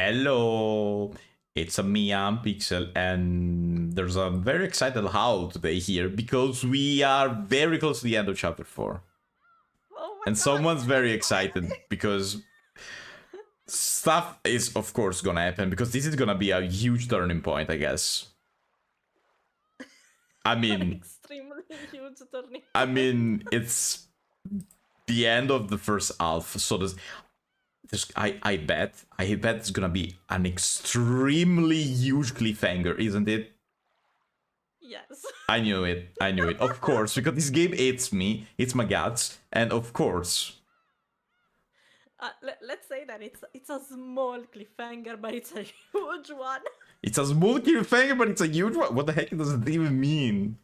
Hello, it's a me, I'm Pixel, and there's a very excited Howl today here because we are very close to the end of chapter 4. Oh my And God. someone's very excited because stuff is of course gonna happen because this is gonna be a huge turning point, I guess. I mean, extremely huge turning. it's the end of the first half, so I bet it's gonna be an extremely huge cliffhanger, isn't it? Yes. I knew it. Of course, because this game hates me, it's my guts, and of course. Let's say that it's a small cliffhanger, but it's a huge one. It's a small cliffhanger, but it's a huge one. What the heck does it even mean?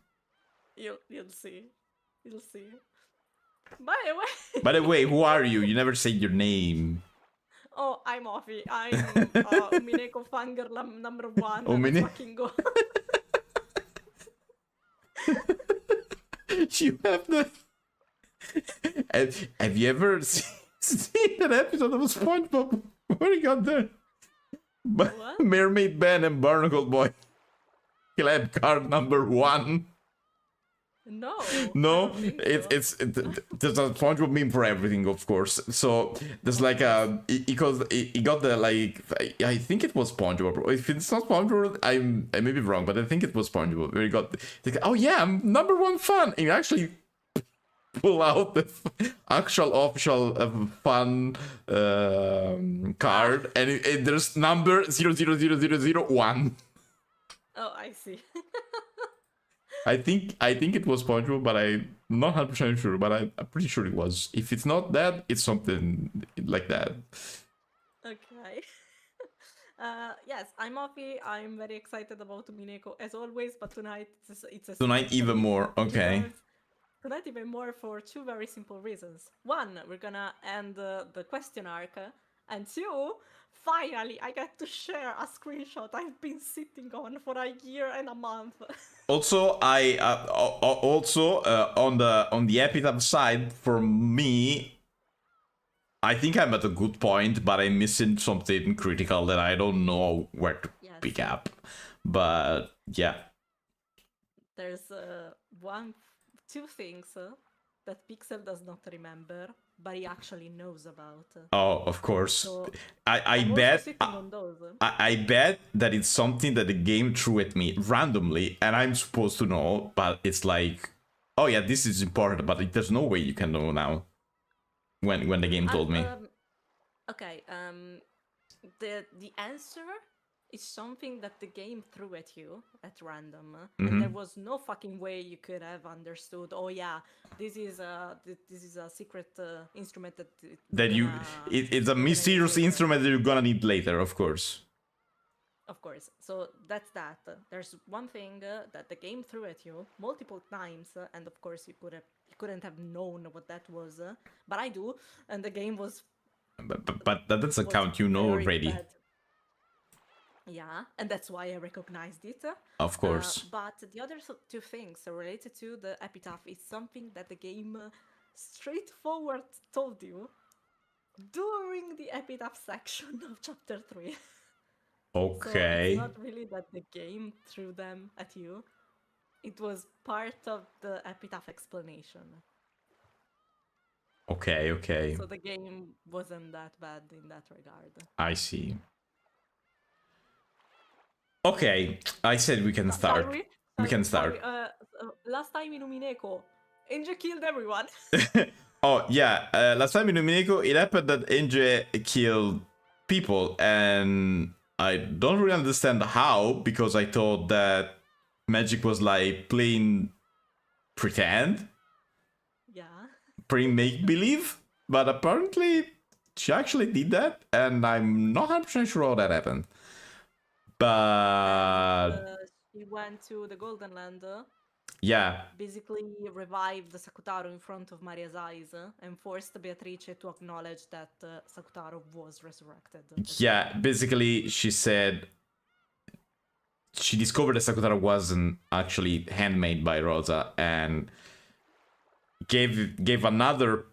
You'll see. You'll see. By the way, who are you? You never said your name. Oh, I'm Offie. I'm Umineko fangirl number 1. Let's fucking go. You have the... Have you ever seen an episode of SpongeBob? Where he got there? What? Mermaid Ben and Barnacle Boy. Club card number 1. No, there's a SpongeBob meme for everything, of course. So there's like he got the like, I think it was SpongeBob. If it's not SpongeBob, I may be wrong, but I think it was SpongeBob. Where he got like, oh yeah, I'm number 1 fan. And he actually pull out the actual official fun card, and there's number 00001. Oh, I see. I think it was SpongeBob, but I'm not 100% sure, but I'm pretty sure it was. If it's not that, it's something like that. Okay. Yes, I'm Offie. I'm very excited about Umineko as always, but tonight it's a Tonight even more, okay. Tonight even more for 2 very simple reasons. 1, we're gonna end the question arc, and 2, finally I get to share a screenshot I've been sitting on for a year and a month. Also, on the epitaph side, for me, I think I'm at a good point, but I'm missing something critical that I don't know where to pick up. But yeah, there's 2 things that Pixel does not remember, but he actually knows about. Oh, of course. So I bet that it's something that the game threw at me randomly, and I'm supposed to know, but it's like, oh yeah, this is important, but there's no way you can know now. When the game told me. Okay, the answer is something that the game threw at you at random, and there was no fucking way you could have understood. Oh yeah, this is a secret instrument it's a mysterious instrument that you're gonna need later, of course. Of course. So that's that. There's one thing that the game threw at you multiple times, and of course you couldn't have known what that was, but I do, and the game was. But that doesn't count. You know already. Bad. Yeah, and that's why I recognized it. Of course. But the other 2 things related to the epitaph is something that the game straightforward told you during the epitaph section of chapter 3. Okay. So it's not really that the game threw them at you. It was part of the epitaph explanation. Okay. So the game wasn't that bad in that regard. I see. Okay, I said we can start. We can start. Last time in Umineko, Enge killed everyone. Oh, yeah. Last time in Umineko, it happened that Enge killed people, and I don't really understand how, because I thought that Magic was like playing pretend. Yeah. Playing make-believe, but apparently she actually did that, and I'm not 100% sure how that happened. But she went to the Golden Land. Yeah. Basically revived Sakutaro in front of Maria's eyes and forced Beatrice to acknowledge that Sakutaro was resurrected. Yeah, basically she said she discovered that Sakutaro wasn't actually handmade by Rosa, and gave another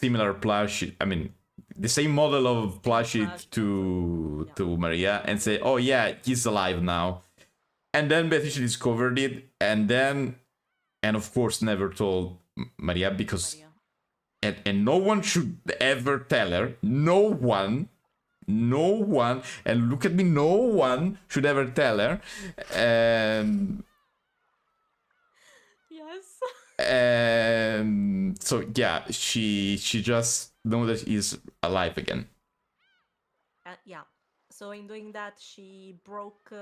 similar plush. I mean, the same model of flash it to Maria and say, oh yeah, he's alive now. And then Beatrice discovered it, and of course never told Maria because and no one should ever tell her. No one, and look at me, no one should ever tell her. Yes. So yeah, she just knows that he's alive again. Yeah. So in doing that, she broke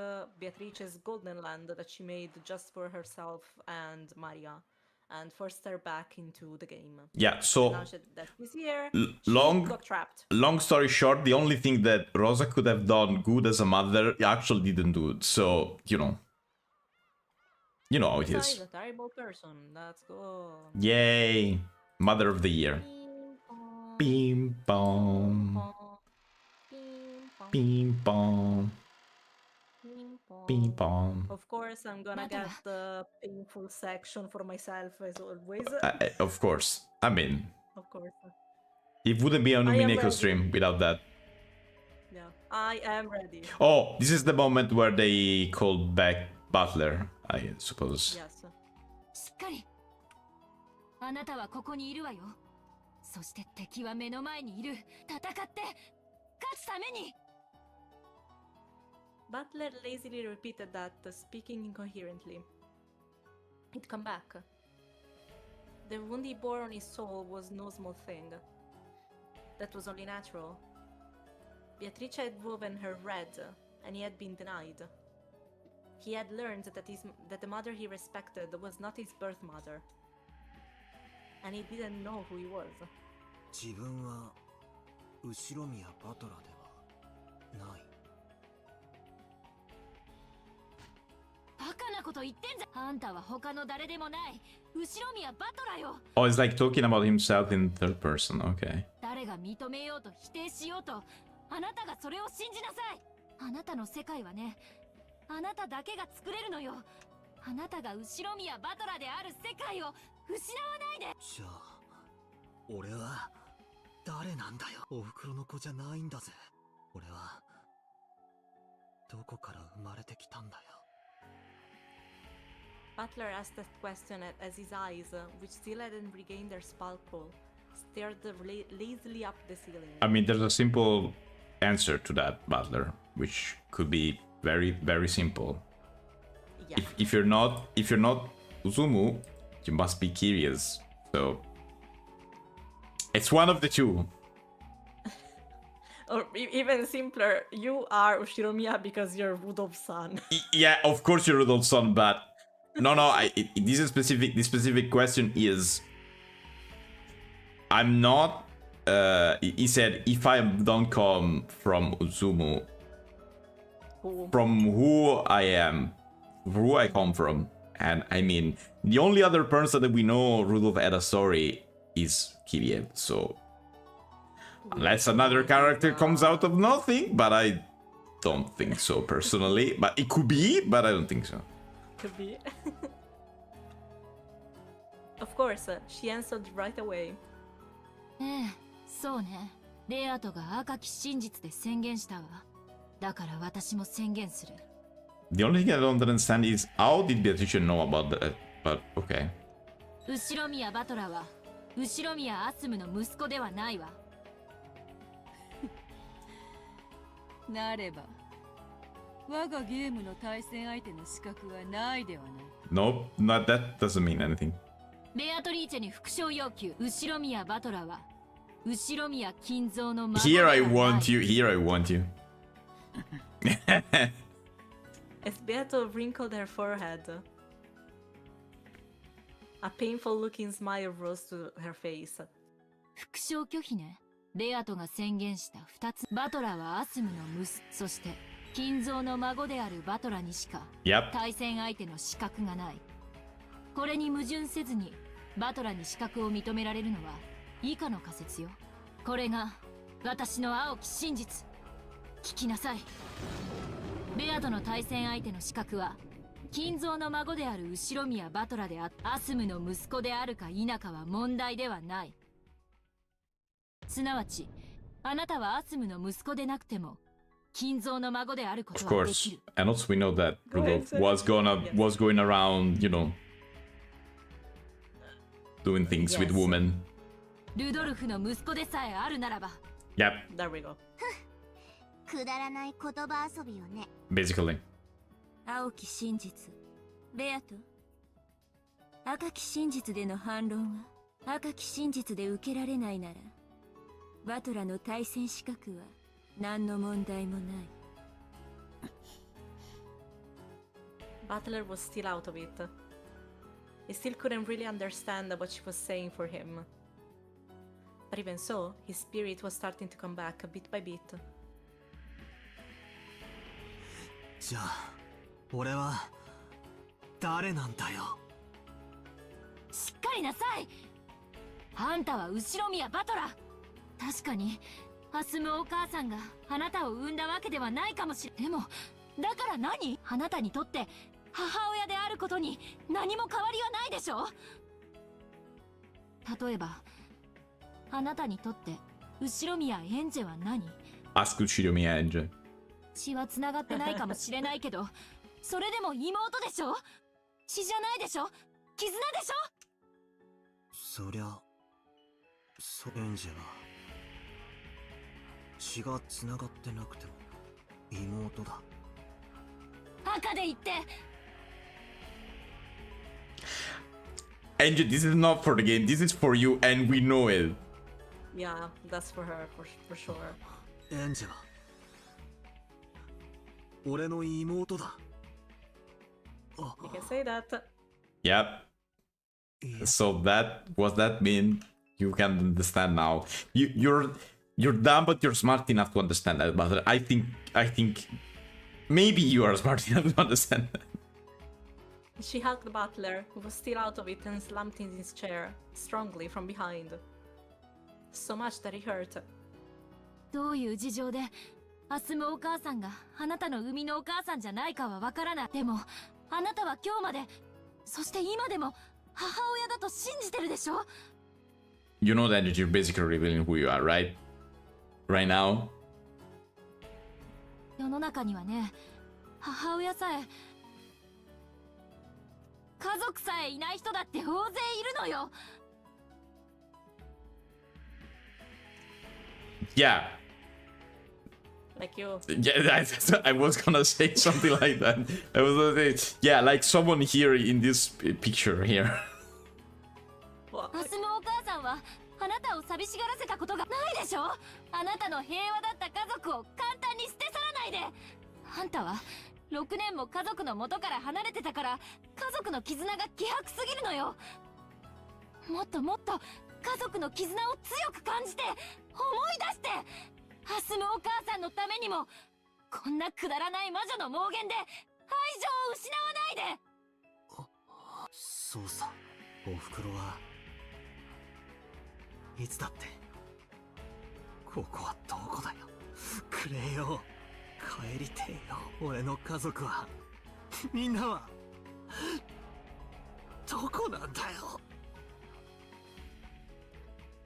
Beatrice's golden land that she made just for herself and Maria, and forced her back into the game. Yeah, so now that she's here, long she got trapped. Long story short, the only thing that Rosa could have done good as a mother actually didn't do it. So, you know how it is. She's a terrible person. Let's go. Yay! Mother of the Year. Bing bong. Bing bong. Bing bong. Of course, I'm gonna get the painful section for myself as always. Of course. I mean, of course. It wouldn't be an Umineko stream without that. Yeah, I am ready. Oh, this is the moment where they called back Butler, I suppose. Yes. しっかり。あなたはここにいるわよ。そして敵は目の前にいる。戦って勝つために。Butler lazily repeated that, speaking incoherently. He'd come back. The wound he bore on his soul was no small thing. That was only natural. Beatrice had woven her red, and he had been denied. He had learned that the mother he respected was not his birth mother. And he didn't know who he was. 自分は後ろ宮バトラーではない。バカなこと言ってんじゃん。あんたは他の誰でもない。後ろ宮バトラーよ。Oh, it's like talking about himself in third person, okay. 誰が認めようと否定しようと、あなたがそれを信じなさい。あなたの世界はね、あなただけが作れるのよ。あなたが後ろ宮バトラーである世界を失わないで。じゃあ、俺は誰なんだよ。お袋の子じゃないんだぜ。俺はどこから生まれてきたんだよ。Butler asked that question as his eyes, which still hadn't regained their sparkle, stared lazily up the ceiling. I mean, there's a simple answer to that, Butler, which could be very, very simple. Yeah. If you're not Uzumu, you must be curious. So it's one of the two. Or even simpler, you are Ushiromiya because you're Rudolph's son. Yeah, of course you're Rudolph's son, but no. This specific question is, I'm not. He said, if I don't come from Uzumu, from who I am, who I come from, and I mean, the only other person that we know Rudolph had a story is Kirie, so unless another character comes out of nothing, but I don't think so personally. But it could be, but I don't think so. Could be. Of course, she answered right away. ええ、そうね。レアトが赤き真実で宣言したわ。だから私も宣言する。The only thing I don't understand is how did Beatrice know about that? But okay. 後ろ宮バトラは後ろ宮アスムの息子ではないわ。なれば我がゲームの対戦相手の資格はないではない。 Nope, not that doesn't mean anything. ベアトリーチェに復唱要求。後ろ宮バトラは後ろ宮金蔵の孫 Here I want you. Here I want you. As Beato wrinkled her forehead, a painful-looking smile rose to her face. 復唱拒否ね。ベアトが宣言した2つ。バトラはアスムの息子、そして金蔵の孫であるバトラにしか Yep. 対戦相手の資格がない。これに矛盾せずにバトラに資格を認められるのは以下の仮説よ。これが私の青き真実。聞きなさい。ベアトの対戦相手の資格は金蔵の孫である後宮バトラでアスムの息子であるか否かは問題ではない。すなわちあなたはアスムの息子でなくても金蔵の孫であるこ Of とはで course. きる。 And also we know that Rudolph Yes. was going around, you know, doing things with Yes. women. ルドルフの息子でさえあるならば Yep, There we go. くだらない言葉遊びよね。 basically. 青き真実ベアト、赤き真実での反論は赤き真実で受けられないならバトラの対戦資格は何の問題もない。 Butler was still out of it. He still couldn't really understand what she was saying for him. But even so, his spirit was starting to come back bit by bit. じゃあ俺は誰なんだよ。しっかりなさい。あんたは後ろ宮バトラ。確かにアスムお母さんがあなたを産んだわけではないかもしれでもだから何、あなたにとって母親であることに何も変わりはないでしょ。例えばあなたにとって後宮エンジェは何。 Ask Uchiro Miyanje. 血は繋がってないかもしれないけどそれでも妹でしょ。血じゃないでしょ、絆でしょ。そりゃエンジェは血が繋がってなくても妹だ。赤で言って。 Angie, this is not for the game, this is for you, and we know it. Yeah, that's for her, for sure. エンジェは俺の妹だ。あ、 You can say that. Yep. いや So what that mean? You can understand now. You're dumb, but you're smart enough to understand that. But I think maybe you are smart enough to understand that. She hugged the butler, who was still out of it, and slumped in his chair, strongly from behind. So much that it hurt. どういう事情でアスムお母さんがあなたの生みのお母さんじゃないかはわからない。でもあなたは今日までそして今でも母親だと信じてるでしょ。 You know that you're basically revealing who you are, right? Right now. 世の中にはね、母親さえ家族さえいない人だって大勢いるのよ。 Yeah. Like you. Yeah, I was gonna say something like that. I was gonna say, yeah, like someone here in this picture here. What? アスムお母さんはあなたを寂しがらせたことがないでしょ。あなたの平和だった家族を簡単に捨て去らないで。あんたは6年も家族の元から離れてたから家族の絆が希薄すぎるのよ。もっともっと家族の絆を強く感じて思い出して、アスムお母さんのためにもこんなくだらない魔女の妄言で愛情を失わないで。そうさ、おふくろはいつだってここはどこだよ。くれよ、帰りてえよ。俺の家族はみんなはどこなんだよ。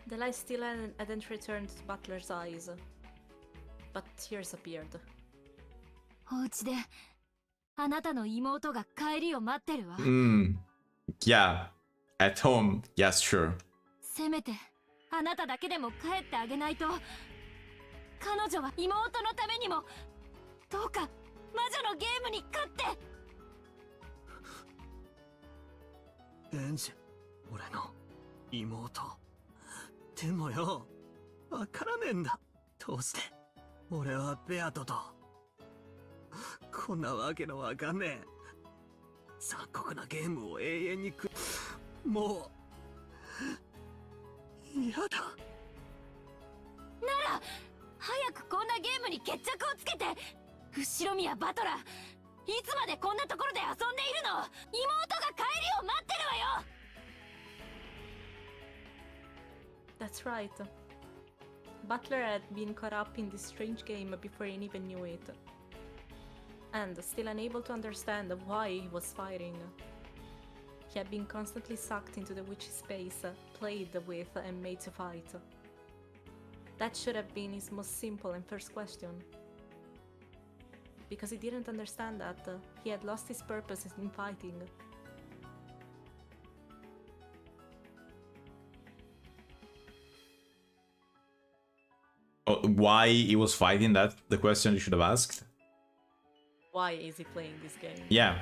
The light still hadn't returned to Butler's eyes, but tears appeared. お家であなたの妹が帰りを待ってるわ。 Yeah. At home. Yes, sure. せめてあなただけでも帰ってあげないと。彼女は妹のためにもどうか魔女のゲームに勝って。エンジェ、俺の妹。でもよ、わからねえんだ。どうして俺はベアトとこんなわけのわかんねえ残酷なゲームを永遠にもう嫌だ。なら早くこんなゲームに決着をつけて。後ろ宮バトラー、いつまでこんなところで遊んでいるの。妹が帰りを待ってるわよ。 That's right. Butler had been caught up in this strange game before he even knew it. And still unable to understand why he was fighting. He had been constantly sucked into the witch's space, played with and made to fight. That should have been his most simple and first question. Because he didn't understand that he had lost his purpose in fighting. Why he was fighting, that the question you should have asked? Why is he playing this game? Yeah.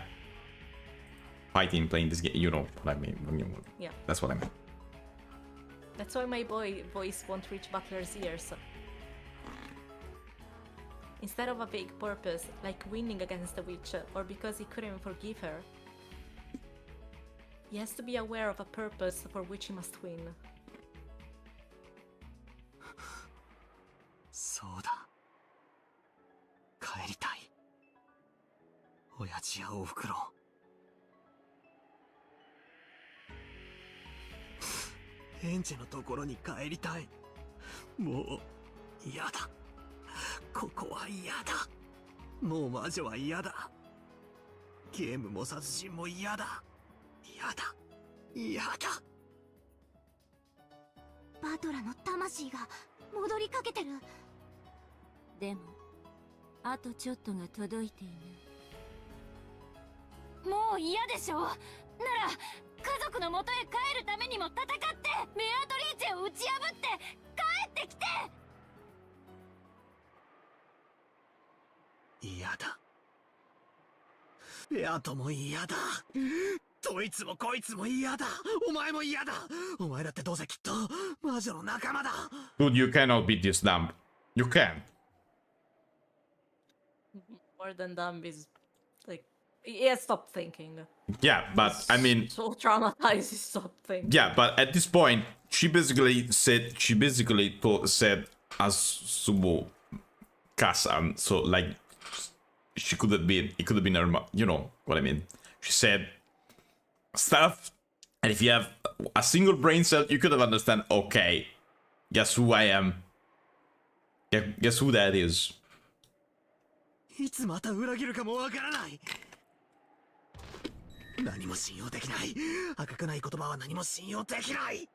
Fighting, playing this game, you know what I mean. Yeah. That's what I meant. That's why my voice won't reach Butler's ears. Instead of a vague purpose, like winning against the witch, or because he couldn't forgive her, he has to be aware of a purpose for which he must win. そうだ。帰りたい。親父やおふくろ。エンジェのところに帰りたい。もう嫌だ。ここは嫌だ。もう魔女は嫌だ。ゲームも殺人も嫌だ。嫌だ。嫌だ。バトラの魂が戻りかけてる。でもあとちょっとが届いていない。もう嫌でしょ。なら家族の元へ帰るためにも戦ってメアトリーチェを打ち破って帰ってきて。嫌だ。ベアトも嫌だ。どいつもこいつも嫌だ。お前も嫌だ。お前だってどうせきっと魔女の仲間だ。Dude, you cannot beat this dumb. You can't. More than dumb is like he has stopped thinking. Yeah, but I mean, So traumatized, he stopped thinking. yeah, but at this point, she basically said as Subo Kasan, so like she could have been, it could have been her, you know what I mean. She said stuff, and if you have a single brain cell, you could have understand. Okay, guess who I am. Guess who that is. いつまた裏切るかもわからない。何も信用できない。赤くない言葉は何も信用できない。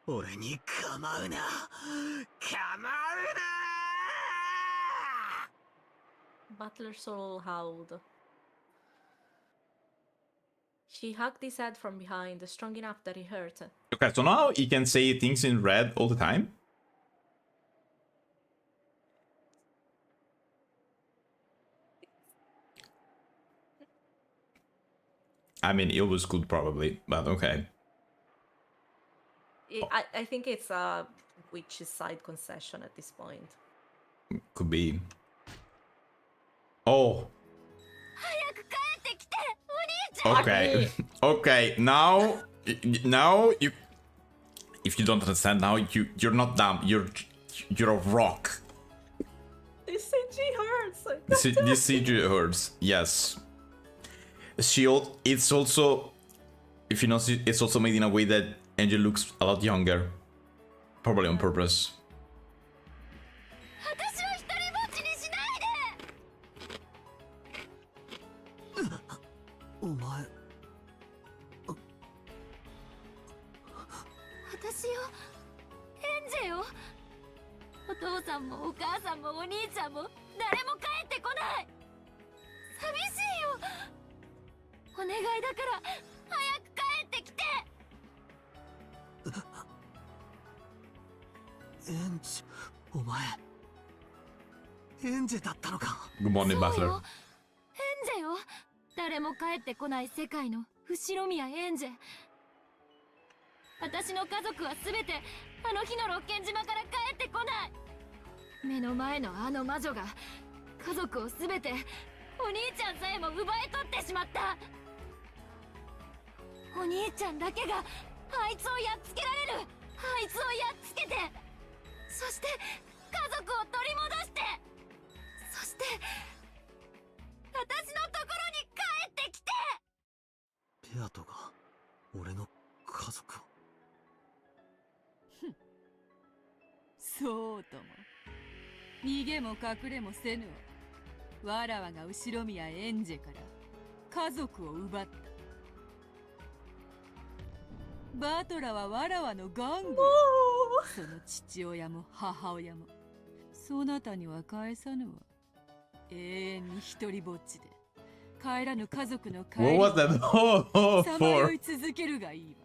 俺に構うな。構うな。Butler's soul howled. She hugged his head from behind, strong enough that he hurt. Okay, so now he can say things in red all the time. I mean, it was good probably, but okay. I think it's a witch's side concession at this point. Could be. Oh. Okay. Okay. Now you. If you don't understand now, you're not dumb. You're a rock. This CG hurts. This CG hurts. Yes. It's also, if you notice, it's also made in a way that Angel looks a lot younger, probably on purpose. 私を一人ぼっちにしないで。お前。私よ、エンジェよ。お父さんもお母さんもお兄ちゃんも誰も帰ってこない。寂しいよ。お願いだから早く帰ってきて。エンジ、お前エンジェだったのか。 Good morning, そう Butler. よ、エンジェよ。誰も帰ってこない世界の後ろ宮エンジェ。私の家族は全てあの日の六軒島から帰ってこない。目の前のあの魔女が家族を全て、お兄ちゃんさえも奪い取ってしまった。お兄ちゃんだけがあいつをやっつけられる。あいつをやっつけて、そして家族を取り戻して、そして私のところに帰ってきて。ベアトが俺の家族を。そうとも。逃げも隠れもせぬわ。わらわが後ろ宮エンジェから家族を奪った。バトラはわらわの玩具。その父親も母親もそなたには返さぬわ。永遠に一人ぼっちで帰らぬ家族の帰 What り was that? Oh, さまよ for い続けるがいい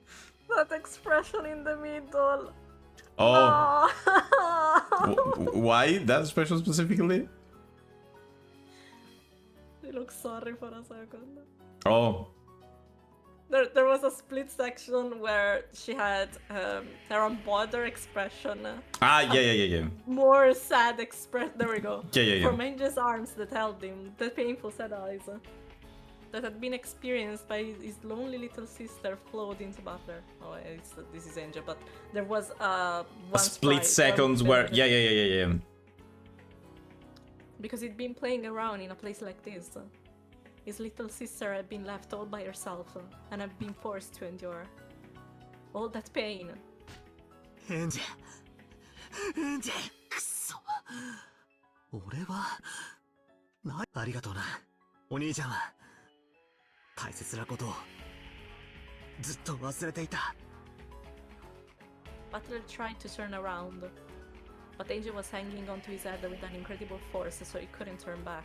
わ。 That expression in the middle. oh, No. why that special specifically? He looks sorry for a second. Oh, There was a split section where she had her unbothered expression, yeah. more sad expression. There we go. Yeah. From Angel's arms that held him, the painful sad eyes that had been experienced by his lonely little sister flowed into Butler. Oh, this is Angel, but there was one Split sprite, seconds one where bit- yeah. Because he'd been playing around in a place like this. His little sister had been left all by herself and had been forced to endure all that pain. エンジくそ。俺はありがとうな。お兄ちゃんは大切なことをずっと忘れていた。 Butler tried to turn around, but Angel was hanging onto his head with an incredible force, so he couldn't turn back.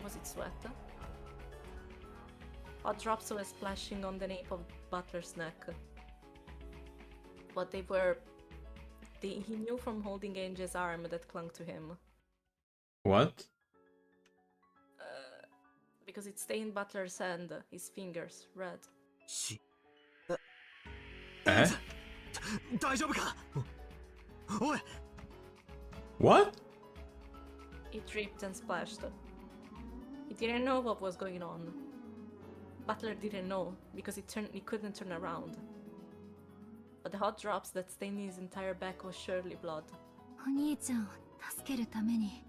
Was it sweat? Hot drops were splashing on the nape of Butler's neck. But he knew from holding Angel's arm that clung to him. What? Because it stained Butler's hand, his fingers, red. え大丈夫か。おい。 What? It dripped and splashed. He didn't know what was going on. Butler didn't know because he couldn't turn around. But the hot drops that stained his entire back was surely blood. お兄ちゃんを助けるために、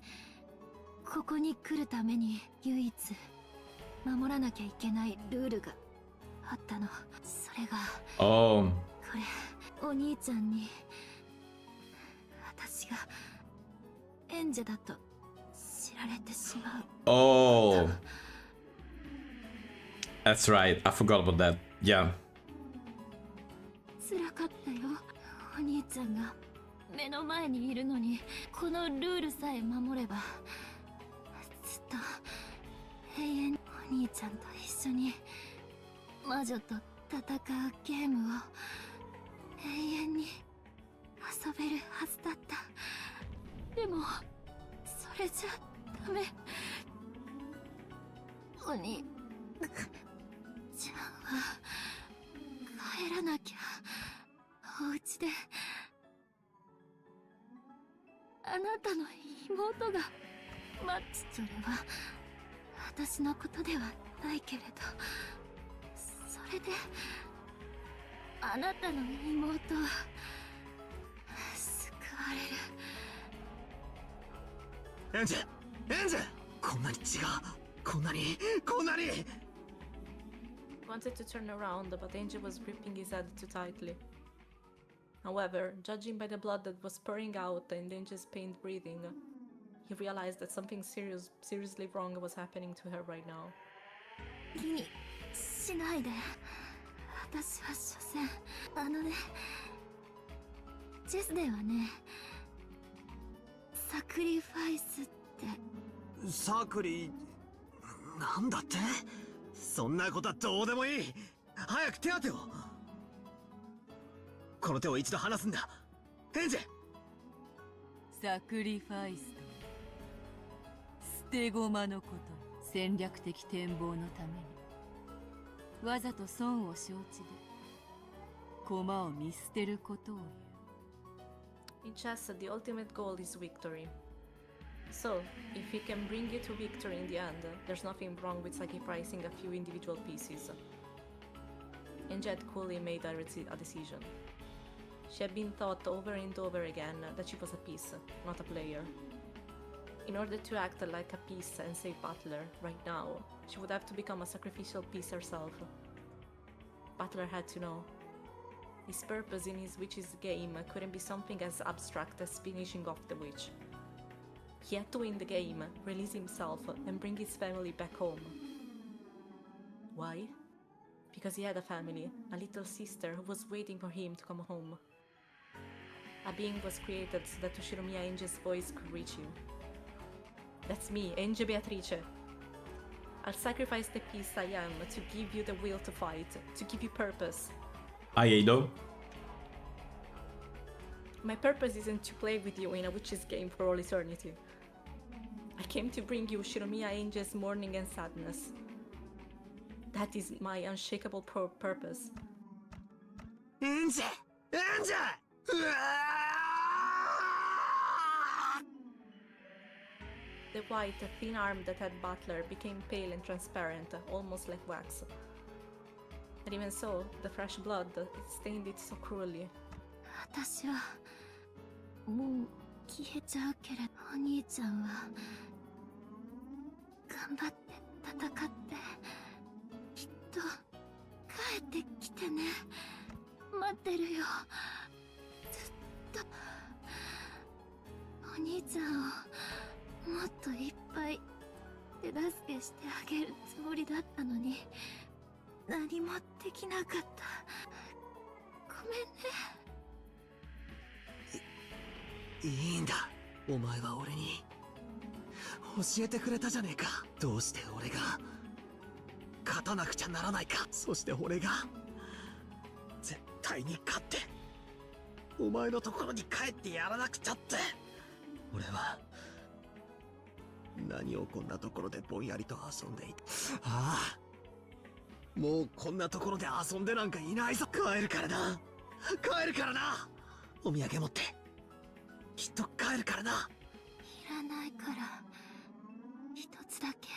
ここに来るために唯一守らなきゃいけないルールがあったの。それが Oh. これ、お兄ちゃんに私が演者だと知られてしまう。 Oh. That's right. I forgot about that. Yeah. 辛かったよ。お兄ちゃんが目の前にいるのに、このルールさえ守ればずっと永遠にお兄ちゃんと一緒に魔女と戦うゲームを永遠に遊べるはずだった。でもそれじゃダメ。お兄ちゃんは帰らなきゃ。お家であなたの妹がそれは私のことではないけれど、それであなたの妹は救われる。エンジこんなに違う。こんなに Wanted to turn around, but Angel was gripping his head too tightly. However, judging by the blood that was pouring out and Angel's pained breathing, he realized that something seriously wrong was happening to her right now. 気にしないで。私は所詮チェスではね、サクリファイスって。サクリなんだって。そんなことはどうでもいい。早く手当てを。この手を一度離すんだ。エンジサクリファイスと捨て駒のこと。戦略的展望のためにわざと損を承知で駒を見捨てることを言う。 In chess, the ultimate goal is victory. So, if he can bring you to victory in the end, there's nothing wrong with sacrificing a few individual pieces. Angel had coolly made a decision. She had been taught over and over again that she was a piece, not a player. In order to act like a piece and save Butler, right now, she would have to become a sacrificial piece herself. Butler had to know. His purpose in his witch's game couldn't be something as abstract as finishing off the witch. He had to win the game, release himself, and bring his family back home. Why? Because he had a family, a little sister who was waiting for him to come home. A being was created so that Ushiromiya Ange's voice could reach you. That's me, Angel Beatrice. I'll sacrifice the piece I am to give you the will to fight, to give you purpose. Hi, Ado. My purpose isn't to play with you in a witch's game for all eternity. I came to bring you Shiromiya Angel's mourning and sadness. That is my unshakable purpose. Angel! Angel! The white, thin arm that had Butler became pale and transparent, almost like wax. And even so, the fresh blood, it stained it so cruelly. 私はもう消えちゃうけれど、お兄ちゃんは頑張って戦ってきっと帰ってきてね。待ってるよ。ずっとお兄ちゃんをもっといっぱい手助けしてあげるつもりだったのに何もできなかった。ごめんね。いいんだ。お前は俺に教えてくれたじゃねえか。どうして俺が勝たなくちゃならないか。そして俺が絶対に勝ってお前のところに帰ってやらなくちゃって。俺は何をこんなところでぼんやりと遊んでいた。ああ、もうこんなところで遊んでなんかいないぞ。帰るからな、帰るからな。お土産持ってきっと帰るからな。いらないから一つだけ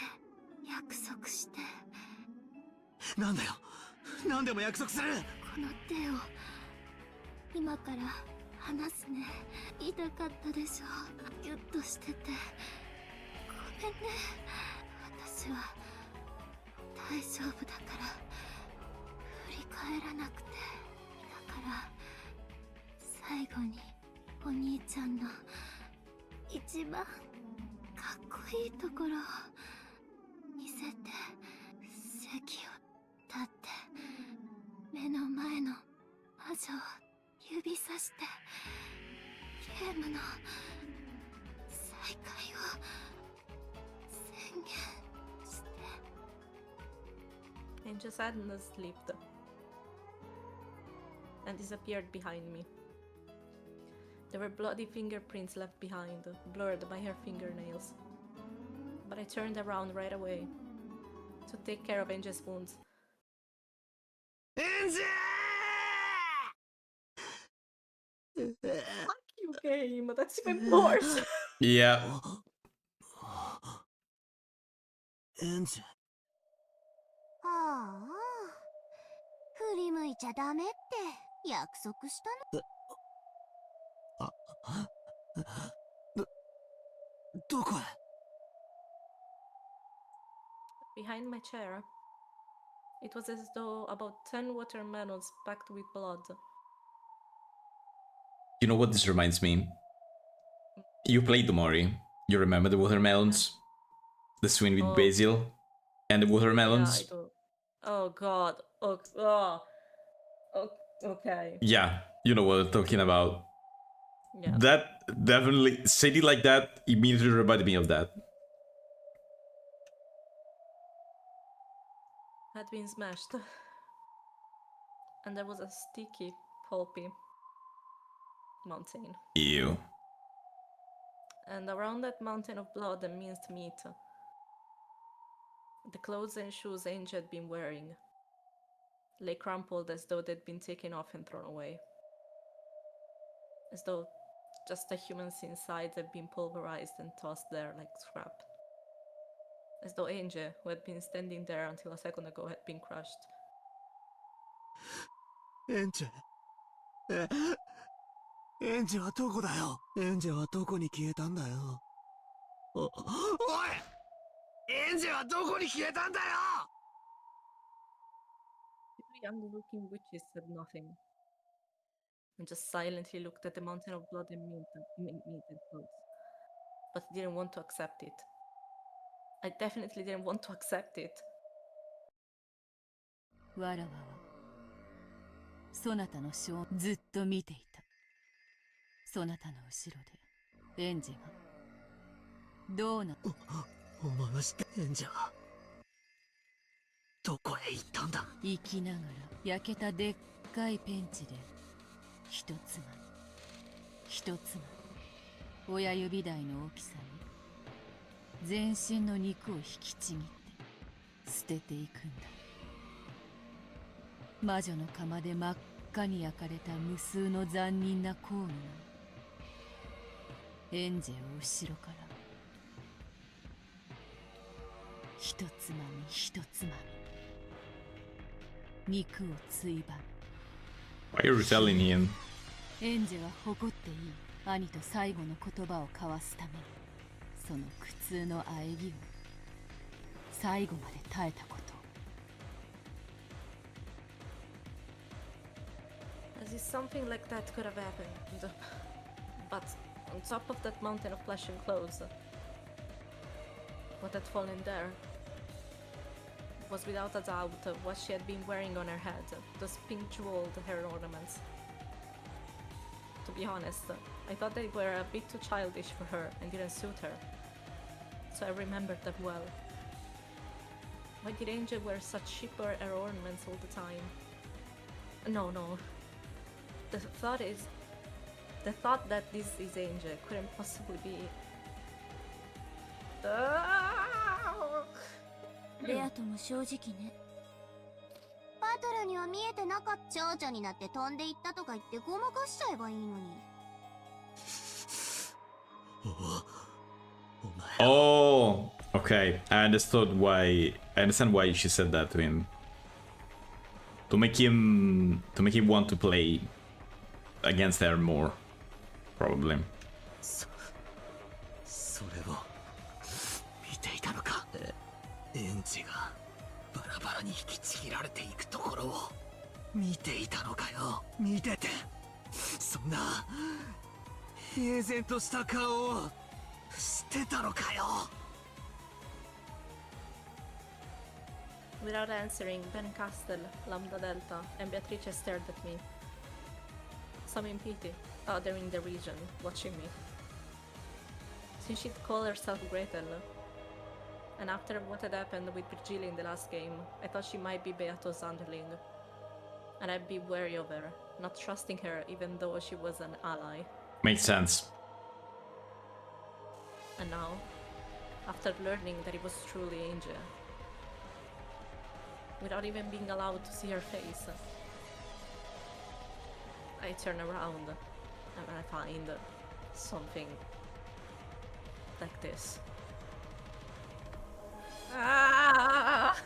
約束して。なんだよ、何でも約束する。この手を今から離すね。痛かったでしょ。ギュッとしててごめんね。私は大丈夫だから振り返らなくて。だから最後にお兄ちゃんの一番かっこいいところを見せて、席を立って目の前の魔女を指さしてゲームの再開を宣言して。 Angel sadness slipped and disappeared behind me. There were bloody fingerprints left behind, blurred by her fingernails. But I turned around right away to take care of Angel's wounds. エンジ Fuck you, game! That's even worse! Yeah. エンジはあ、振り向いちゃダメって約束したの。どこへ。 Behind my chair, it was as though about 10 watermelons packed with blood. You know what this reminds me? You played the Mori. You remember the watermelons? The swing with Oh. basil? And the Yeah, watermelons? I do. Oh god. Okay. Yeah, you know what I'm talking about. Yeah. That definitely, saying it like that immediately reminded me of that. Had been smashed. And there was a sticky, pulpy mountain. Ew. And around that mountain of blood and minced meat, the clothes and shoes Angel had been wearing lay crumpled as though they'd been taken off and thrown away. As though just the humans inside had been pulverized and tossed there like scrap. As though Angel, who had been standing there until a second ago, had been crushed. エンジエンジはどこだよ。エンジはどこに消えたんだよ。おい、エンジはどこに消えたんだよ。 The two young-looking witches said nothing, and just silently looked at the mountain of blood and meat and clothes. But I didn't want to accept it. I definitely didn't want to accept it. わらわはそなたの書をずっと見ていた。そなたの後ろでエンジェがどうな。お前は知ってんじゃん。どこへ行ったんだ。生きながら焼けたでっかいペンチで一つまみ一つまみ親指大の大きさに全身の肉を引きちぎって捨てていくんだ。魔女の釜で真っ赤に焼かれた無数の残忍なコーンがエンジェを後ろから一つまみ一つまみ肉をついばむ。 Why are you telling him? エンジェは誇っていい兄と最後の言葉を交わすためにその苦痛の喘ぎを最後まで耐えたこと。 As if something like that could have happened. But on top of that mountain of flesh and clothes, what had fallen there was without a doubt what she had been wearing on her head, those pink jeweled hair ornaments. To be honest, I thought they were a bit too childish for her and didn't suit her, so I remembered them well. Why did Angel wear such cheaper hair ornaments all the time? No. The thought that this is Angel couldn't possibly be. ベアトも正直ね。バトルには見えてなかった。蝶々になって飛んでいったとか言ってごまかしちゃえばいいのに。Oh, okay. I understood why. I understand why she said that to him. To make him want to play against her more, probably. それを見ていたのか。エンジがバラバラに引きちぎられていくところを見ていたのかよ。見ててそんな平然とした顔を知ってたのかよ。 Without answering, Ben Castle, Lambda Delta, and Beatrice stared at me. Some in pity, other in the region, watching me. Since she'd call herself Gretel, and after what had happened with Virgilia in the last game, I thought she might be Beato's underling. And I'd be wary of her, not trusting her even though she was an ally. Makes sense. And now, after learning that it was truly Angel, without even being allowed to see her face, I turn around and I find something like this. Ah!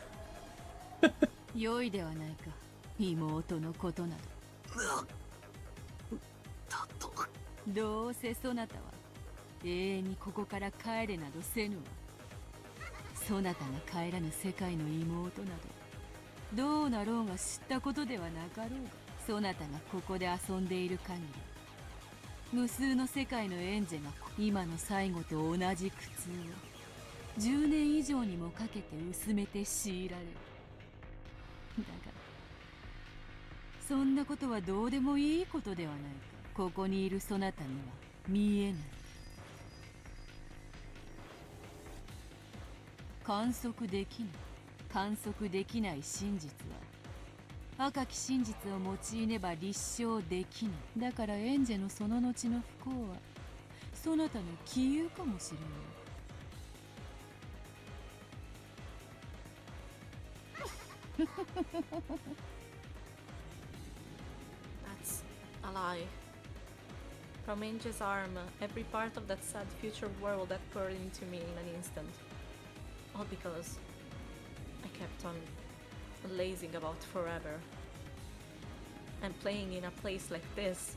良いではないか妹のことなど。どうせそなたは永遠にここから帰れなどせぬわ。そなたが帰らぬ世界の妹などどうなろうが知ったことではなかろうが、そなたがここで遊んでいる限り無数の世界のエンジェが今の最後と同じ苦痛を10年以上にもかけて薄めて強いられる。だがそんなことはどうでもいいことではないか。ここにいるそなたには見えない。観測できない真実は赤き真実を用いねば立証できない。だからエンジェのその後の不幸はそなたの杞憂かもしれない。That's a lie. From Angel's arm, every part of that sad future world that poured into me in an instant. All because I kept on lazing about forever. And playing in a place like this,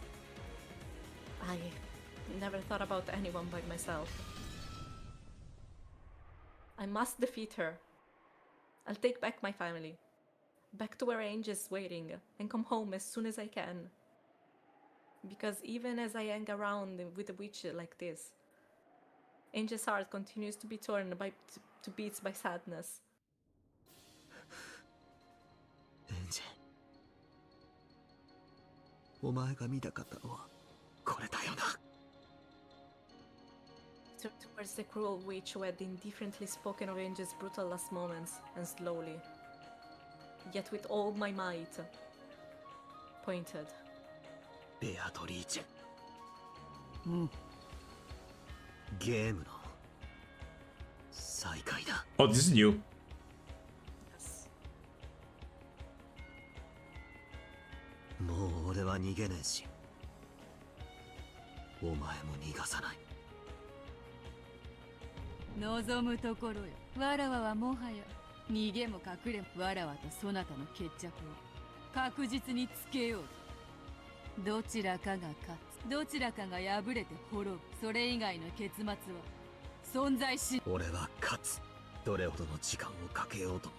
I never thought about anyone but myself. I must defeat her. I'll take back my family, back to where Angel's waiting, and come home as soon as I can. Because even as I hang around with a witch like this, Angel's heart continues to be torn to beats by sadness. エンジェ、お前が見たかったのはこれだよな。Towards the cruel witch who had indifferently spoken of Angel's brutal last moments, and slowly, yet with all my might, pointed. ベアトリーチェ。うん。ゲームの再開だ。Oh, this is new. Yes. もう俺は逃げねえし、お前も逃がさない。望むところよ。わらわはもはや逃げも隠れもわらわとそなたの決着を確実につけよう。どちらかが勝つ、どちらかが敗れて滅ぶ。それ以外の結末は存在し。俺は勝つ。どれほどの時間をかけようとも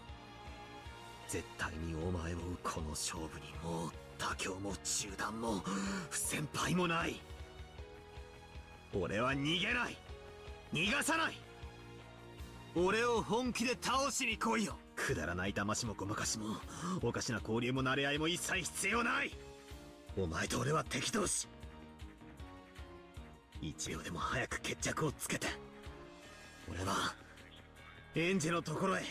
絶対にお前を追うこの勝負にもう妥協も中断も不先輩もない。俺は逃げない、逃がさない。俺を本気で倒しに来いよ。くだらない騙しもごまかしもおかしな交流も馴れ合いも一切必要ない。お前と俺は敵同士。1秒でも早く決着をつけて俺はエンジェのところへ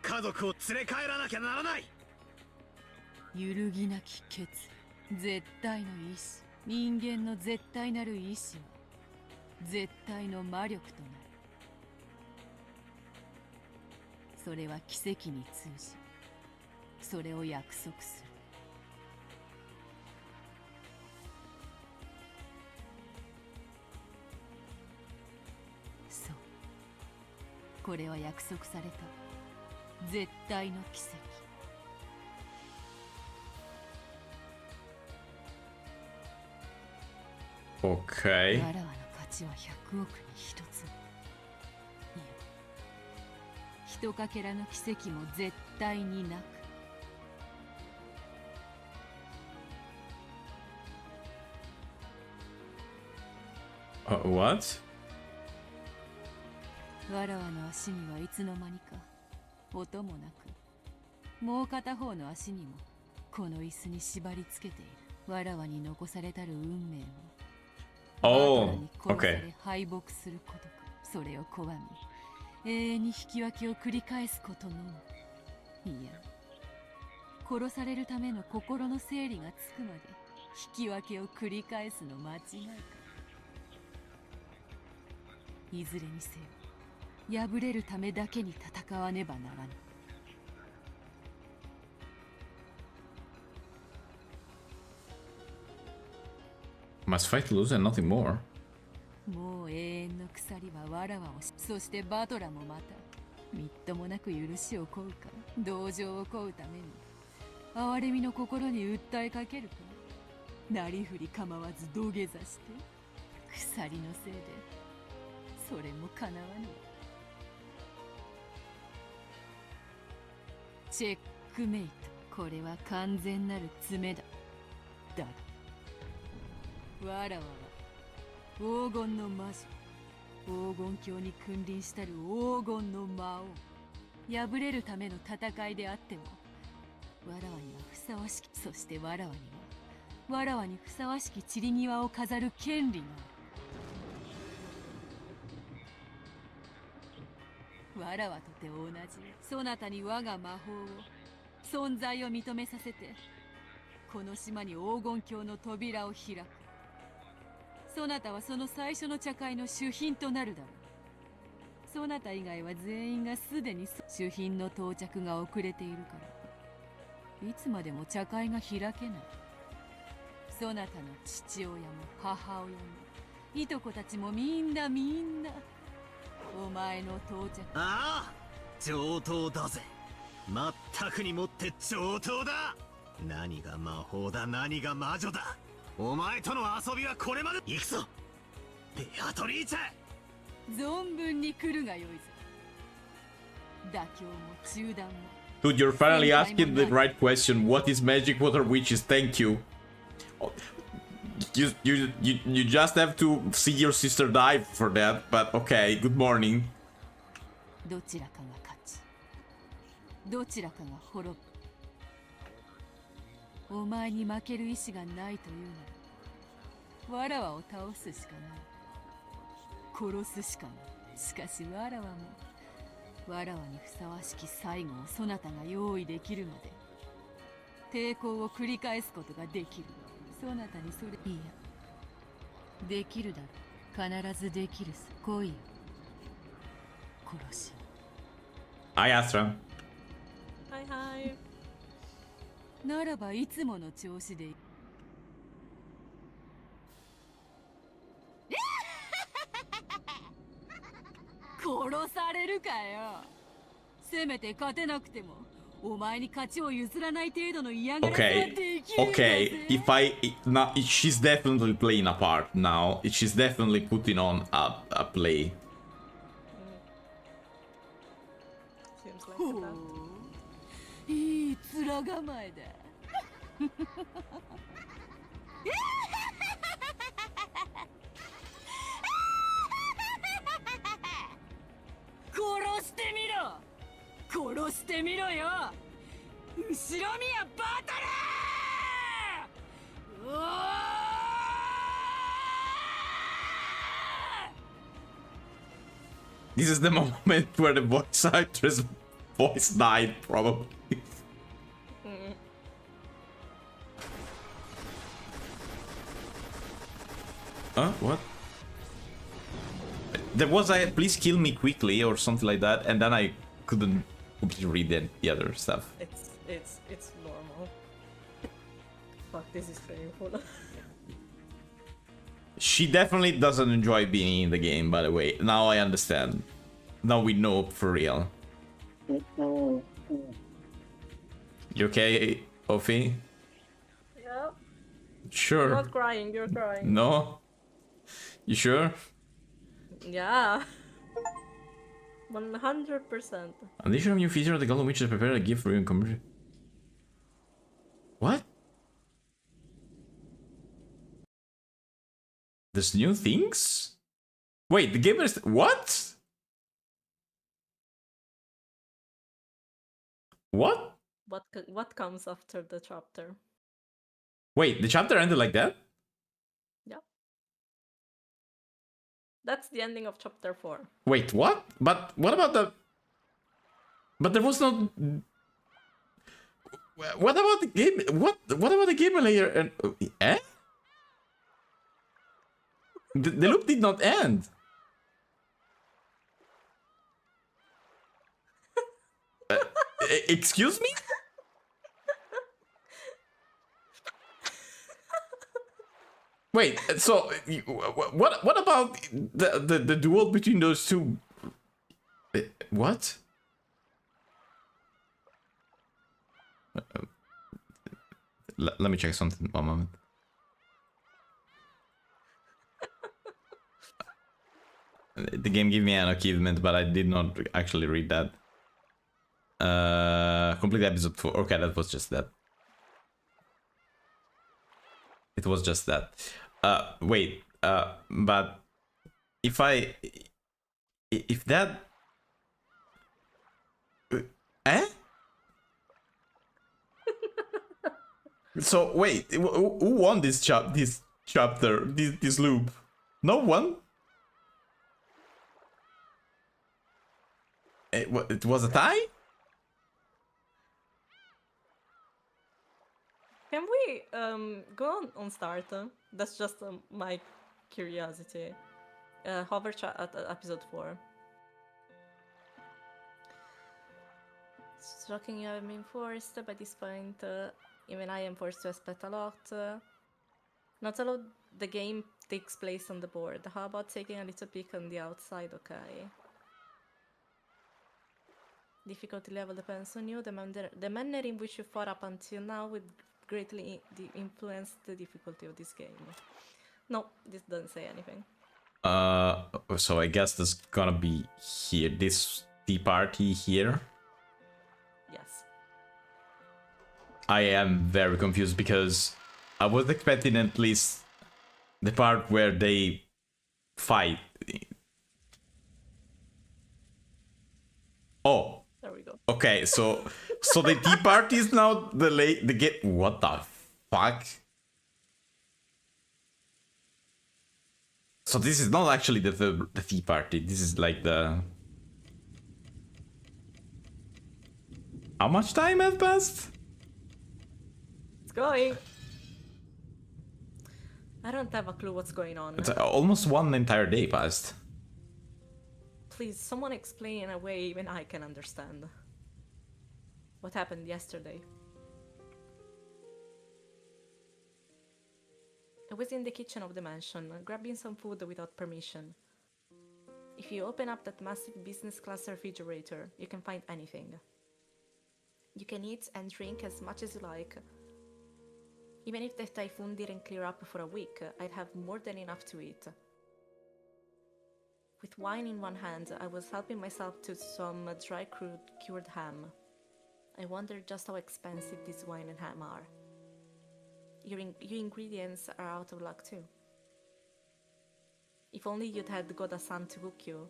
家族を連れ帰らなきゃならない。揺るぎなき決意、絶対の意志、人間の絶対なる意志は絶対の魔力となる。それは奇跡に通じ、それを約束する。そう、これは約束された絶対の奇跡。Okay. わらわの勝ちは100億に一つ。いや、ひとかけらの奇跡も絶対になく。What? わらわの足にはいつの間にか音もなく、もう片方の足にもこの椅子に縛り付けている。わらわに残されたる運命を Oh, バトラに殺さ okay. れ敗北することか。それを拒み永遠に引き分けを繰り返すことのみ。いや、殺されるための心の整理がつくまで引き分けを繰り返すの間違いか。いずれにせよ敗れるためだけに戦わねばならぬ。Must fight to lose and nothing more. もう永遠の鎖はわらわをそしてバトラもまたみっともなく許しを請うか同情を請うために憐れみの心に訴えかけるか。なりふり構わず土下座して鎖のせいでそれもかなわぬわ。チェックメイト、これは完全なる詰めだ。だがわらわは黄金の魔女、黄金鏡に君臨したる黄金の魔王。敗れるための戦いであってもわらわにはふさわしき、そしてわらわにはわらわにふさわしき散り際を飾る権利がある。わらわとて同じ、そなたに我が魔法を存在を認めさせてこの島に黄金鏡の扉を開く。そなたはその最初の茶会の主賓となるだろう。そなた以外は全員がすでに主賓の到着が遅れているからいつまでも茶会が開けない。そなたの父親も母親もいとこたちもみんなお前の到着。ああ、上等だぜ。まったくにもって上等だ。何が魔法だ、何が魔女だ。お前との遊びはこれまで。行くぞベアトリーチェ。存分に来るがよいぞ。妥協も中断も。 Dude, you're finally asking the right question. What is magic? What are witches? Thank you. Oh, you just have to see your sister die for that, but okay, good morning. どちらかが勝ちどちらかが滅ぶ。お前に負ける意志がないというならわらわを倒すしかない。殺すしかない。しかしわらわもわらわにふさわしき最後をそなたが用意できるまで抵抗を繰り返すことができる。そなたにそれいやできるだろう。必ずできるさ。来いよ殺し。 Hi, Astra. Hi, hi. ならばいつもの調子で殺されるかよ。せめて勝てなくてもお前に勝ちを譲らない程度の嫌がらせは Okay, できるんだぜ。 okay. Now she's definitely playing a part now. She's definitely putting on a play. Seems like ほ that. ういい面構えだ。殺してみろ。殺してみろよ。後ろ宮バトル。うおー This is the moment where the voice actress voice died, probably. Huh? What? There was a please kill me quickly or something like that, and then I couldn't completely read the other stuff. It's normal. Fuck, this is painful. She definitely doesn't enjoy being in the game, by the way. Now I understand. Now we know for real. You okay, Ofi? Yeah. Sure. You're not crying, you're crying. No? You sure? Yeah. 100%. Additional new feature of the Golden Witch to prepare a gift for you in commercial. What? There's new things? Wait, the game is... What? What? What comes after the chapter? Wait, the chapter ended like that? Yeah. That's the ending of chapter 4. Wait, what? But what about the... But there was no... What about the game... What about the game layer and... Eh? The loop did not end. Excuse me? Wait, so what about the duel between those two? What? Let me check something. One moment. The game gave me an achievement, but I did not actually read that. Complete episode 4. Okay, that was just that. It was just that. Wait. But if that. Eh? So wait, who won this chapter, this loop? No one. It was a tie? Can we go on start? That's just my curiosity. Hover at episode 4. Shocking you have been forced by this point. Even I am forced to expect a lot. Not all of the game takes place on the board. How about taking a little peek on the outside, okay? Difficulty level depends on you. The manner in which you fought up until now will greatly influence the difficulty of this game. No, this doesn't say anything. So I guess there's gonna be here, this tea party here. Yes. I am very confused because I was expecting at least the part where they fight. Oh. There we go. Okay, so the tea party is now the game. What the fuck? So this is not actually the tea party. This is like the... How much time has passed? It's going. I don't have a clue what's going on. It's almost one entire day passed. Please, someone explain in a way even I can understand. What happened yesterday? I was in the kitchen of the mansion, grabbing some food without permission. If you open up that massive business class refrigerator, you can find anything. You can eat and drink as much as you like. Even if the typhoon didn't clear up for a week, I'd have more than enough to eat. With wine in one hand, I was helping myself to some dry cured ham. I wondered just how expensive this wine and ham are. Your ingredients are out of luck too. If only you'd had Goda-san to cook you.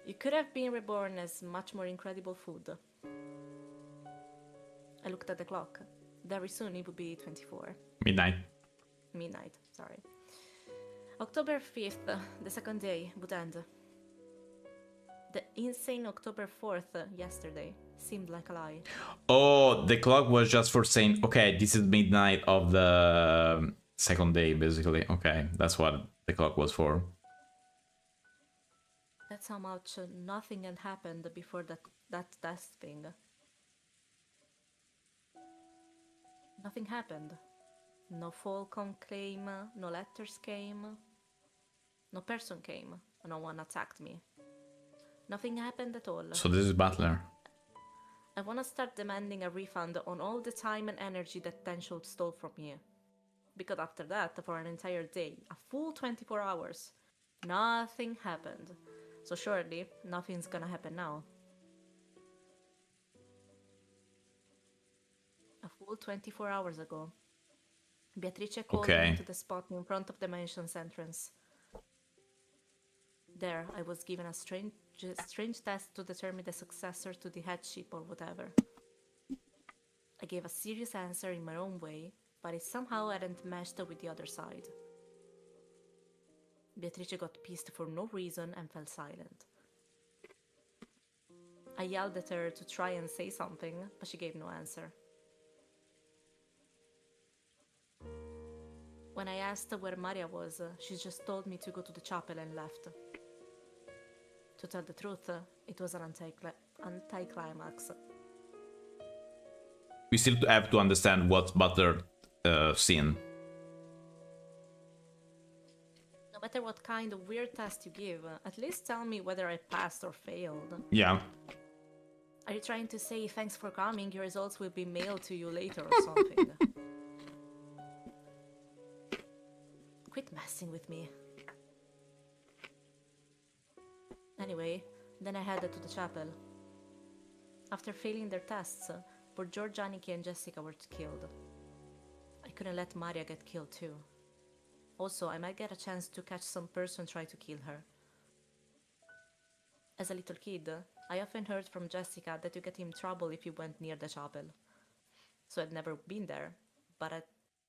You could have been reborn as much more incredible food. I looked at the clock. Very soon it would be 24. Midnight. Midnight, sorry. October 5th, the second day, would end. The insane October 4th, yesterday, seemed like a lie. Oh, the clock was just for saying, okay, this is midnight of the second day, basically. Okay, that's what the clock was for. That's how much nothing had happened before that test thing. Nothing happened. No Falcon came, no letters came, no person came, no one attacked me. Nothing happened at all. So this is Butler. I want to start demanding a refund on all the time and energy that Tenshou stole from me. Because after that, for an entire day, a full 24 hours, nothing happened. So surely, nothing's gonna happen now. A full 24 hours ago, Beatrice called me to the spot in front of the mansion's entrance. There, I was given a strange test to determine the successor to the headship or whatever. I gave a serious answer in my own way, but it somehow hadn't meshed with the other side. Beatrice got pissed for no reason and fell silent. I yelled at her to try and say something, but she gave no answer. When I asked where Maria was, she just told me to go to the chapel and left. To tell the truth, it was an anticlimax. We still have to understand what Butler seen. No matter what kind of weird test you give, at least tell me whether I passed or failed. Yeah. Are you trying to say thanks for coming, your results will be mailed to you later or something? Quit messing with me. Anyway, then I headed to the chapel. After failing their tests, both George, Aniki, and Jessica were killed. I couldn't let Maria get killed too. Also, I might get a chance to catch some person try to kill her. As a little kid, I often heard from Jessica that you get in trouble if you went near the chapel. So I'd never been there, but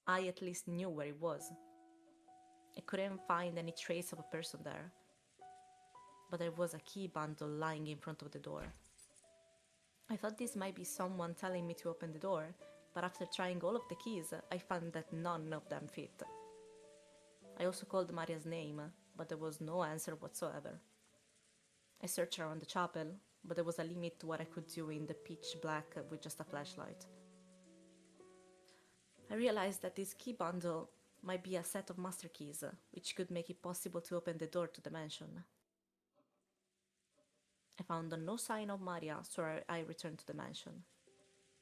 I at least knew where it was. I couldn't find any trace of a person there. But there was a key bundle lying in front of the door. I thought this might be someone telling me to open the door, but after trying all of the keys, I found that none of them fit. I also called Maria's name, but there was no answer whatsoever. I searched around the chapel, but there was a limit to what I could do in the pitch black with just a flashlight. I realized that this key bundle might be a set of master keys, which could make it possible to open the door to the mansion. I found no sign of Maria, so I returned to the mansion.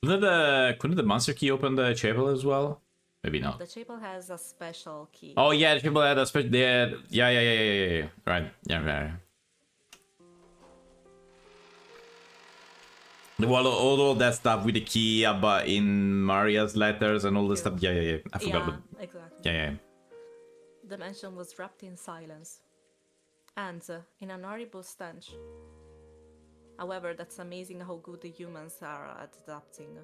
Couldn't the monster key open the chapel as well? Maybe not. The chapel has a special key. Oh yeah, the chapel had a special. Yeah. Right. Yeah. Well, all that stuff with the key about in Maria's letters and all the stuff. Yeah. I forgot. Yeah, exactly. Yeah. The mansion was wrapped in silence, and in an horrible stench. However, that's amazing how good the humans are at adapting.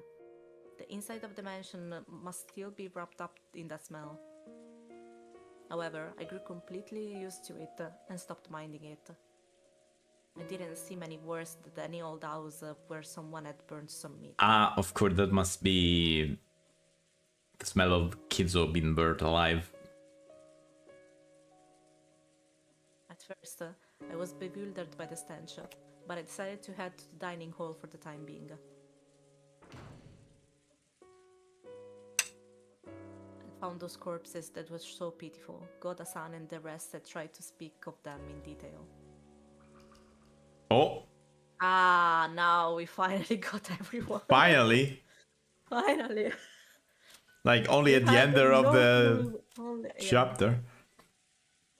The inside of the mansion must still be wrapped up in that smell. However, I grew completely used to it and stopped minding it. I didn't see many worse than any old house where someone had burned some meat. Ah, of course, that must be the smell of kids who have been burnt alive. At first, I was bewildered by the stench, but I decided to head to the dining hall for the time being. I found those corpses that was so pitiful. Goda-san and the rest had tried to speak of them in detail. Oh, Ah, now we finally got everyone. finally! Finally. Like, only at the I end had there of no the clue. Yeah. chapter.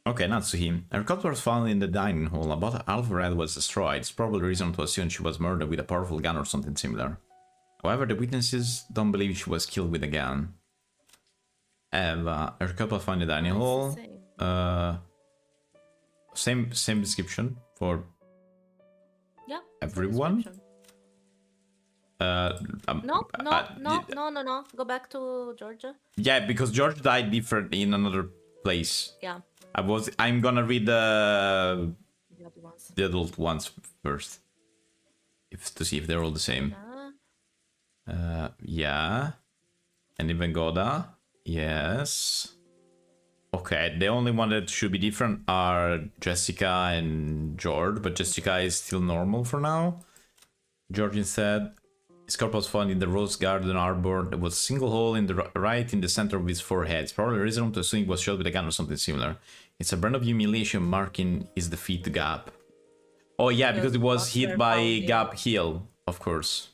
Okay, Natsuhi. Her corpse was found in the dining hall. About half her head was destroyed. It's probably reason to assume she was murdered with a powerful gun or something similar. However, the witnesses don't believe she was killed with a gun. Eva. Her corpse was found in the dining hall. Same description for Yeah. everyone. No. Go back to Georgia. Yeah, because George died different in another place. Yeah. I'm gonna read The other ones. the adult ones first, to see if they're all the same. Yeah, and even Goda. Yes. Okay, the only one that should be different are Jessica and George, but Jessica is still normal for now. George instead. His corpse was found in the Rose Garden Arbor. There was a single hole in the right in the center of his forehead. It's probably reasonable to assume he was shot with a gun or something similar. It's a burn of humiliation marking his defeat to Gap. Oh yeah, because it was hit by Gap Hill, of course.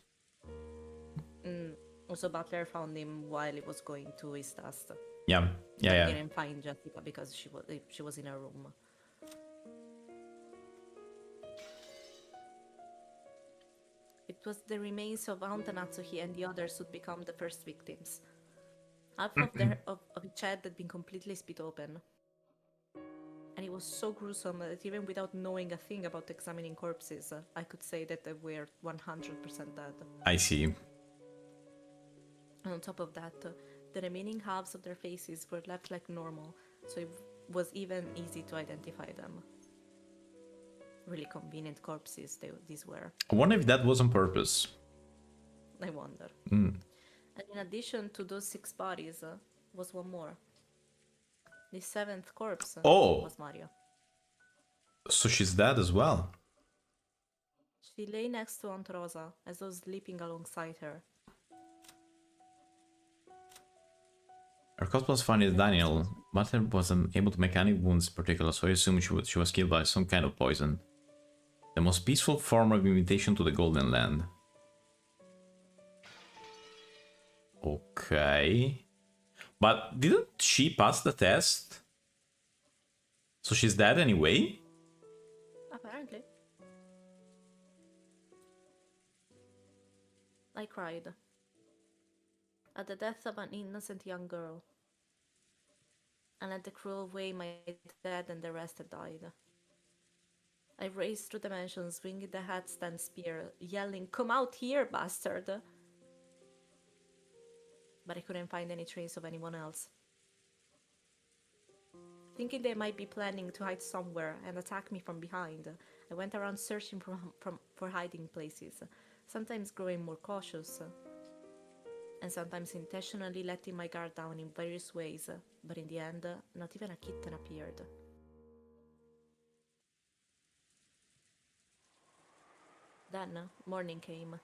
Also, Butler found him while he was going to his test. Yeah. He didn't find Jessica because she was in her room. It was the remains of Aunt Natsuhi and the others who'd become the first victims. Half of each head had been completely split open. And it was so gruesome that even without knowing a thing about examining corpses, I could say that they were 100% dead. I see. And on top of that, the remaining halves of their faces were left like normal, so it was even easy to identify them. Really convenient corpses these were. I wonder if that was on purpose. I wonder. And in addition to those 6 bodies, was one more. The 7th corpse was Mario. So she's dead as well. She lay next to Aunt Rosa, as though sleeping alongside her. Her corpse was found in the dining hall. Butler wasn't able to make any wounds in particular, so I assume she was killed by some kind of poison. The most peaceful form of invitation to the Golden Land. Okay. But didn't she pass the test? So she's dead anyway? Apparently. I cried. At the death of an innocent young girl. And at the cruel way my dad and the rest had died. I raced through the mansion, swinging the hat-stand spear, yelling, "Come out here, bastard!" But I couldn't find any trace of anyone else. Thinking they might be planning to hide somewhere and attack me from behind, I went around searching for hiding places, sometimes growing more cautious, and sometimes intentionally letting my guard down in various ways, but in the end, not even a kitten appeared. Then, morning came.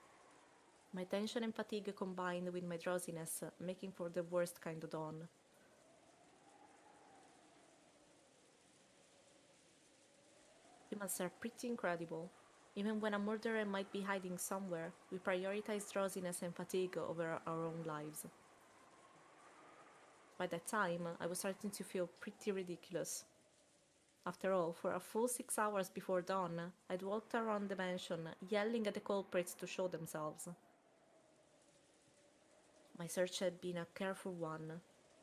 My tension and fatigue combined with my drowsiness, making for the worst kind of dawn. Humans are pretty incredible. Even when a murderer might be hiding somewhere, we prioritize drowsiness and fatigue over our own lives. By that time, I was starting to feel pretty ridiculous. After all, for a full 6 hours before dawn, I'd walked around the mansion, yelling at the culprits to show themselves. My search had been a careful one,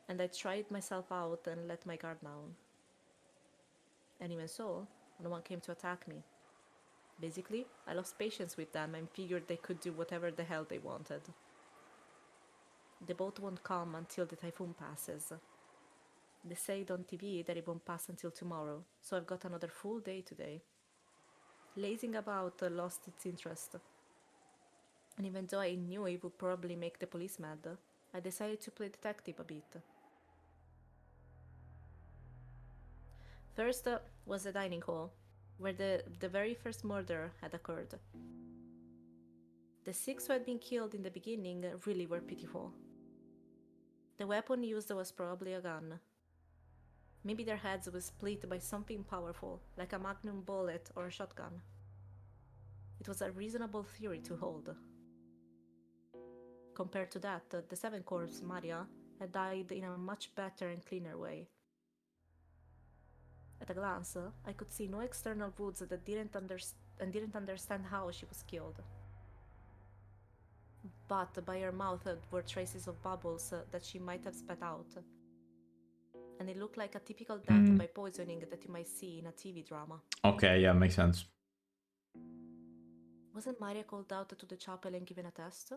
and I tried myself out and let my guard down. And even so, no one came to attack me. Basically, I lost patience with them and figured they could do whatever the hell they wanted. The boat won't come until the typhoon passes. They said on TV that it won't pass until tomorrow, so I've got another full day today. Lazing about lost its interest. And even though I knew it would probably make the police mad, I decided to play detective a bit. First was the dining hall, where the very first murder had occurred. The 6 who had been killed in the beginning really were pitiful. The weapon used was probably a gun. Maybe their heads were split by something powerful, like a magnum bullet or a shotgun. It was a reasonable theory to hold. Compared to that, the 7th corpse, Maria, had died in a much better and cleaner way. At a glance, I could see no external wounds that didn't understand how she was killed. But by her mouth were traces of bubbles that she might have spat out. And it looked like a typical death by poisoning that you might see in a TV drama. Okay, yeah, makes sense. Wasn't Maria called out to the chapel and given a test?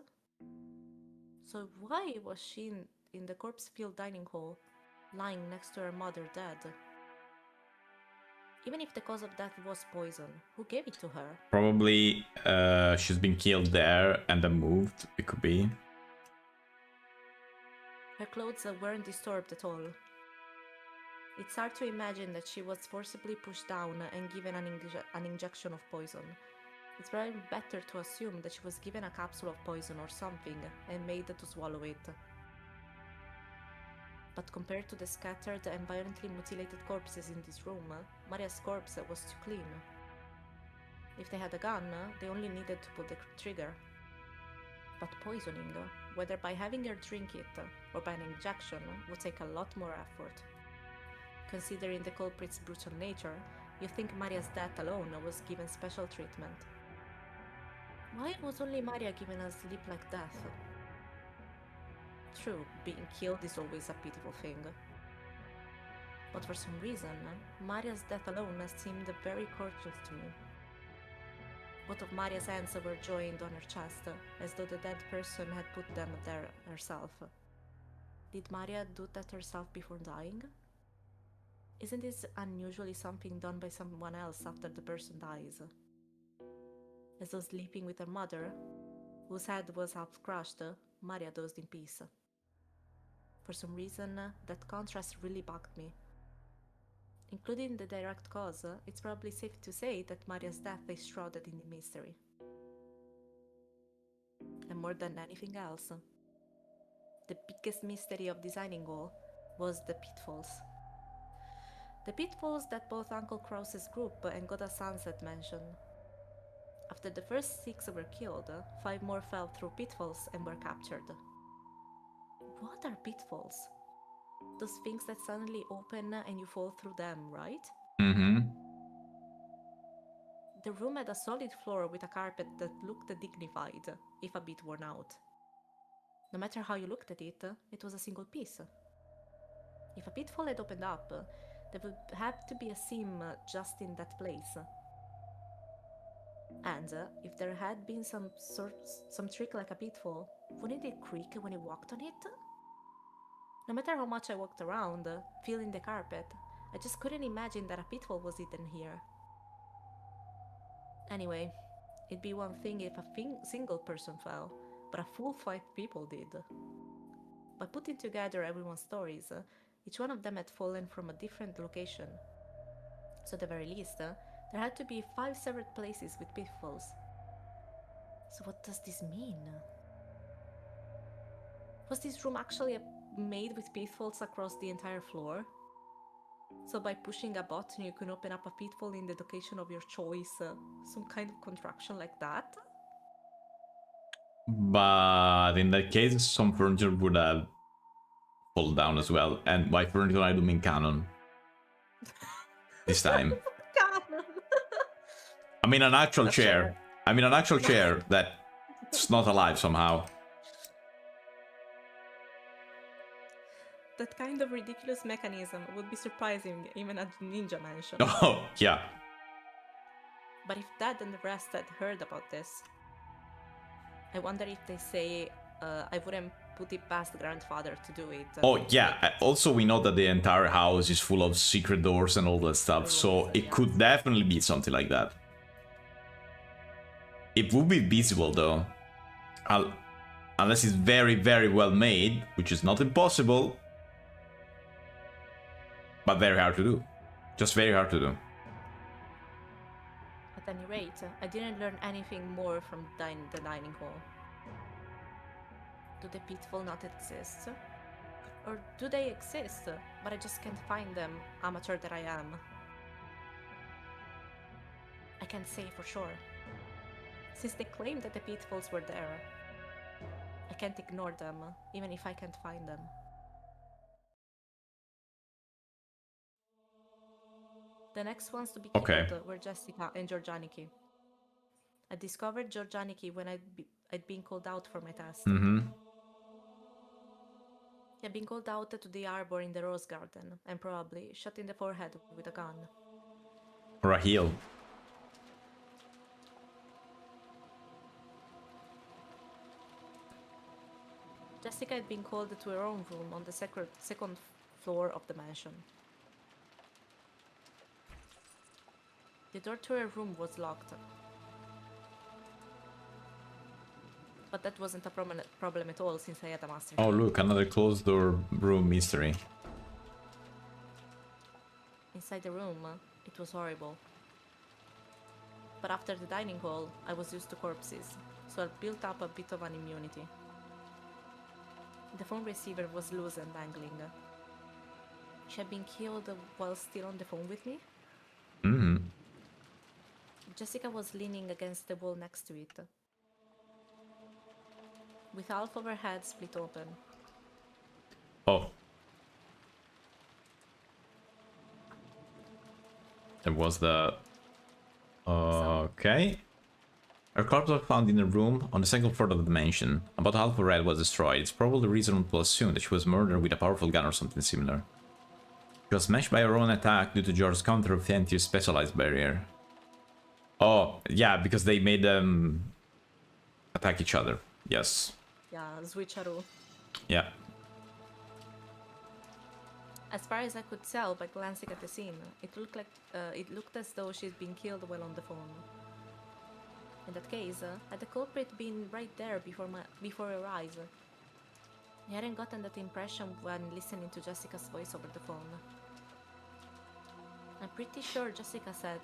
So why was she in the corpse-filled dining hall, lying next to her mother dead? Even if the cause of death was poison, who gave it to her? Probably she's been killed there and then moved. It could be. Her clothes weren't disturbed at all. It's hard to imagine that she was forcibly pushed down and given an injection of poison. It's probably better to assume that she was given a capsule of poison or something and made to swallow it. But compared to the scattered and violently mutilated corpses in this room, Maria's corpse was too clean. If they had a gun, they only needed to pull the trigger. But poisoning, whether by having her drink it or by an injection, would take a lot more effort. Considering the culprit's brutal nature, you think Maria's death alone was given special treatment. Why was only Maria given a sleep-like death? True, being killed is always a pitiful thing. But for some reason, Maria's death alone seemed very courteous to me. Both of Maria's hands were joined on her chest, as though the dead person had put them there herself. Did Maria do that herself before dying? Isn't this unusually something done by someone else after the person dies? As though sleeping with her mother, whose head was half crushed, Maria dozed in peace. For some reason, that contrast really bugged me. Including the direct cause, it's probably safe to say that Maria's death is shrouded in mystery. And more than anything else, the biggest mystery of designing all was the pitfalls. The pitfalls that both Uncle Krause's group and Goda Sunset mentioned. After the first 6 were killed, 5 more fell through pitfalls and were captured. What are pitfalls? Those things that suddenly open and you fall through them, right? Mm-hmm. The room had a solid floor with a carpet that looked dignified, if a bit worn out. No matter how you looked at it, it was a single piece. If a pitfall had opened up, there would have to be a seam just in that place. And if there had been some trick like a pitfall, wouldn't it creak when you walked on it? No matter how much I walked around, feeling the carpet, I just couldn't imagine that a pitfall was hidden here. Anyway, it'd be one thing if a single person fell, but a full 5 people did. By putting together everyone's stories, each one of them had fallen from a different location. So at the very least, there had to be 5 separate places with pitfalls. So what does this mean? Was this room actually made with pitfalls across the entire floor? So by pushing a button you can open up a pitfall in the location of your choice, some kind of contraction like that? But in that case, some furniture would have fallen down as well. And by furniture, I do mean canon. This time. Canon! I mean an actual A chair. chair. I mean an actual chair that's not alive somehow. That kind of ridiculous mechanism would be surprising even at Ninja Mansion. Oh, yeah. But if Dad and the rest had heard about this, I wonder if they say I wouldn't put it past grandfather to do it. Oh yeah, also we know that the entire house is full of secret doors and all that stuff, so it could definitely be something like that. It would be visible though, unless it's very, very well made, which is not impossible, but very hard to do. Just very hard to do. At any rate, I didn't learn anything more from the dining hall. Do the pitfall not exist? Or do they exist, but I just can't find them, amateur that I am? I can't say for sure. Since they claim that the pitfalls were there, I can't ignore them, even if I can't find them. The next ones to be killed were Jessica and Georgianiki. I discovered Georgianiki when I'd been called out for my test. I'd been called out to the arbor in the rose garden and probably shot in the forehead with a gun. Or a heel. Jessica had been called to her own room on the second floor of the mansion. The door to her room was locked. But that wasn't a problem at all since I had a master key. Oh look, another closed door room mystery. Inside the room, it was horrible. But after the dining hall, I was used to corpses, so I built up a bit of an immunity. The phone receiver was loose and dangling. She had been killed while still on the phone with me? Jessica was leaning against the wall next to it, with half of her head split open. Oh. There was the... Okay. Her corpse was found in a room on the second floor of the mansion. About half of her head was destroyed. It's probably reasonable to assume that she was murdered with a powerful gun or something similar. She was smashed by her own attack due to George's counter of the anti-specialized barrier. Oh, yeah, because they made them attack each other. Yes. Yeah, switcheroo. Yeah. As far as I could tell by glancing at the scene, it looked as though she'd been killed while on the phone. In that case, had the culprit been right there before her eyes? I hadn't gotten that impression when listening to Jessica's voice over the phone. I'm pretty sure Jessica said,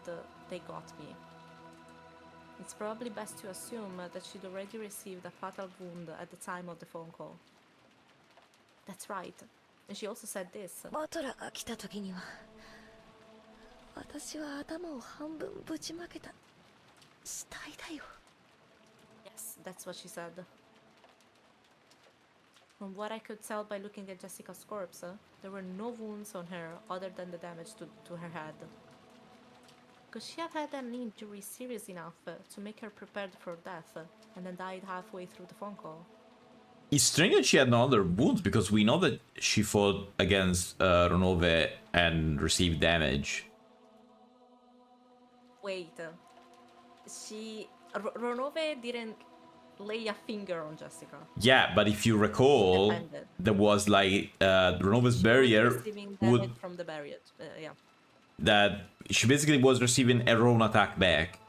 they got me. It's probably best to assume that she'd already received a fatal wound at the time of the phone call. That's right. And she also said this. バトラが来た時には私は頭を半分ぶちまけた死体だよ Yes, that's what she said. From what I could tell by looking at Jessica's corpse, there were no wounds on her other than the damage to her head. Could she have had an injury serious enough to make her prepared for death and then died halfway through the phone call? It's strange that she had no other wounds, because we know that she fought against Ronove and received damage. Wait, Ronove didn't lay a finger on Jessica. Yeah, but if you recall, there was like Ronove's barrier would from the barrier. Yeah. That she basically was receiving a wrong attack back.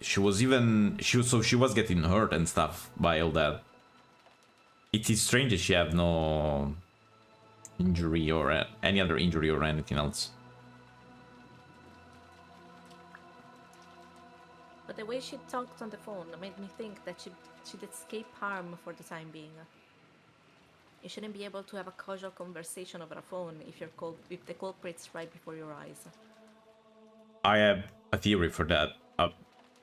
She was getting hurt and stuff by all that. It is strange that she had no injury or any other injury or anything else. But the way she talked on the phone made me think that she'd escape harm for the time being. You shouldn't be able to have a casual conversation over a phone if the culprit's right before your eyes. I have a theory for that. A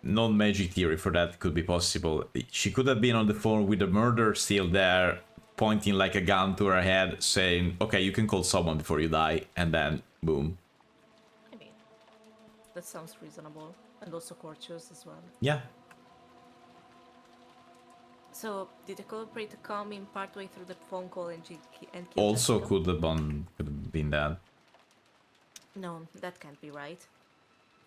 non-magic theory for that could be possible. She could have been on the phone with the murderer still there, pointing like a gun to her head, saying, okay, you can call someone before you die, and then boom. I mean, that sounds reasonable, and also courteous as well. Yeah. So, did the culprit come in partway through the phone call and kill Also Jessica? could have been that. No, that can't be right.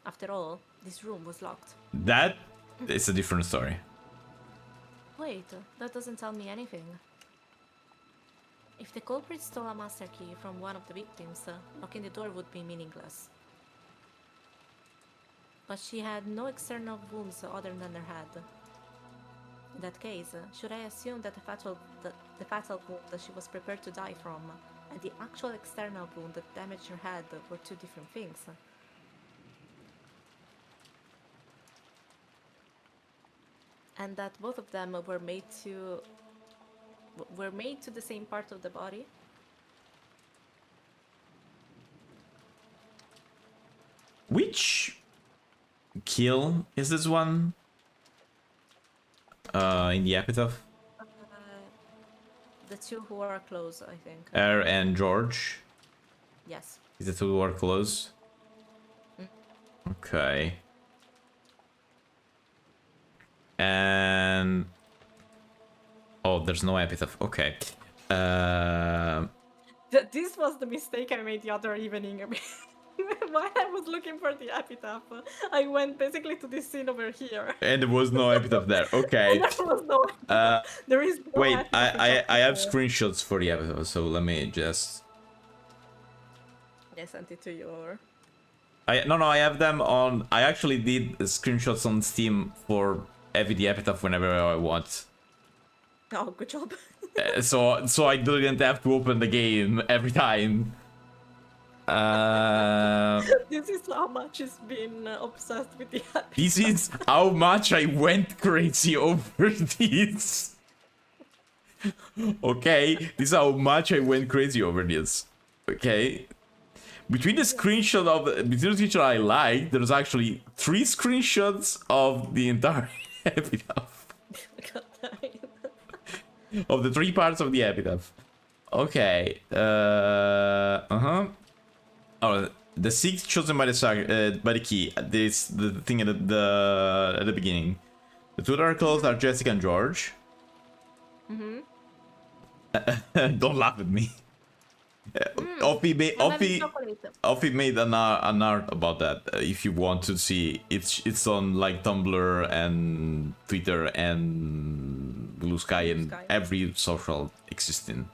After all, this room was locked. That it's a different story. Wait, that doesn't tell me anything. If the culprit stole a master key from one of the victims, locking the door would be meaningless. But she had no external wounds other than her head. In that case, should I assume that the fatal wound that she was prepared to die from and the actual external wound that damaged her head were two different things? And that both of them were made to the same part of the body? Which kill is this one? In the epitaph? The two who are close, I think. And George? Yes. Is the two who are close? Okay. And... oh, there's no epitaph. Okay. This was the mistake I made the other evening. While I was looking for the epitaph, I went basically to this scene over here. And there was no epitaph there. Okay. There was no epitaph. There is no Wait, epitaph in I have chapter screenshots for the epitaph, so let me just... 4. I sent it to you, or... No, I have them on... I actually did screenshots on Steam for the epitaph whenever I want. Oh, good job. So I didn't have to open the game every time. This is how much he's been obsessed with the epitaph. This is how much I went crazy over this. Okay, this is how much I went crazy over this. Okay. Between the screenshot I liked, there's actually 3 screenshots of the entire epitaph. God damn it. Of the 3 parts of the epitaph. Okay. Oh, the 6 chosen by the key. This the thing at the beginning. The 2 that are close are Jessica and George. Don't laugh at me. Offie made an art about that. If you want to see, it's on like Tumblr and Twitter and Blue Sky and every social existing.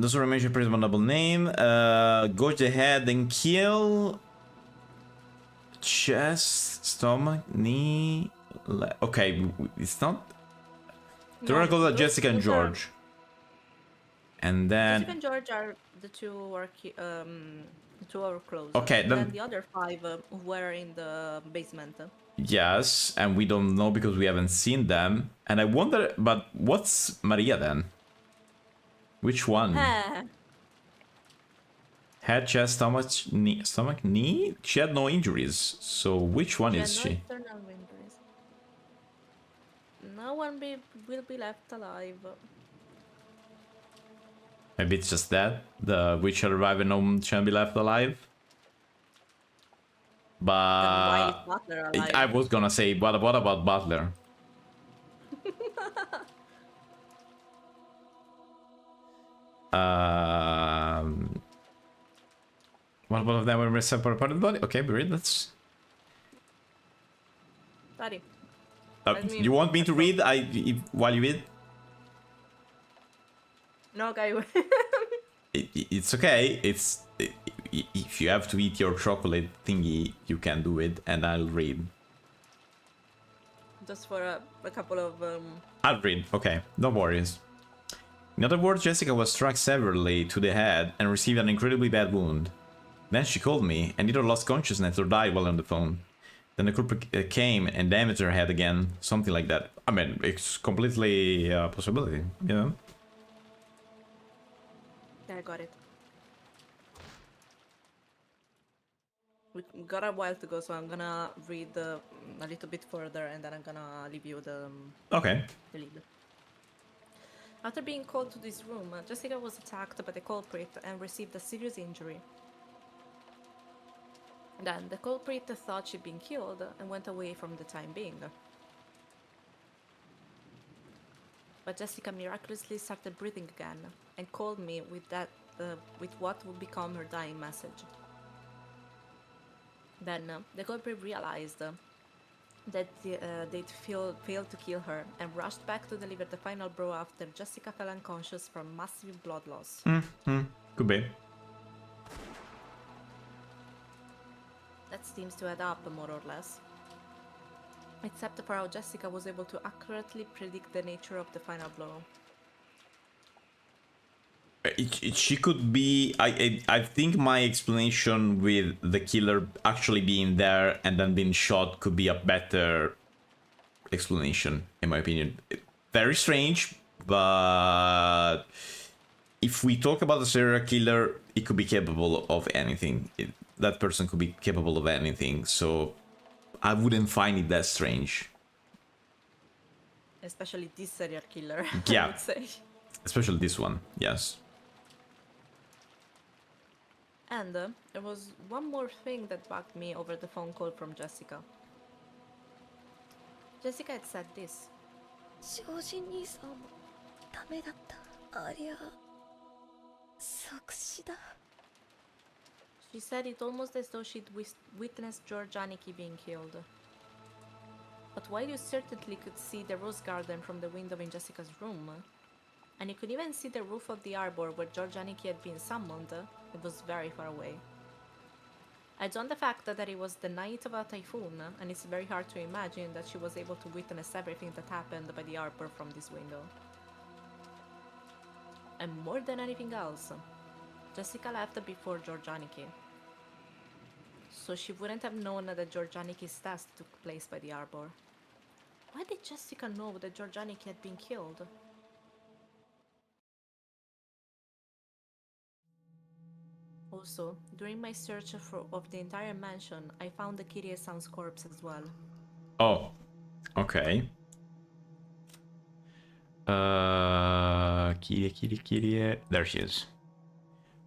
Those were mentioned pretty double name. Go ahead and kill. Chest, stomach, knee. Okay, it's not. The oracles are Jessica and George. And then Jessica and George are the two who are close. Okay, and then then the other 5 were in the basement. yes, and we don't know because we haven't seen them. And I wonder, but what's Maria then? Which one? Head, chest, stomach, knee? She had no injuries. So which one is she? No external injuries. No one will be left alive. Maybe it's just that the witch shall arrive and no one shall be left alive. But Why is Butler alive? I was gonna say, what about Butler? One of them were separate part of the body. Okay, read. Let's. Daddy. You want me to read? While you read? No, okay. It's okay. If you have to eat your chocolate thingy, you can do it, and I'll read. Just for a couple of... I'll read. Okay, no worries. In other words, Jessica was struck severely to the head and received an incredibly bad wound. Then she called me and either lost consciousness or died while on the phone. Then the culprit came and damaged her head again, something like that. I mean, it's completely a possibility, you know? Yeah, I got it. We got a while to go, so I'm gonna read a little bit further and then I'm gonna leave you the lead. After being called to this room, Jessica was attacked by the culprit and received a serious injury. Then the culprit thought she'd been killed and went away from the time being. But Jessica miraculously started breathing again and called me with what would become her dying message. Then the culprit realized that they'd failed to kill her and rushed back to deliver the final blow after Jessica fell unconscious from massive blood loss. Could be. That seems to add up, more or less. Except for how Jessica was able to accurately predict the nature of the final blow. She could be. I think my explanation with the killer actually being there and then being shot could be a better explanation, in my opinion. Very strange, but if we talk about a serial killer, it could be capable of anything. That person could be capable of anything, so I wouldn't find it that strange. Especially this serial killer, Yeah. I would say. Especially this one, yes. And there was one more thing that bugged me over the phone call from Jessica. Jessica had said this. 正直兄さんもダメだった。ありゃ作詞だ。 She said it almost as though she'd witnessed George Aniki being killed. But while you certainly could see the rose garden from the window in Jessica's room, and you could even see the roof of the arbor where George Aniki had been summoned, it was very far away. Add on the fact that it was the night of a typhoon, and it's very hard to imagine that she was able to witness everything that happened by the arbor from this window. And more than anything else, Jessica left before George Aniki. So she wouldn't have known that George Aniki's death took place by the arbor. Why did Jessica know that George Aniki had been killed? Also, during my search of the entire mansion, I found the Kirie-san's corpse as well. Oh, okay. Kirie. There she is.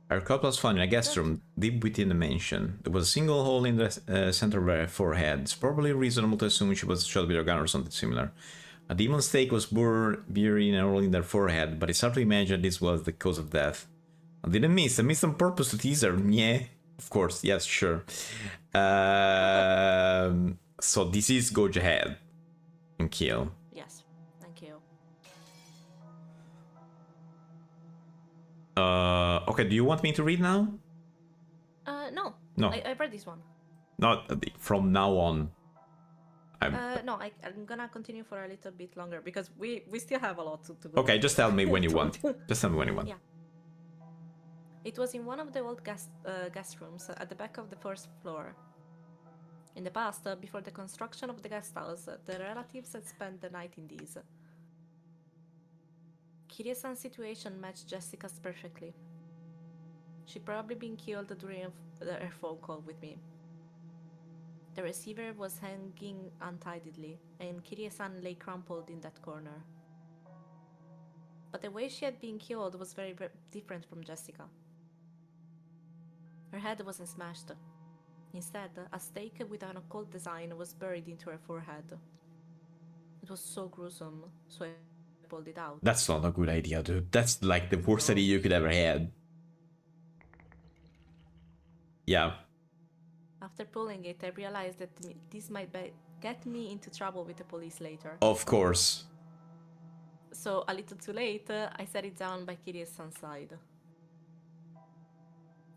Her corpse was found in a guest room deep within the mansion. There was a single hole in the center of her forehead. It's probably reasonable to assume she was shot with a gun or something similar. A demon stake was buried in a hole in their forehead, but it's hard to imagine this was the cause of death. I didn't miss. I missed on purpose to tease her. Yeah, of course. Yes, sure. So this is go ahead and kill. Yes, thank you. Okay, do you want me to read now? No. No. I read this one. Not from now on. No, I'm gonna continue for a little bit longer because we still have a lot to go. Okay, just tell me when you want. Just tell me when you want. Yeah. It was in one of the old guest rooms at the back of the first floor. In the past, before the construction of the guest house, the relatives had spent the night in these. Kirie-san's situation matched Jessica's perfectly. She'd probably been killed during her phone call with me. The receiver was hanging untidily, and Kirie-san lay crumpled in that corner. But the way she had been killed was very different from Jessica. Her head wasn't smashed. Instead, a stake with an occult design was buried into her forehead. It was so gruesome, so I pulled it out. That's not a good idea, dude. That's like the worst idea you could ever had. Yeah. After pulling it, I realized that this might get me into trouble with the police later. Of course. So, a little too late, I set it down by Kirie-san's side.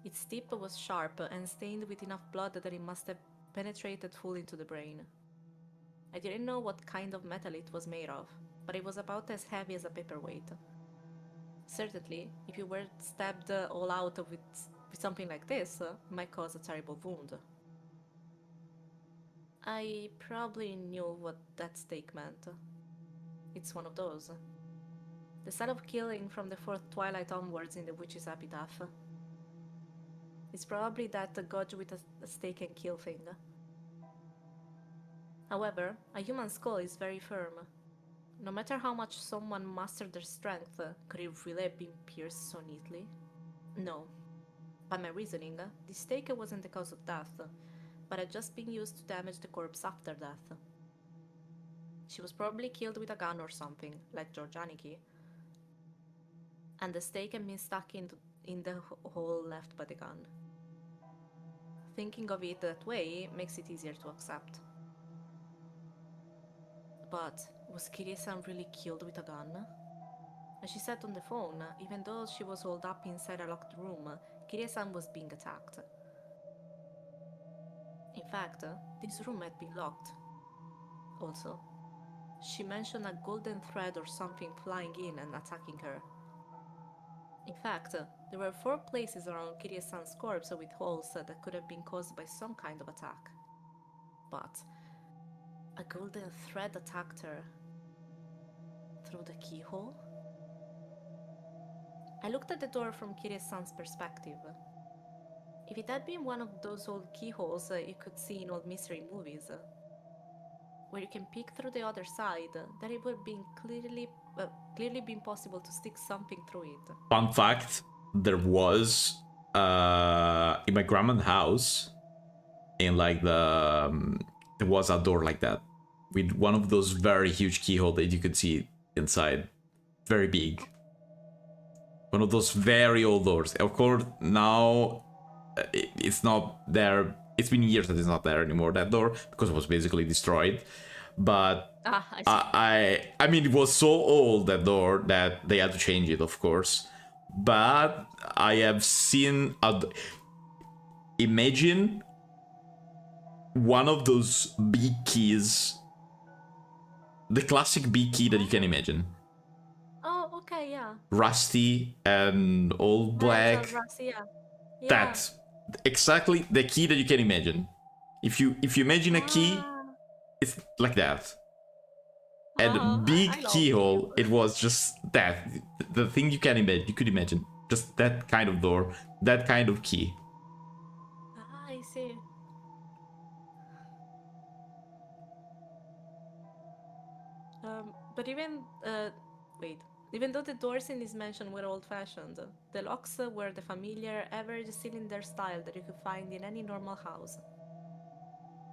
Its tip was sharp and stained with enough blood that it must have penetrated fully into the brain. I didn't know what kind of metal it was made of, but it was about as heavy as a paperweight. Certainly, if you were stabbed all out with something like this, it might cause a terrible wound. I probably knew what that stake meant. It's one of those. The style of killing from the fourth twilight onwards in the witch's epitaph. It's probably that gouge with a stake and kill thing. However, a human skull is very firm. No matter how much someone mastered their strength, could it really have been pierced so neatly? No. By my reasoning, the stake wasn't the cause of death, but had just been used to damage the corpse after death. She was probably killed with a gun or something, like George Aniki, and the stake had been stuck in the hole left by the gun. thinking of it that way makes it easier to accept. But was Kirie-san really killed with a gun? As she said on the phone, even though she was holed up inside a locked room, Kirie-san was being attacked. In fact, this room had been locked. Also, she mentioned a golden thread or something flying in and attacking her. In fact, there were 4 places around Kirie-san's corpse with holes that could have been caused by some kind of attack. But a golden thread attacked her through the keyhole? I looked at the door from Kirie-san's perspective. If it had been one of those old keyholes you could see in old mystery movies, where you can peek through the other side, then it would have been clearly been possible to stick something through it. Fun fact, there was in my grandma's house, in like there was a door like that with one of those very huge keyhole that you could see inside, very big, one of those very old doors. Of course now it's not there. It's been years that it's not there anymore, that door, because it was basically destroyed. But I mean, it was so old, that door, that they had to change it, of course. But I have seen imagine one of those big keys, the classic big key that you can imagine. Oh, okay, yeah. Rusty and all black. Rusty, yeah. That's exactly the key that you can imagine. If you imagine a key, it's like that. And a big keyhole, it was just that. The thing you can imagine, you could imagine. Just that kind of door, that kind of key. I see. But even though the doors in this mansion were old-fashioned, the locks were the familiar, average cylinder style that you could find in any normal house.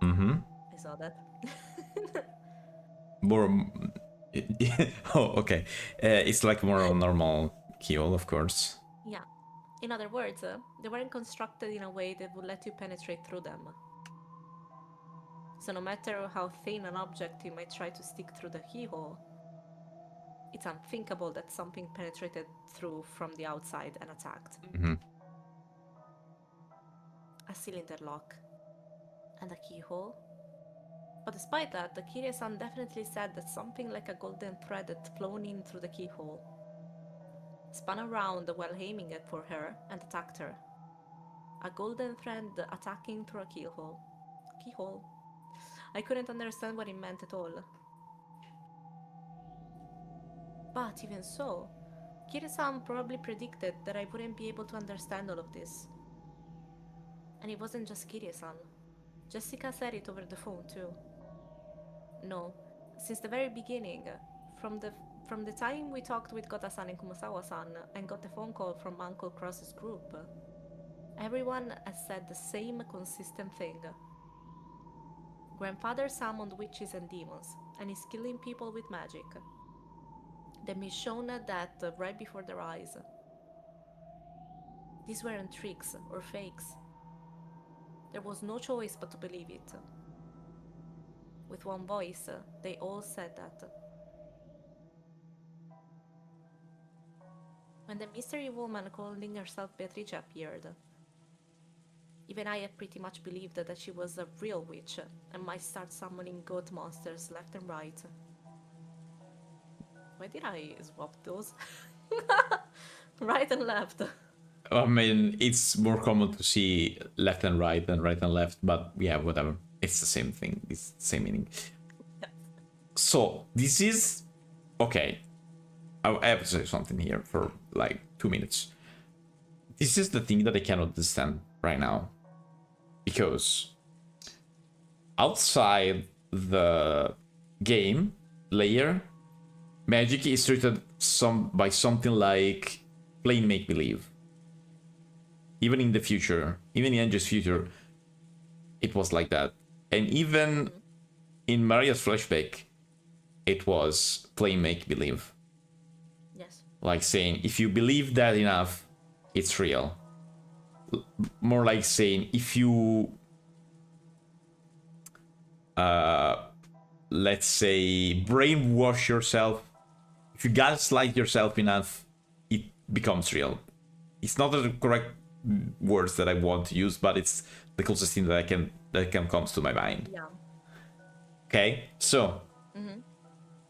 Mm-hmm. I saw that. More... oh, okay. It's like more a normal keyhole, of course. Yeah. In other words, they weren't constructed in a way that would let you penetrate through them. So no matter how thin an object you might try to stick through the keyhole, it's unthinkable that something penetrated through from the outside and attacked. Mm-hmm. A cylinder lock and a keyhole. But despite that, the Kirie-san definitely said that something like a golden thread had flown in through the keyhole, spun around while aiming it for her, and attacked her. A golden thread attacking through a keyhole. Keyhole. I couldn't understand what it meant at all. But even so, Kirie-san probably predicted that I wouldn't be able to understand all of this. And it wasn't just Kirie-san. Jessica said it over the phone too. No, since the very beginning, from the time we talked with Gota-san and Kumasawa-san and got the phone call from Uncle Cross's group, everyone has said the same consistent thing. Grandfather summoned witches and demons, and is killing people with magic. Then be shown that right before their eyes. These weren't tricks or fakes. There was no choice but to believe it. With one voice, they all said that. When the mystery woman calling herself Beatrice appeared, even I had pretty much believed that she was a real witch and might start summoning goat monsters left and right. Why did I swap those? Right and left. I mean, it's more common to see left and right than right and left, but yeah, whatever. It's the same thing. It's the same meaning. So, this is... Okay. I have to say something here for like 2 minutes. This is the thing that I cannot understand right now. Because outside the game layer, magic is treated by something like plain make-believe. Even in the future, even in Angie's future, it was like that. And even in Maria's flashback, it was plain make-believe. Yes. Like saying, if you believe that enough, it's real. more like saying if you let's say brainwash yourself, if you gaslight yourself enough, it becomes real. It's not the correct words that I want to use, but it's the closest thing that can comes to my mind. Yeah. Okay, so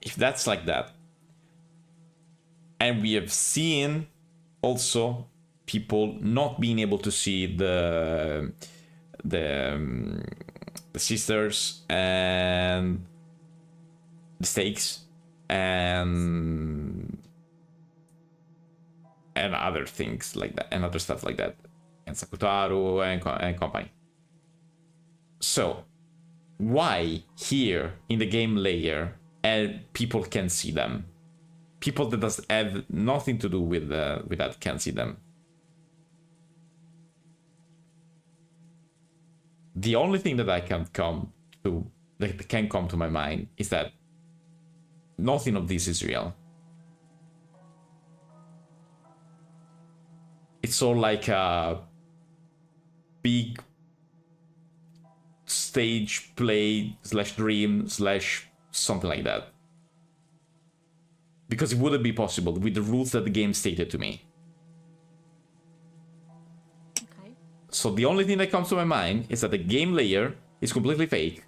if that's like that, and we have seen also people not being able to see the sisters and the stakes and other things like that, and other stuff like that, and Sakutaru and company. So why here in the game layer and people can see them? People that does have nothing to do with that can see them. The only thing that can come to my mind is that nothing of this is real. It's all like a big stage play / dream / something like that. Because it wouldn't be possible with the rules that the game stated to me. Okay. So the only thing that comes to my mind is that the game layer is completely fake.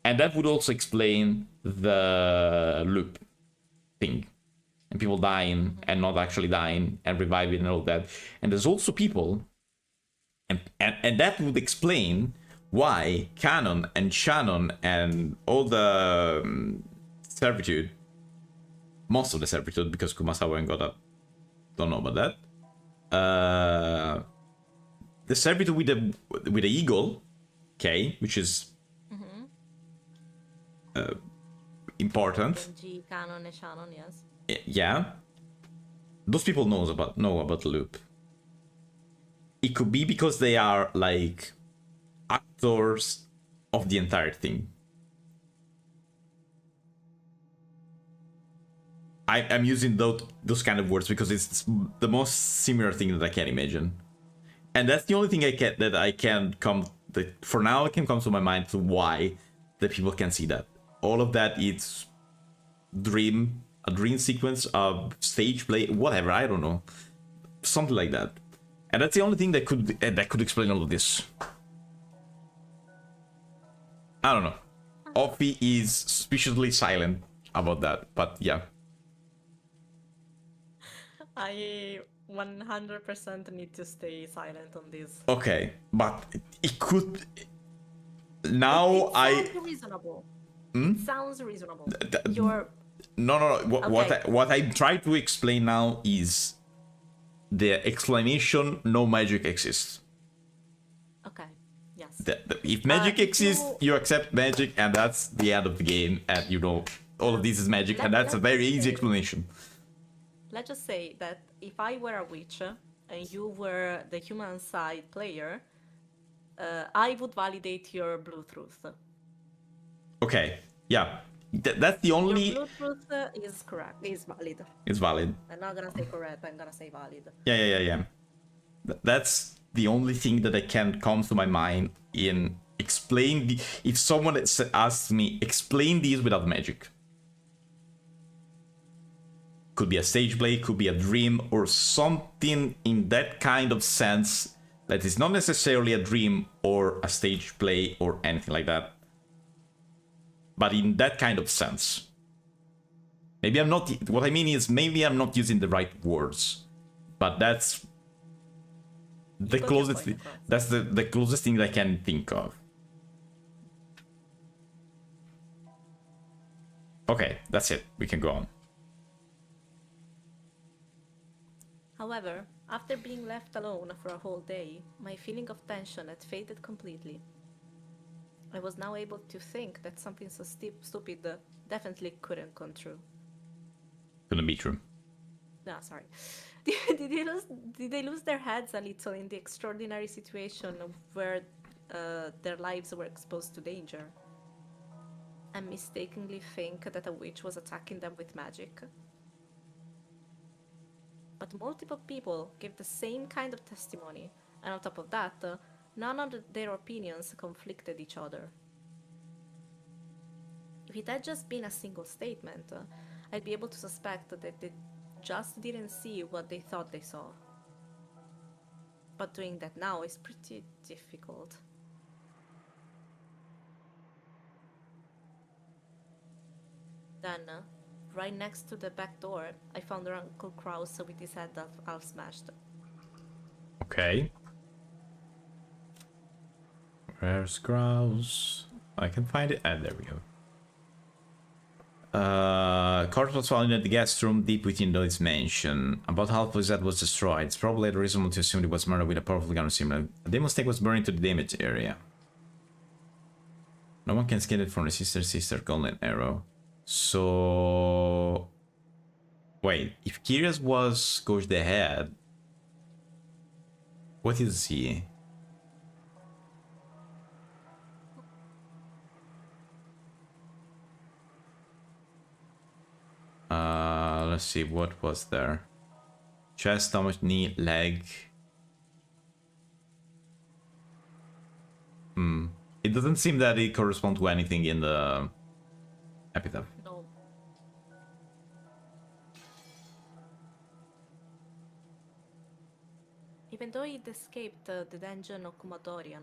And that would also explain the loop thing. And people dying and not actually dying and reviving and all that. And there's also people, and that would explain why Canon and Shannon and all the servitude, most of the servitude, because Kumasawa and Goda don't know about that. The servitude with the eagle, okay, which is important. Genji, Canon, and Shannon, yes. Yeah, those people know about the loop. It could be because they are like actors of the entire thing. I'm using those kind of words because it's the most similar thing that I can imagine, and that's the only thing for now I can come to my mind to why the people can see that. All of that is a dream sequence, of stage play, whatever, I don't know, something like that, and that's the only thing that could explain all of this. I don't know. Offie is suspiciously silent about that, but yeah. I 100% need to stay silent on this. Okay, but it could. Now It I. sounds reasonable. It sounds reasonable. You're. No. Okay. What I try to explain now is the explanation. No magic exists. Okay. Yes. If magic exists, you- you accept magic, and that's the end of the game. And you know all of this is magic, and that's a very easy explanation. Let's just say that if I were a witch and you were the human side player, I would validate your blue truth. Okay, yeah, that's the only. Your blue truth is correct. Is valid. It's valid. I'm not gonna say correct. I'm gonna say valid. Yeah. That's the only thing that I can come to my mind in explain. If someone asks me, explain these without magic. Could be a stage play, could be a dream, or something in that kind of sense that is not necessarily a dream or a stage play or anything like that. But in that kind of sense. Maybe I'm not. What I mean is, maybe I'm not using the right words, but that's the closest. That's the closest thing that I can think of. Okay, that's it. We can go on. However, after being left alone for a whole day, my feeling of tension had faded completely. I was now able to think that something so stupid definitely couldn't come true. Couldn't be true. No, sorry. Did they lose their heads a little in the extraordinary situation where their lives were exposed to danger? And mistakenly think that a witch was attacking them with magic? But multiple people gave the same kind of testimony, and on top of that, none of their opinions conflicted each other. If it had just been a single statement, I'd be able to suspect that they just didn't see what they thought they saw. But doing that now is pretty difficult. Then, right next to the back door, I found Uncle Kraus with his head half smashed. Okay. Where's Kraus? I can find it. And there we go. Corpse was found in the guest room deep within this mansion. About half of his head was destroyed. It's probably reasonable to assume it was murdered with a powerful gun similar. A demon stake was burned into the damaged area. No one can scan it from the sister golden arrow. So... Wait, if Kyrios was gouged the head... What is he? Let's see, what was there? Chest, stomach, knee, leg. It doesn't seem that it corresponds to anything in the epitaph. No. Even though he'd escaped the dungeon of Kumadorian,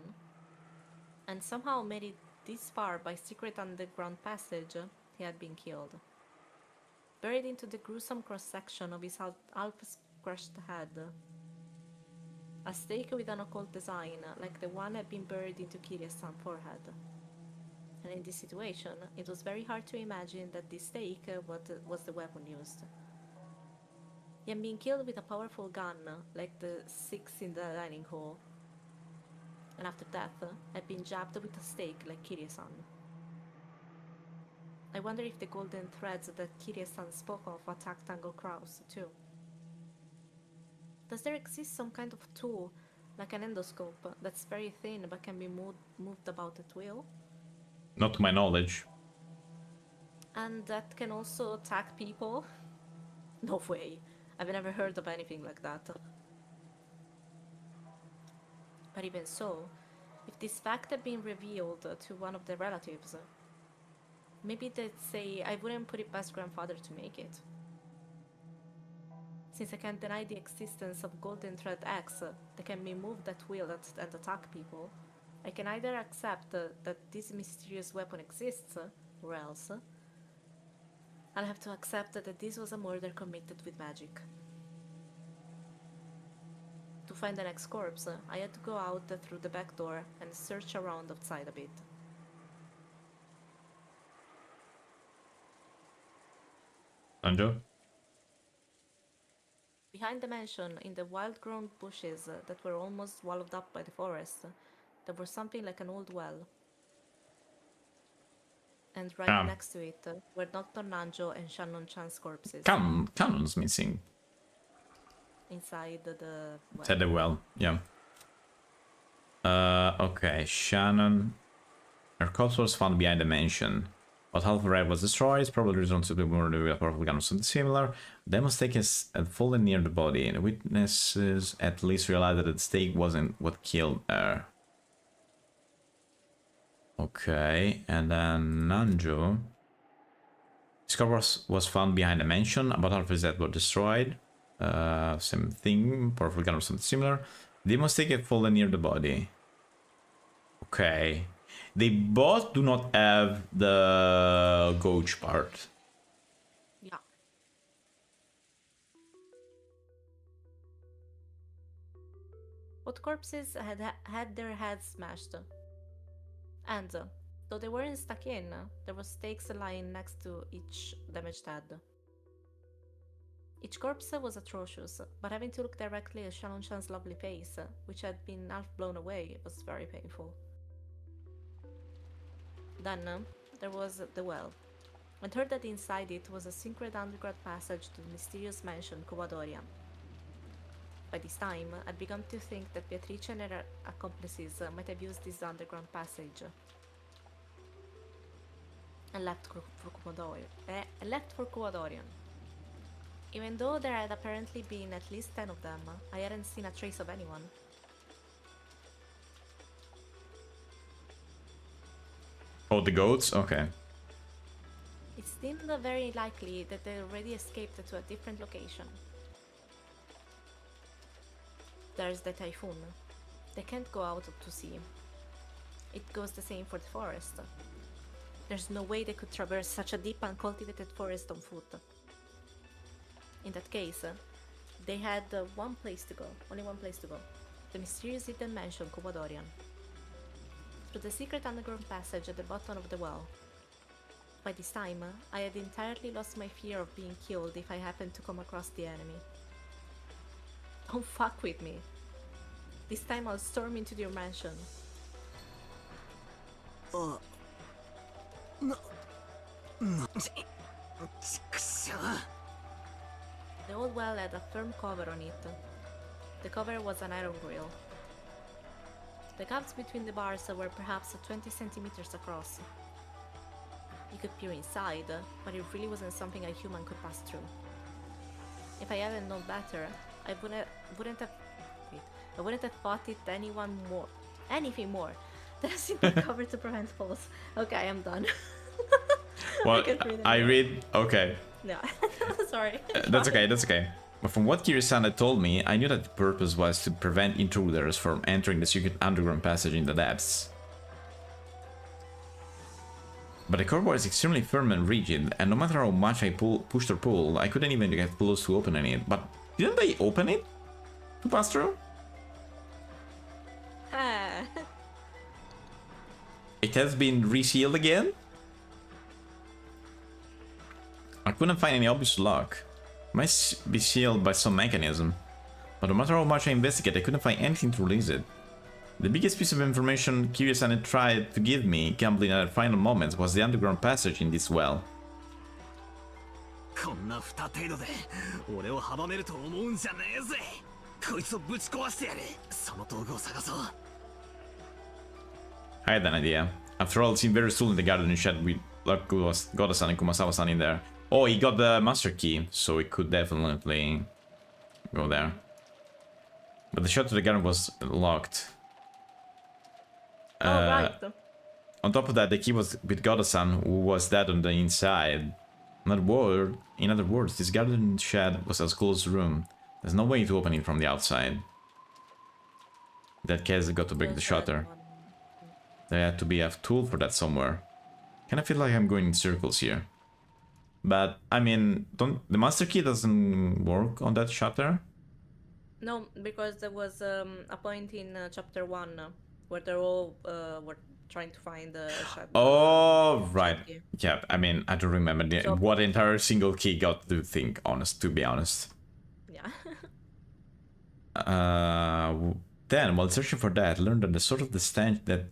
and somehow made it this far by secret underground passage, he had been killed. Buried into the gruesome cross-section of his half-crushed head. A stake with an occult design, like the one had been buried into Kyrios' forehead. And in this situation, it was very hard to imagine that this stake was the weapon used. He had been killed with a powerful gun, like the 6 in the dining hall. And after death, had been jabbed with a stake like Kyrios'. I wonder if the golden threads that Kyrios-san spoke of attacked Uncle Kraus too. Does there exist some kind of tool, like an endoscope, that's very thin but can be moved about at will? Not to my knowledge. And that can also attack people? No way. I've never heard of anything like that. But even so, if this fact had been revealed to one of the relatives, maybe they'd say I wouldn't put it past grandfather to make it. Since I can't deny the existence of Golden Thread X that can be moved at will and attack people, I can either accept that this mysterious weapon exists, or else I'll have to accept that this was a murder committed with magic. To find the next corpse, I had to go out through the back door and search around outside a bit. Anjo? Behind the mansion, in the wild-grown bushes that were almost swallowed up by the forest, there was something like an old well. And right next to it were Dr. Nanjo and Shannon-chan's corpses. Cannon's missing. Inside the well. Said the well, yeah. Okay, Shannon. Her corpse was found behind the mansion. But half of her head was destroyed. It's probably reason to be murdered with a powerful gun or something similar. Demon stake had fallen near the body, and the witnesses at least realized that the stake wasn't what killed her. Okay, and then Nanjo. His corpse was found behind the mansion. About half of his head were destroyed. Same thing, powerful gun or something similar. Demon stake had fallen near the body. Okay. They both do not have the gouge part. Yeah. Both corpses had their heads smashed. And, though they weren't stuck in, there were stakes lying next to each damaged head. Each corpse was atrocious, but having to look directly at Shannon-chan's lovely face, which had been half blown away, was very painful. Then, there was the well. I heard that inside it was a secret underground passage to the mysterious mansion Kumadorian. By this time, I'd begun to think that Beatrice and her accomplices might have used this underground passage and left for Kumadorian. Even though there had apparently been at least 10 of them, I hadn't seen a trace of anyone. Oh, the goats? Okay. It seemed very likely that they already escaped to a different location. There's the typhoon. They can't go out to sea. It goes the same for the forest. There's no way they could traverse such a deep uncultivated forest on foot. In that case, they had one place to go, only one place to go. The mysterious hidden mansion Commodorian. Through the secret underground passage at the bottom of the well. By this time, I had entirely lost my fear of being killed if I happened to come across the enemy. Don't fuck with me. This time I'll storm into your mansion. The old well had a firm cover on it. The cover was an iron grill. The gaps between the bars were perhaps 20 centimeters across. You could peer inside, but it really wasn't something a human could pass through. If I hadn't known better, I wouldn't have thought it anything more. There's no cover to prevent falls. Okay, I'm done. Well, I read. Okay. No, sorry. That's okay, that's okay. But from what Kiryu-san told me, I knew that the purpose was to prevent intruders from entering the secret underground passage in the depths. But the core was extremely firm and rigid, and no matter how much I pushed or pulled, I couldn't even get close to opening it. But didn't they open it to pass through? It has been resealed again? I couldn't find any obvious lock. It might be sealed by some mechanism. But no matter how much I investigated, I couldn't find anything to release it. The biggest piece of information Kiryu-san tried to give me, gambling at the final moments, was the underground passage in this well. I had an idea. After all, it seemed very still in the garden shed with Goda-san and Kumasawa-san in there. Oh, he got the master key, so it could definitely go there. But the shot to the garden was locked. Right. On top of that, the key was with Goda-san, who was dead on the inside. In other words, this garden shed was a closed room. There's no way to open it from the outside. In that case, I got to break the shutter. There had to be a tool for that somewhere. Kinda feel like I'm going in circles here. But, I mean, the master key doesn't work on that shutter? No, because there was a point in chapter 1 where they're all were trying to find the shadow. Oh, right. Yeah, I mean, I don't remember what entire single key got to think, to be honest. Yeah. Then, while searching for that, I learned that the sort of the stench that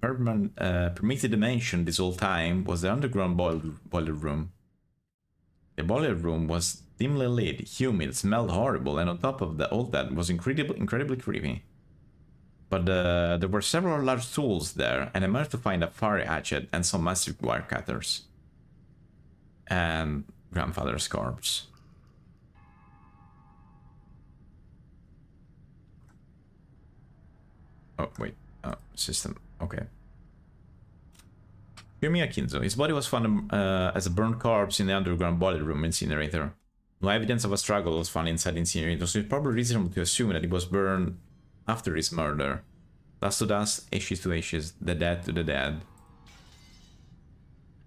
permitted the mansion this whole time was the underground boiler room. The boiler room was dimly lit, humid, smelled horrible, and on top of all that was incredibly creepy. But there were several large tools there, and I managed to find a fire hatchet and some massive wire cutters. And grandfather's corpse. Oh, wait. System. Okay. Kiyomiya Kinzo. His body was found as a burned corpse in the underground boiler room incinerator. No evidence of a struggle was found inside the incinerator, so it's probably reasonable to assume that it was burned after his murder. Dust to dust, ashes to ashes, the dead to the dead.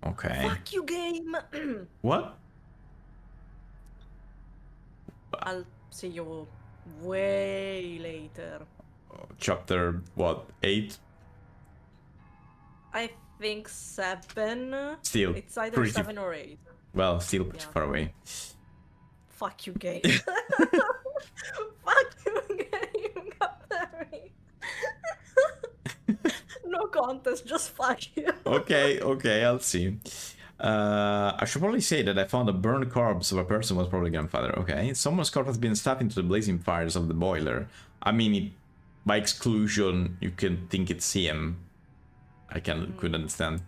Okay. Fuck you, game! What? I'll see you way later. Chapter, what, 8? I think 7. Still, it's either pretty 7 or 8. Well, still pretty far away. Fuck you, game. Fuck you, game. God damn it. No contest, just fuck you. Okay, I'll see. I should probably say that I found a burned corpse of a person who was probably grandfather. Okay, someone's corpse has been stuffed into the blazing fires of the boiler. I mean, by exclusion, you can think it's him. I could understand.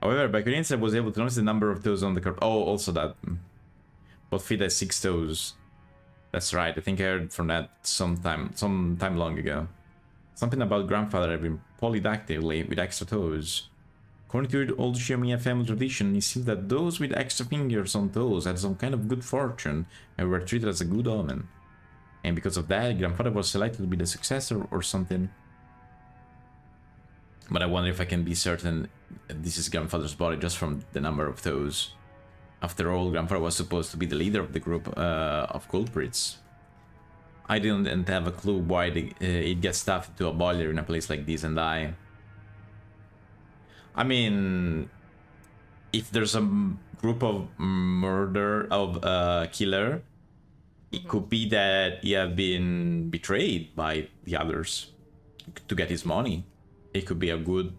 However, by coincidence, I was able to notice the number of those on the corpse. Oh, also that. Both feet has 6 toes. That's right, I think I heard from that some time long ago. Something about grandfather having polydactyly with extra toes. According to the old Shiomiya family tradition, it seems that those with extra fingers on toes had some kind of good fortune and were treated as a good omen. And because of that, grandfather was selected to be the successor or something. But I wonder if I can be certain this is grandfather's body just from the number of toes. After all, grandfather was supposed to be the leader of the group of culprits. I didn't have a clue why it gets stuffed into a boiler in a place like this and die. I mean, if there's a group of killer, it could be that he have been betrayed by the others to get his money. It could be a good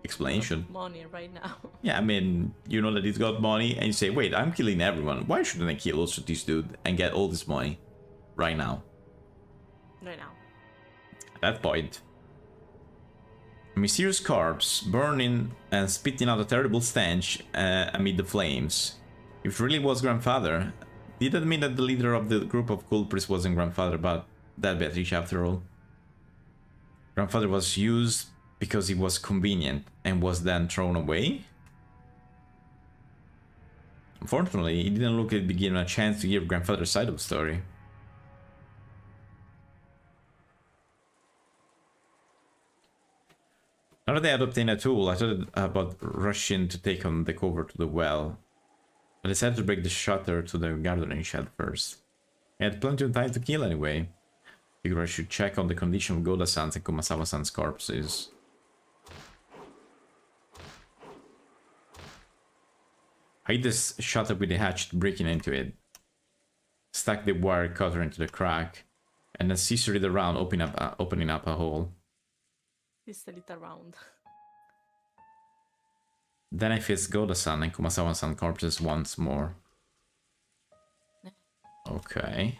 explanation. Money right now. Yeah, I mean, you know that he's got money and you say, wait, I'm killing everyone. Why shouldn't I kill also this dude and get all this money right now? Right now. At that point. A mysterious corpse, burning and spitting out a terrible stench amid the flames. If it really was grandfather, did that mean that the leader of the group of culprits wasn't grandfather, but that Beatrice after all? Grandfather was used because he was convenient and was then thrown away? Unfortunately, he didn't look at be given a chance to hear grandfather's side of the story. Now that they had obtained a tool, I thought about rushing to take on the cover to the well. I decided to break the shutter to the gardening shed first. I had plenty of time to kill anyway. Figured I should check on the condition of Goda-san's and Kumasawa-san's corpses. I hit this shutter with the hatchet, breaking into it. Stuck the wire cutter into the crack, and then scissored it around, opening up a hole. Just a little round. Then I faced Goda-san and Kumasawa-san corpses once more. Okay.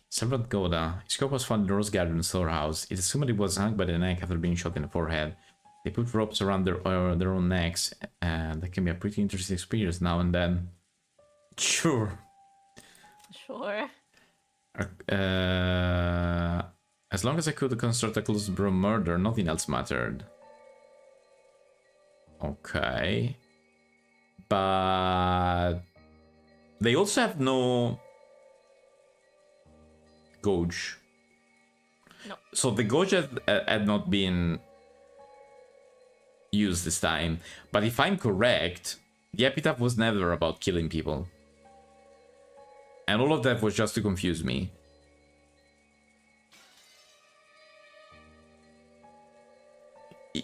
Severed Goda. His corpse was found in the Rose Garden storehouse. It is assumed he was hung by the neck after being shot in the forehead. They put ropes around their own necks, and that can be a pretty interesting experience now and then. Sure. Sure. As long as I could construct a closed broom murder, nothing else mattered. Okay. But they also have no gauge. No. So the gauge had not been used this time. But if I'm correct, the epitaph was never about killing people. And all of that was just to confuse me.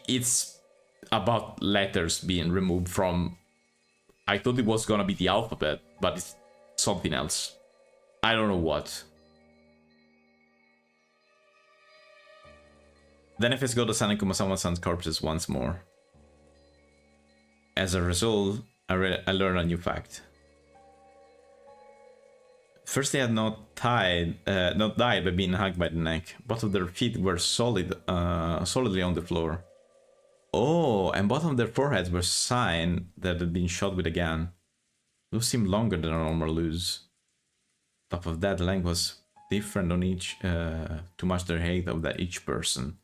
It's about letters being removed from... I thought it was gonna be the alphabet, but it's something else. I don't know what. Then I faced Goda-san and Kumasawa-san's corpses once more. As a result, I learned a new fact. First, they had not died by being hugged by the neck. Both of their feet were solidly on the floor. Oh, and both of their foreheads were signs that had been shot with a gun. Those seemed longer than a normal lose. Top of that, the length was different on each, to match the height of each person.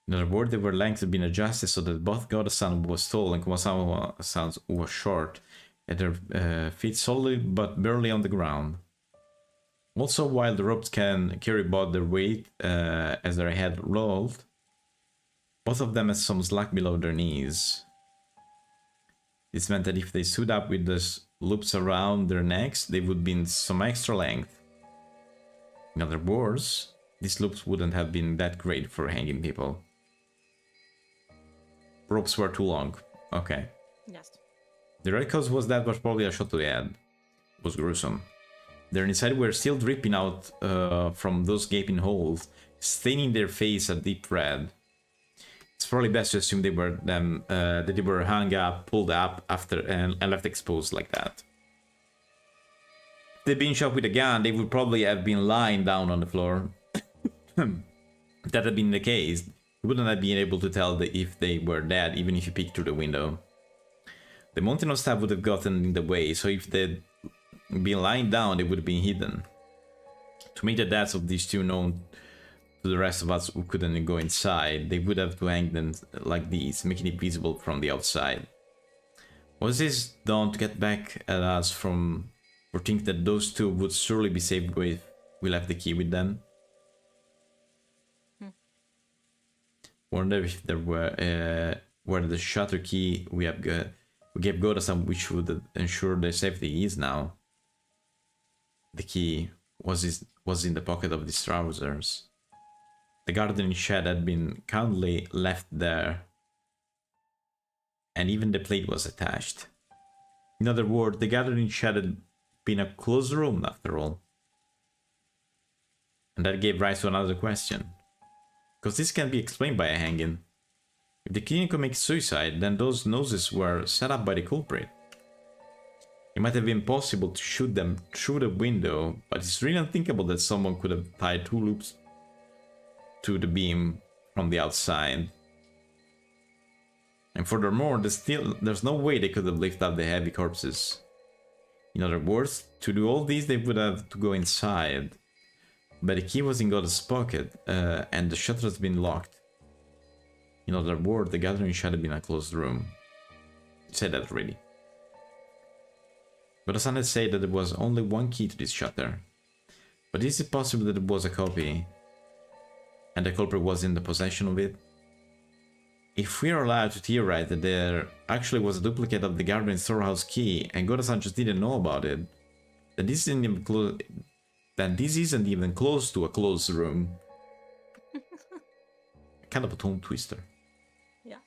In other words, they were lengths had been adjusted so that both Goda-san was tall and Kumasawa-san was short, and their feet solid but barely on the ground. Also, while the ropes can carry both their weight as their head rolled, both of them had some slack below their knees. This meant that if they stood up with the loops around their necks, they would be in some extra length. In other words, these loops wouldn't have been that great for hanging people. Ropes were too long. Okay. Yes. The right cause was that was probably a shot to the head. It was gruesome. Their inside were still dripping out from those gaping holes, staining their face a deep red. It's probably best to assume they were that they were hung up, pulled up after and left exposed like that. If they'd been shot with a gun, they would probably have been lying down on the floor. If that had been the case, you wouldn't have been able to tell if they were dead, even if you peeked through the window. The mountain of staff would have gotten in the way, so if they'd been lying down, they would have been hidden. To make the deaths of these two known to the rest of us who couldn't go inside, they would have to hang them like these, making it visible from the outside. Was this done to get back at us for thinking that those two would surely be safe if we left the key with them? Wonder if there were the shutter key we gave Goda-san, which would ensure their safety is now. The key was in the pocket of his trousers. The gardening shed had been kindly left there, and even the plate was attached. In other words, the gardening shed had been a closed room after all. And that gave rise to another question. Because this can be explained by a hanging. If the clinic commits suicide, then those noses were set up by the culprit. It might have been possible to shoot them through the window, but it's really unthinkable that someone could have tied 2 loops to the beam from the outside. And furthermore, there's no way they could have lifted up the heavy corpses. In other words, to do all this they would have to go inside. But the key was in Goda's pocket, and the shutter has been locked. In other words, the gathering should have been a closed room. You said that already. Goda-san had said that there was only one key to this shutter. But is it possible that it was a copy, and the culprit was in the possession of it? If we are allowed to theorize that there actually was a duplicate of the garden storehouse key, and Goda-san just didn't know about it, then this isn't even close to a closed room. Kind of a tone twister. Yeah.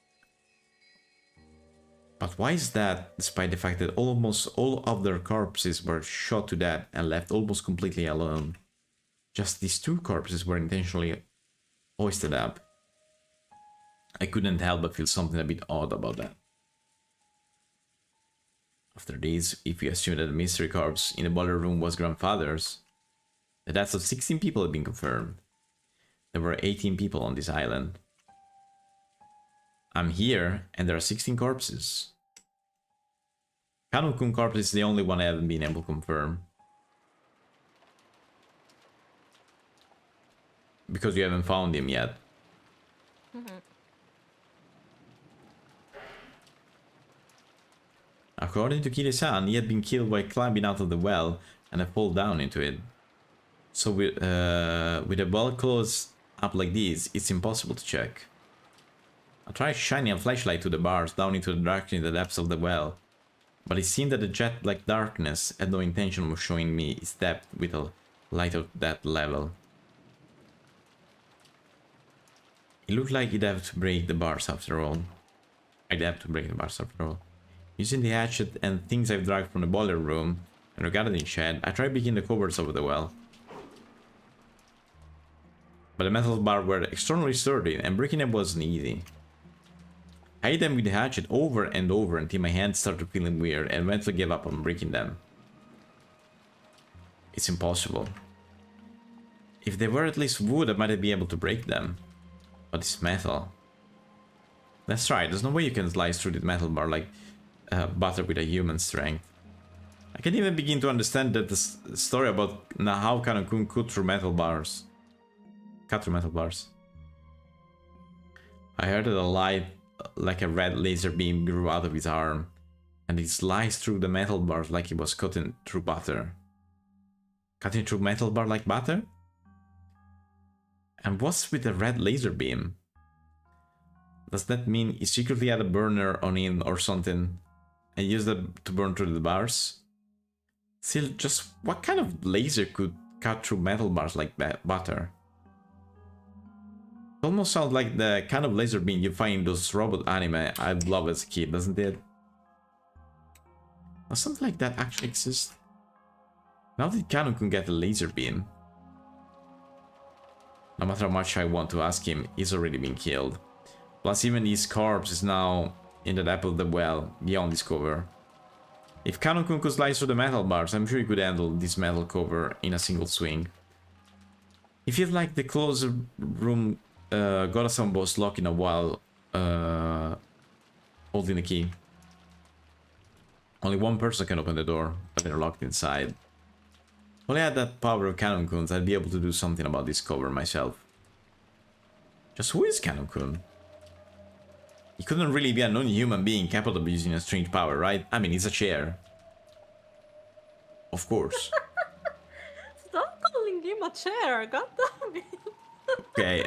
But why is that, despite the fact that almost all of their corpses were shot to death and left almost completely alone? Just these 2 corpses were intentionally hoisted up. I couldn't help but feel something a bit odd about that. After this, if we assume that the mystery corpse in the boiler room was grandfather's, the deaths of 16 people had been confirmed. There were 18 people on this island. I'm here, and there are 16 corpses. Kano-kun corpse is the only one I haven't been able to confirm. Because you haven't found him yet. According to Kire-san, he had been killed by climbing out of the well and had fallen down into it. So with a well closed up like this, it's impossible to check. I tried shining a flashlight to the bars down into the dark in the depths of the well, but it seemed that the jet-black darkness had no intention of showing me its depth with a light of that level. It looked like I'd have to break the bars after all. Using the hatchet and things I've dragged from the boiler room and the gardening shed, I tried breaking the covers over the well. But the metal bars were extremely sturdy and breaking them wasn't easy. I hit them with the hatchet over and over until my hands started feeling weird and eventually gave up on breaking them. It's impossible. If they were at least wood, I might be able to break them. But it's metal. That's right, there's no way you can slice through the metal bar like butter with a human strength. I can't even begin to understand that the story about how Kano-kun cut through metal bars. I heard that a light like a red laser beam grew out of his arm, and it sliced through the metal bars like it was cutting through butter. Cutting through metal bar like butter? And what's with the red laser beam? Does that mean he secretly had a burner on him or something, and used it to burn through the bars? Still, just what kind of laser could cut through metal bars like butter? It almost sounds like the kind of laser beam you find in those robot anime I loved as a kid, doesn't it? Does something like that actually exist? Now that Kano can get a laser beam. No matter how much I want to ask him, he's already been killed. Plus even his corpse is now in the depth of the well, beyond this cover. If Kano-kun could slice through the metal bars, I'm sure he could handle this metal cover in a single swing. It feels like the closed room Goda-san was locking a while holding the key. Only one person can open the door, but they're locked inside. If only I had that power of Canon-kun, I'd be able to do something about this cover myself. Just who is Canon-kun? He couldn't really be a non-human being capable of using a strange power, right? I mean, it's a chair. Of course. Stop calling him a chair, god damn it. Okay,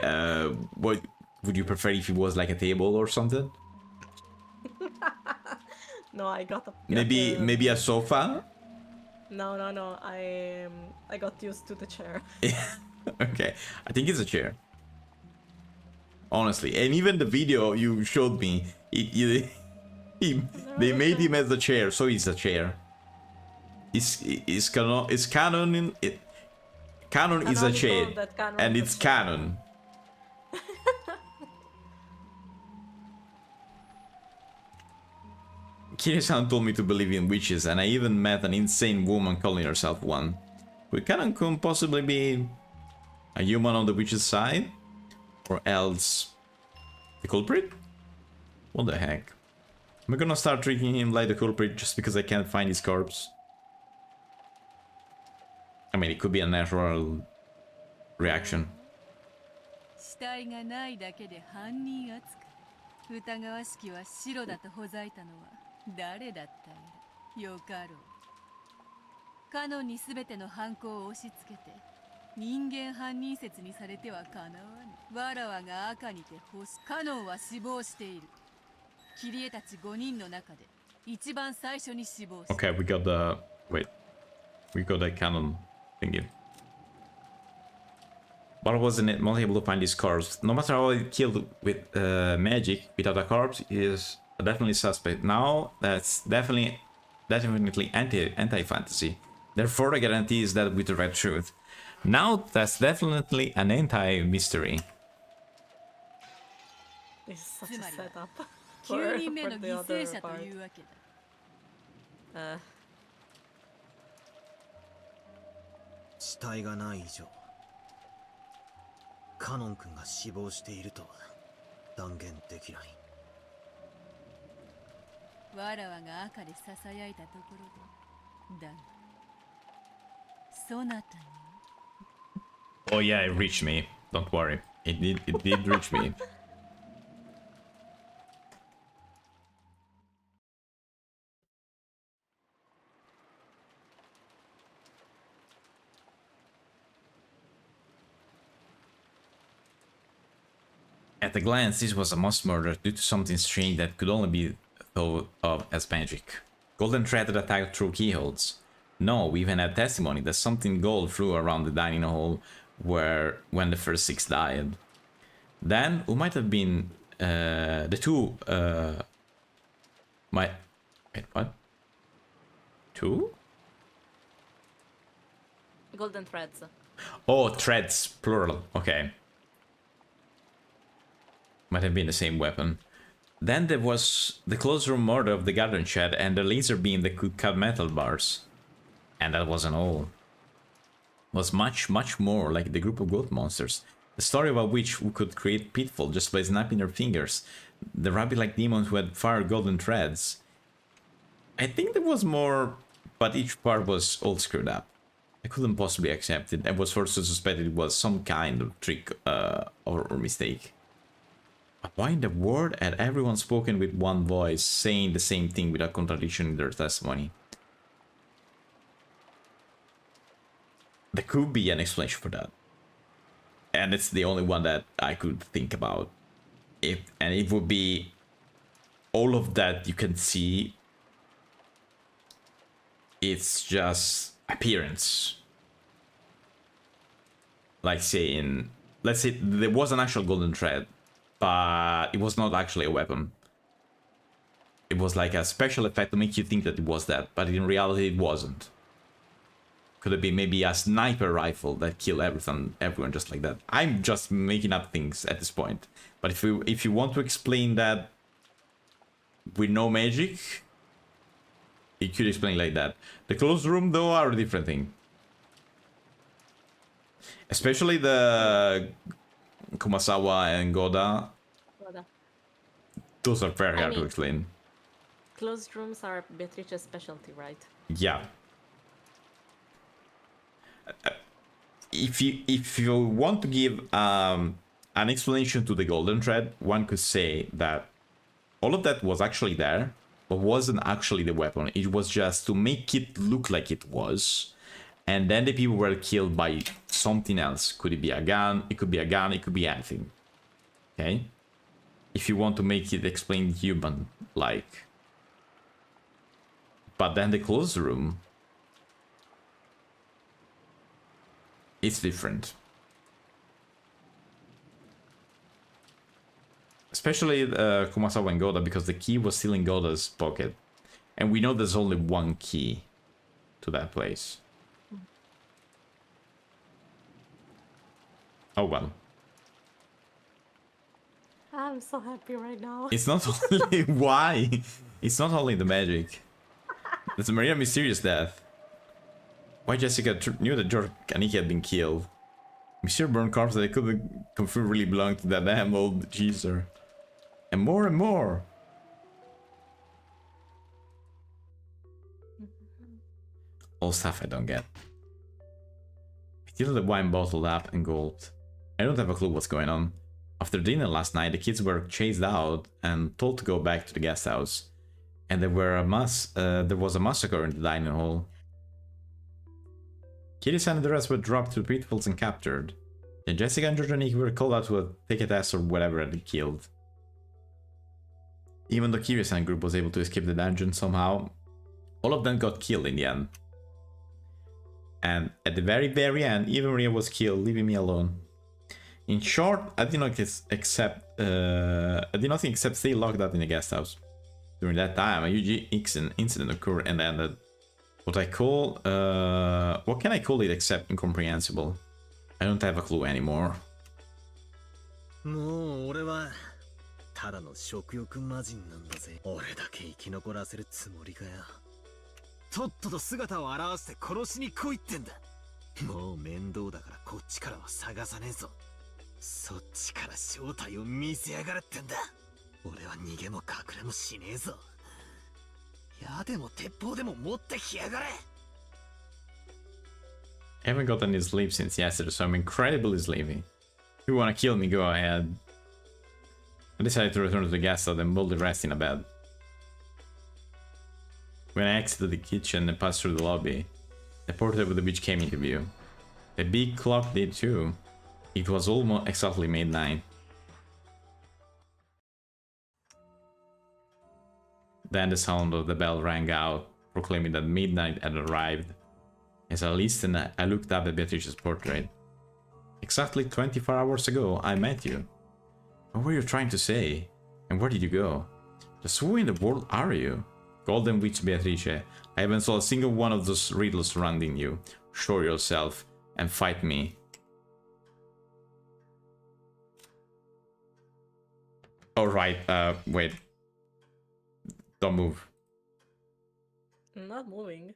what would you prefer if it was like a table or something? No, I got a... Maybe a sofa? No, I got used to the chair. Okay, I think it's a chair. Honestly, and even the video you showed me, they made him as a chair, so he's a chair. Canon is a chair, and it's canon. Kiri-san told me to believe in witches, and I even met an insane woman calling herself one. Could Canon-kun possibly be a human on the witch's side? Or else the culprit? What the heck? Am I gonna start treating him like the culprit just because I can't find his corpse? I mean, it could be a natural reaction. 死体がないだけで犯人扱い。疑わしきは白だとほざいたのは誰だったやら。よかろう。カノンに全ての犯行を押し付けて人間犯人説にされてはかなわぬ。わらわが赤にて干し、カノンは死亡している。キリエたち5人の中で一番最初に死亡した。 Okay, we got the... wait. We got that canon thingy. But I wasn't able to find his corpse. No matter how he killed with magic, without a corpse, he is definitely suspect. Now, that's definitely anti-fantasy. Therefore, the guarantee is that with the red truth. Now, that's definitely an anti-mystery. This is such a setup 9 for, 人目 for の the 犠牲 other 者と part. いうわけだ。死体がない以上カノン君が死亡しているとは断言できない。わらわが赤で囁いたところでだがそなたに Oh yeah, it reached me. Don't worry. It did reach me. At a glance, this was a mass murder due to something strange that could only be thought of as magic. Golden thread that attacked through keyholes. No, we even had testimony that something gold flew around the dining hall when the first 6 died. Then, who might have been the two... Wait, what? 2? Golden threads. Oh, threads, plural, okay. Might have been the same weapon. Then there was the closed room murder of the garden shed and the laser beam that could cut metal bars. And that wasn't all. It was much more like the group of goat monsters. The story about which who could create pitfall just by snapping their fingers. The rabbit-like demons who had fired golden threads. I think there was more, but each part was all screwed up. I couldn't possibly accept it and was forced to suspect it was some kind of trick or mistake. But why in the world had everyone spoken with one voice, saying the same thing without contradiction in their testimony? There could be an explanation for that. And it's the only one that I could think about. And it would be all of that you can see. It's just appearance. Like saying, let's say there was an actual golden thread, but it was not actually a weapon. It was like a special effect to make you think that it was that, but in reality it wasn't. Could it be maybe a sniper rifle that killed everyone just like that? I'm just making up things at this point. But if you want to explain that with no magic, you could explain like that. The closed room though are a different thing. Especially the Kumasawa and Goda. Those are very hard to explain. Closed rooms are Beatrice's specialty, right? Yeah. If you want to give an explanation to the golden thread, one could say that all of that was actually there, but wasn't actually the weapon. It was just to make it look like it was. And then the people were killed by something else. Could it be a gun? It could be a gun. It could be anything. Okay? If you want to make it explain human-like. But then the closed room, it's different. Especially Kumasawa and Goda, because the key was still in Goda's pocket. And we know there's only one key to that place. Oh well. I'm so happy right now. It's not only why. It's not only the magic. It's Maria mysterious death. Why Jessica knew that George Kaneki had been killed. Monsieur burned corpse that they couldn't confirm really belonged to that damn old geezer. And more and more. All stuff I don't get. I filled the wine bottle up and gulped. I don't have a clue what's going on. After dinner last night, the kids were chased out and told to go back to the guest house. And there was a massacre in the dining hall. Kitty-san and the rest were dropped to the pitfalls and captured. Then Jessica and George and Nick were called out to take a test or whatever they killed. Even though Kiryu-san group was able to escape the dungeon somehow, all of them got killed in the end. And at the very end, even Maria was killed, leaving me alone. In short, I did not think except stay locked up in the guest house. During that time, a huge incident occurred and ended. What can I call it except incomprehensible? I don't have a clue anymore. もう俺はただの食欲魔人なんだぜ。俺だけ生き残らせるつもりかよ。とっとと姿を現して殺しに来いってんだ。もう面倒だからこっちからは探さねえぞ。そっちから正体を見せやがれってんだ。俺は逃げも隠れもしねえぞ。矢でも鉄砲でも持ってきやがれ。I haven't gotten any sleep since yesterday, so I'm incredibly sleepy. If you wanna kill me, go ahead. I decided to return to the guest house and boldly rest in a bed. When I exited the kitchen and passed through the lobby, the portrait of the beach came into view. The big clock did too. It was almost exactly midnight. Then the sound of the bell rang out, proclaiming that midnight had arrived. As I listened, I looked up at Beatrice's portrait. Exactly 24 hours ago, I met you. What were you trying to say? And where did you go? Just who in the world are you? Golden Witch Beatrice, I haven't saw a single one of those riddles surrounding you. Show yourself and fight me. Alright, wait. Don't move. I'm not moving.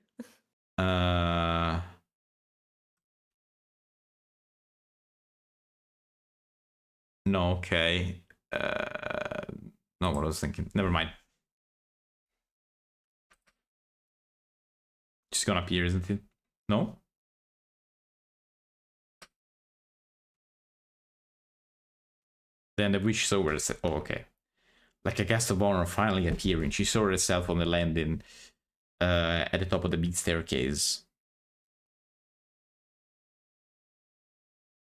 No, okay. Not what I was thinking. Never mind. Just gonna appear, isn't it? No? Then the witch saw her. Oh, okay. Like a guest of honor finally appearing, she saw herself on the landing at the top of the big staircase.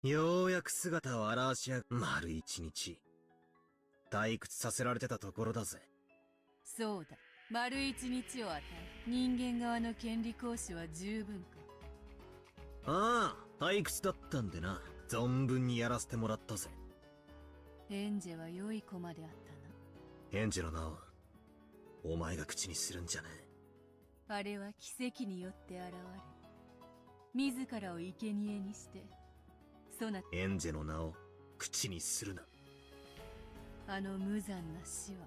ようやく姿を現しや丸一日退屈させられてたところだぜ。そうだ、丸一日を与え人間側の権利行使は十分か。ああ、退屈だったんでな、存分にやらせてもらったぜ。エンジェは良い子まであったな。エンジェの名をお前が口にするんじゃねえ。あれは奇跡によって現れ、自らを生贄にして、そなエンジェの名を口にするな。あの無残な死は、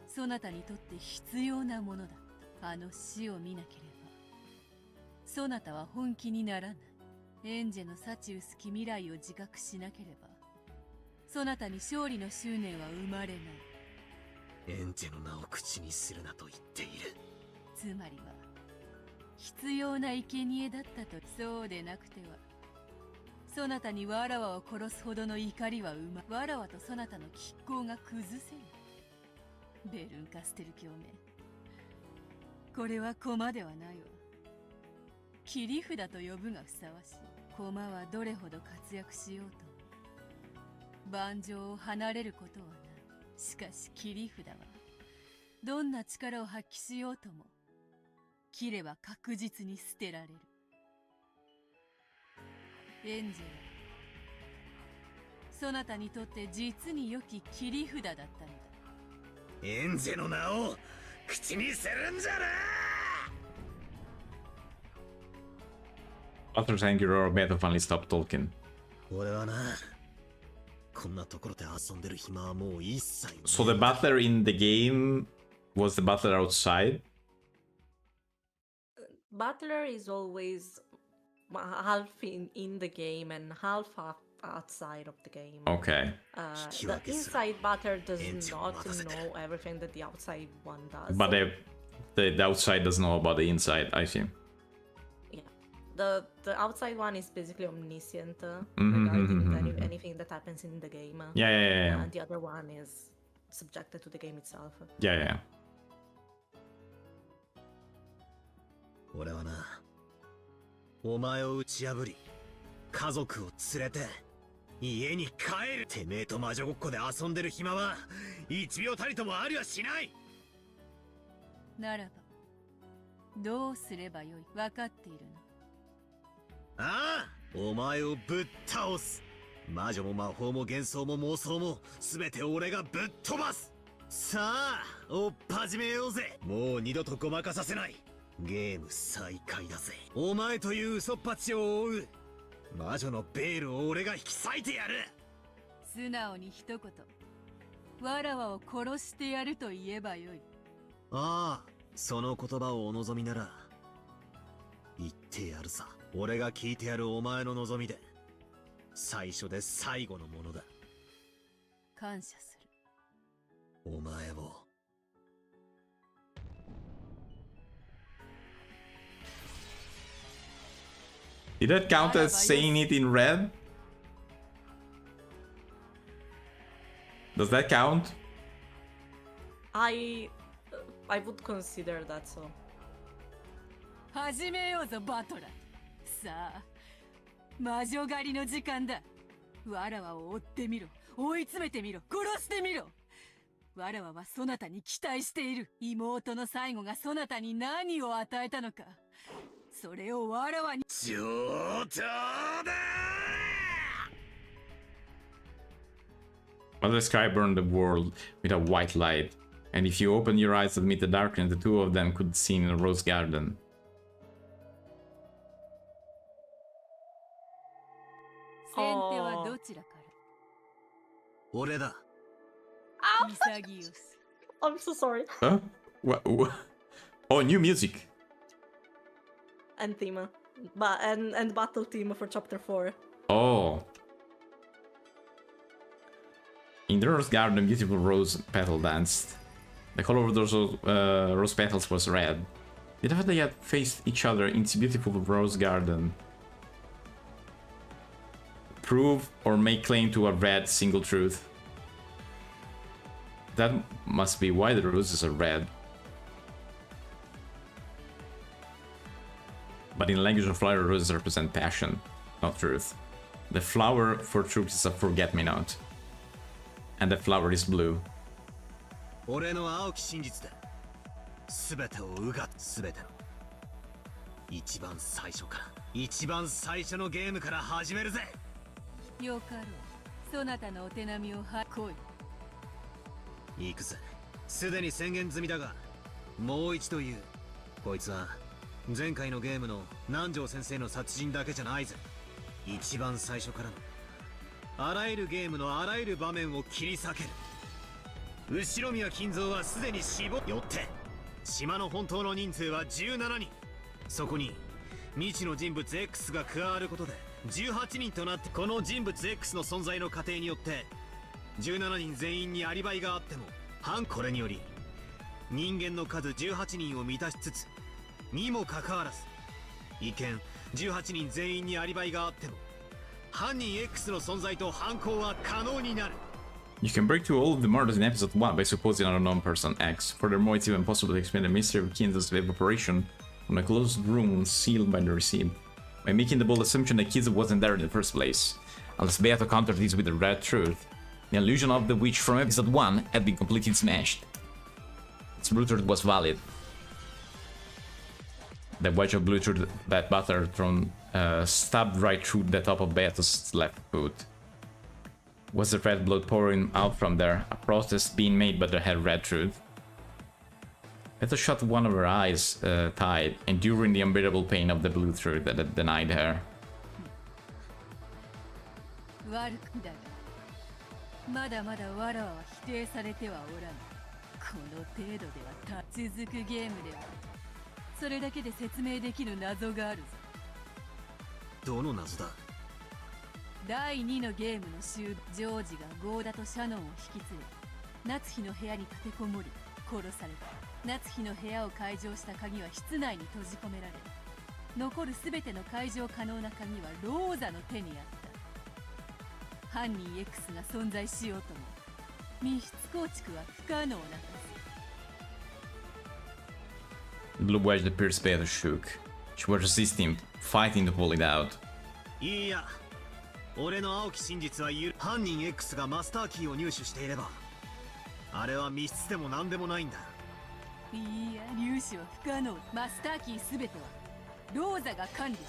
そなたにとって必要なものだった。あの死を見なければ、そなたは本気にならない。エンジェの幸薄き未来を自覚しなければ、そなたに勝利の執念は生まれない。エンジェの名を口にするなと言っている。つまりは必要な生贄だったと。そうでなくてはそなたにわらわを殺すほどの怒りはわらわとそなたの拮抗が崩せん。ベルンカステル教名、これは駒ではないわ。切り札と呼ぶがふさわしい。駒はどれほど活躍しようと盤上を離れることはない。しかし切り札はどんな力を発揮しようとも切れば確実に捨てられる。エンジェル、そなたにとって実に良き切り札だったのだ。エンジェの名を口にするんじゃな。 After saying your better finally stop talking. 俺はな、こんなところで遊んでる暇はもう一切ない。 So the butler in the game was the butler outside? Butler is always half in the game and half outside of the game. Okay. The inside Butler does not know everything that the outside one does. But the outside doesn't know about the inside, I see. Yeah. The outside one is basically omniscient regarding anything that happens in the game. Yeah. And the other one is subjected to the game itself. Yeah. 俺はな、お前を打ち破り家族を連れて家に帰る。てめえと魔女ごっこで遊んでる暇は1秒たりともありはしない。ならばどうすればよい。分かっているの。ああ、お前をぶっ倒す。魔女も魔法も幻想も妄想も全て俺がぶっ飛ばす。さあ、おっ始めようぜ。もう二度とごまかさせない。ゲーム再開だぜ。お前という嘘っぱちを追う魔女のベールを俺が引き裂いてやる。素直に一言、わらわを殺してやると言えばよい。ああ、その言葉をお望みなら言ってやるさ。俺が聞いてやるお前の望みで最初で最後のものだ。感謝する。お前を。Did that count as saying it in red? Does that count? I would consider that so. 始めようぞバトラー。さあ、魔女狩りの時間だ。わらわを追ってみろ。追い詰めてみろ。殺してみろ。わらわはそなたに期待している。妹の最後がそなたに何を与えたのか、それをわらわに。上等だ。 Mother Sky burned the world with a white light, and if you open your eyes amid the darkness, the two of them could be seen in a rose garden. 先手はどちらから。俺だ。潔す。I'm so sorry. Huh? What? Oh, new music. And theme. And battle theme for chapter 4. Oh. In the rose garden, a beautiful rose petal danced. The color of those rose petals was red. They definitely had faced each other in this beautiful rose garden. Prove or make claim to a red single truth. That must be why the roses are red. But in the language of flower, roses represent passion, not truth. The flower for truth is a forget-me-not. And the flower is blue. 俺の青き真実だ。全てをうが全ての一番最初から一番最初のゲームから始めるぜ。よかろう。そなたのお手並みを来い。行くぜ。すでに宣言済みだが、もう一度言う。こいつは前回のゲームの南條先生の殺人だけじゃないぜ。一番最初からのあらゆるゲームのあらゆる場面を切り裂ける。後ろ宮金蔵はすでに死亡。よって島の本当の人数は17人。そこに未知の人物 X が加わることで18人となって、この人物 X の存在の過程によって17人全員にアリバイがあってもこれにより人間の数18人を満たしつつにもかかわらず意見18人全員にアリバイがあっても犯人 X の存在と犯行は可能になる。 You can break through all of the murders in episode 1 by supposing an unknown person X. Furthermore, it's even possible to explain the mystery of Kinza's evaporation from a closed room sealed by the receipt, by making the bold assumption that Kinza wasn't there in the first place. Unless Beato countered this with the red truth, the illusion of the witch from episode 1 had been completely smashed. Its blue truth was valid. The wedge of blue truth that Butter thrown stabbed right through the top of Beato's left foot. Was the red blood pouring out from there, a protest being made by the head red truth? Beto shot one of her eyes tied, enduring the unbearable pain of the blue truth that had denied her. 悪くだがまだまだわらわは否定されてはおらぬ。この程度では続くゲームではそれだけで説明できる謎があるぞ。どの謎だ？第2のゲームの終ジョージがゴーダとシャノンを引き連れ夏日の部屋に立てこもり殺された。夏日の部屋を解錠した鍵は室内に閉じ込められ、残る全ての解錠可能な鍵はローザの手にあった。犯人 X が存在しようとも密室構築は不可能なはず。 The blue wedge that pierced Beto shook. She was resisting, fighting to pull it out. いや、俺の青き真実は犯人 X がマスターキーを入手していればあれは密室でも何でもないんだ。いや、入手は不可能。マスターキー全てはローザが管理し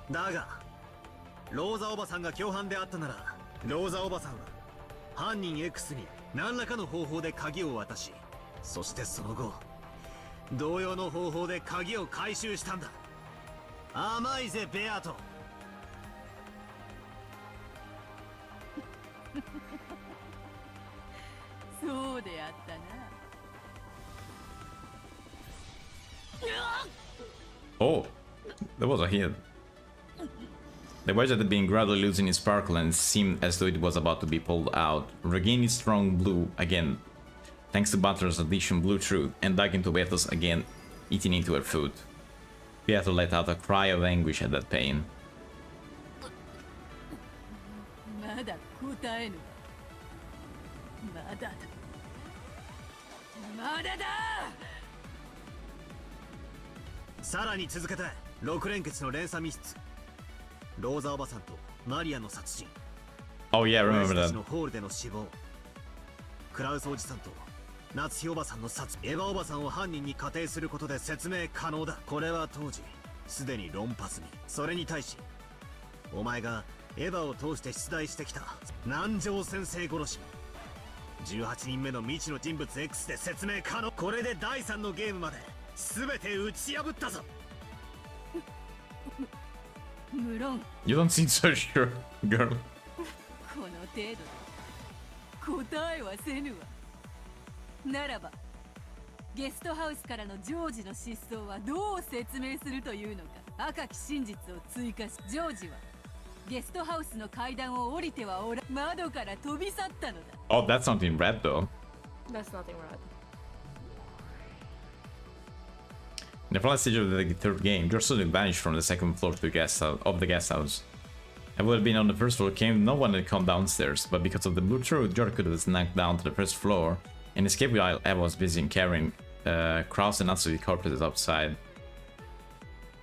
た。だがローザおばさんが共犯であったなら、ローザおばさんは犯人 X に何らかの方法で鍵を渡し、そしてその後同様の方法で鍵を回収したんだ。甘いぜベアト。そうであったな。Oh, that was a hit. The wedge had been gradually losing its sparkle and seemed as though it was about to be pulled out, regaining strong blue again, thanks to Butter's addition blue truth, and dug into Beto's again, eating into her food. Beto let out a cry of anguish at that pain. まだ答えぬ。まだだ。まだだ。さらに続けて6連結の連鎖密室。ローザおばさんとマリアの殺人。 Oh yeah, I remember 親 that. 父たちのホールでの死亡。クラウスおじさんと夏日おばさんの殺。エヴァおばさんを犯人に仮定することで説明可能だ。これは当時すでに論破済み。それに対しお前がエヴァを通して出題してきた南條先生殺し、18人目の未知の人物 X で説明可能。これで第3のゲームまで全て打ち破ったぞ。無論 You don't seem so sure, girl. この程度で答えはせぬわ。ならばゲストハウスからのジョージの失踪はどう説明するというのか。赤き真実を追加し、ジョージはゲストハウスの階段を降りてはおら窓から飛び去ったのだ。 Oh, that's not in red though. That's nothing red. In the final stage of the third game, George suddenly vanished from the second floor to the guest house. If it would have been on the first floor came, no one had come downstairs, but because of the blue truth, George could have snacked down to the first floor and escaped while Eva was busy carrying Kraus and Natsuki corpses outside.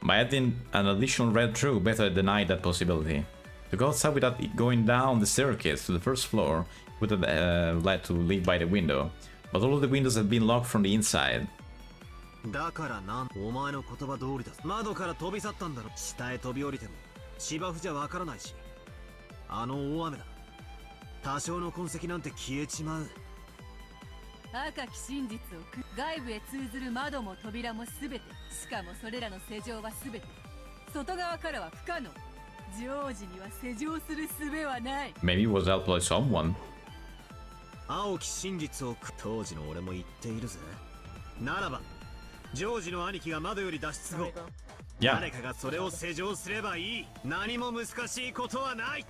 By adding an additional red truth, Beto had denied that possibility. To go outside without going down the staircase to the first floor would have led to leave by the window, but all of the windows had been locked from the inside. だからなんお前の言葉通りだ。窓から飛び去ったんだろ。下へ飛び降りても芝生じゃわからないし、あの大雨だ。多少の痕跡なんて消えちまう。赤き真実を外部へ通ずる窓も扉も全て、しかもそれらの施錠は全て外側からは不可能。ジョージには施錠する術はない。 Maybe it was helped by someone. 青き真実を当時の俺も言っているぜ。ならばジョージの兄貴が窓より脱出後、Yeah. 誰かがそれを施錠すればいい。何も難しいことはない。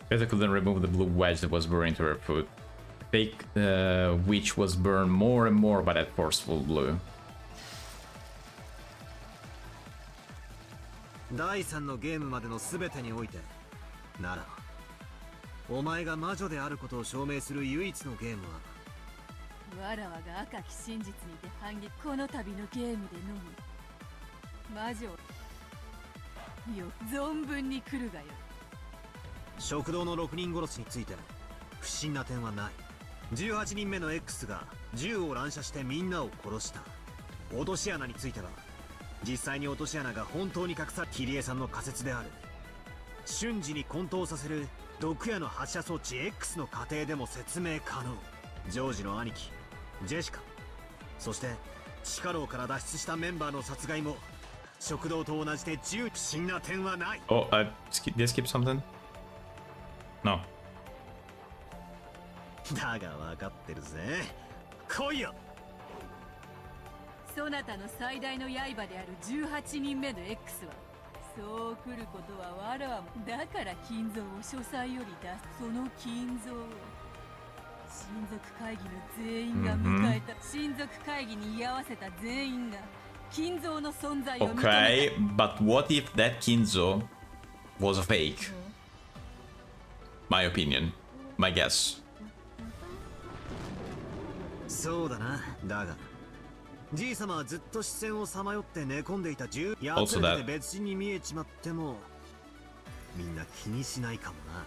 Better couldn't remove the blue wedge that was burned into her foot. Fake witch was burned more and more by that forceful blue. 第3のゲームまでの全てにおいてならお前が魔女であることを証明する唯一のゲームはわらわが赤き真実にて反撃この度のゲームでのみ魔女よ存分に来るがよ食堂の6人殺しについて不審な点はない18人目の X が銃を乱射してみんなを殺した落とし穴については実際に落とし穴が本当に隠されキリエさんの仮説である瞬時に混沌させる毒矢の発射装置 X の過程でも説明可能ジョージの兄貴ジェシカそして地下牢から脱出したメンバーの殺害も食堂と同じで不審な点はない Oh, did I skip something? No. だが分かってるぜ来いよそなたの最大の刃である18人目の X はそう来ることはわらわもだから金蔵を書斎より出すその金蔵を親族会議の全員が迎えた、親族会議に居合わせた全員が金蔵の存在を認めた Okay, but what if that Kinzo was a fake? My opinion. My guess. そうだなだがじいさまはずっと視線をさまよって寝込んでいた銃やつらで別人に見えちまってもみんな気にしないかもな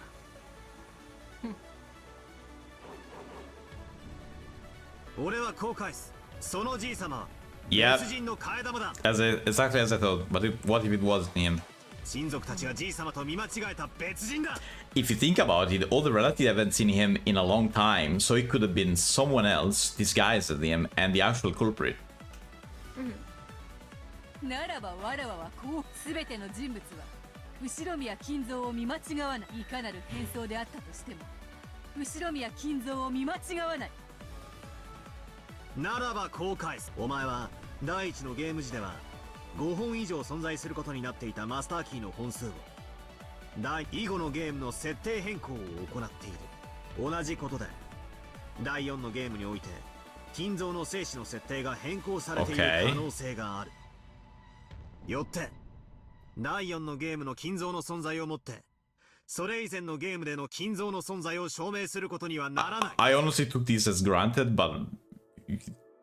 俺は後悔すそのじいさまは別人の替え玉だ Exactly as I thought, but what if it wasn't him? 親族たちがじいさまと見間違えた別人だ If you think about it, all the relatives haven't seen him in a long time, so it could have been someone else disguised as him and the actual culprit. ならばわらわはこう全ての人物は後ろ宮金蔵を見間違わないいかなる変装であったとしても後ろ宮金蔵を見間違わないならば後悔すお前は第一のゲーム時では5本以上存在することになっていたマスターキーの本数を以後のゲームの設定変更を行っている同じことで第4のゲームにおいて金蔵の生死の設定が変更されている可能性がある、よって第4のゲームの金蔵の存在をもってそれ以前のゲームでの金蔵の存在を証明することにはならない I honestly took this as granted, but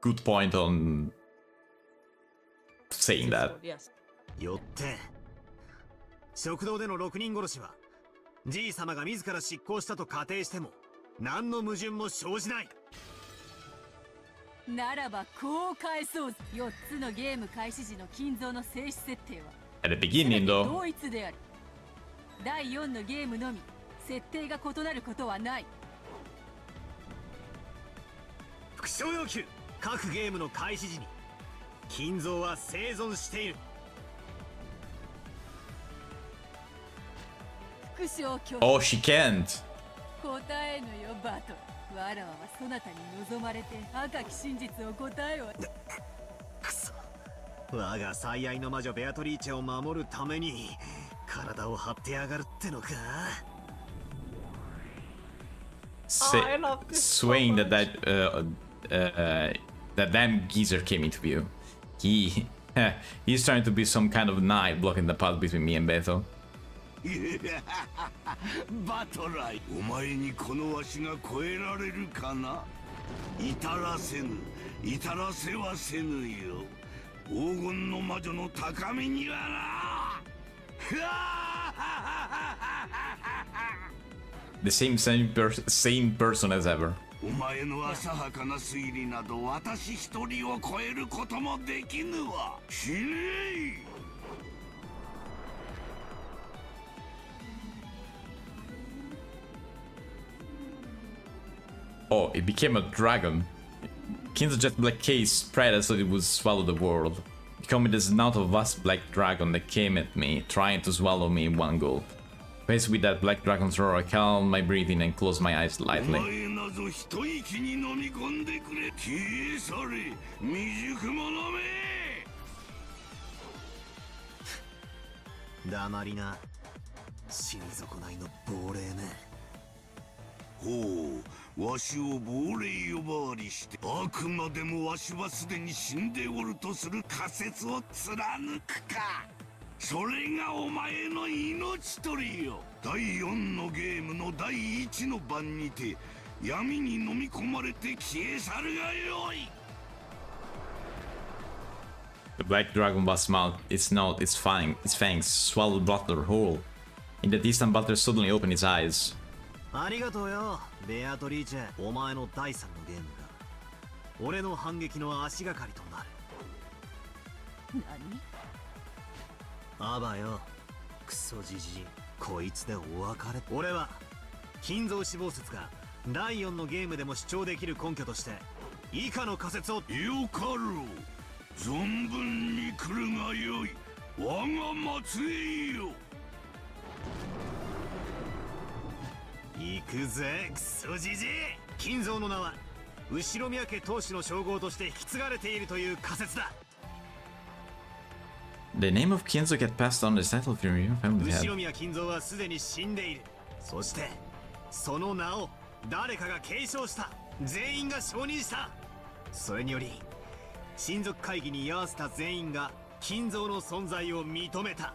good point on saying that. Yes. よって食堂での6人殺しはじいさまが自ら執行したと仮定しても何の矛盾も生じないならばこう返そうぜ4つのゲーム開始時の金蔵の静止設定は At the beginning, though. 同一である第4のゲームのみ設定が異なることはない副賞要求各ゲームの開始時に金蔵は生存している副賞拒 Oh, she can't. 答えぬよバトルわらわはそなたに望まれて赤き真実を答えをくそ我が最愛の魔女ベアトリーチェを守るために体を張ってやがるってのか I love this so Swaying much. that damn geezer came into view. He's trying to be some kind of knight blocking the path between me and Beto. バトライお前にこのわしが超えられるかな至らせぬ至らせはせぬよ黄金の魔女の高みにはな The same person as ever. お前の浅はかな推理など私一人を超えることもできぬわ死ねい Oh, it became a dragon. Kin's jet black case spread as though it would swallow the world, becoming the snout of a vast black dragon that came at me, trying to swallow me in one gulp. Faced with that black dragon's roar, I calmed my breathing and closed my eyes lightly. お前なぞ一息に飲み込んでくれ消え去れ未熟者め黙りな。死に損ないの亡霊め。ほう、わしを亡霊呼ばわりしてあくまでもわしはすでに死んでおるとする仮説を貫くか。それがお前の命取りよ。第4のゲームの第1の番にて闇に飲み込まれて消え去るがよい。 The black dragon was mouth, its nose, its fangs swallowed Butler whole. In the distant Butler suddenly opened its eyes. ありがとうよ、ベアトリーチェ。お前の第3のゲームが俺の反撃の足がかりとなる。何？あばよ、クソじじい、こいつでお別れ。俺は金蔵死亡説が第4のゲームでも主張できる根拠として以下の仮説を。よかろう、存分に来るがよい。我が末裔よ。行くぜ、クソじじい。金蔵の名は後宮家当主の称号として引き継がれているという仮説だ。 The name of Kinzo get passed on the title from your family 後 head. 宮金蔵はすでに死んでいる。そしてその名を誰かが継承した。全員が承認した。それにより親族会議に居合わせた全員が金蔵の存在を認めた。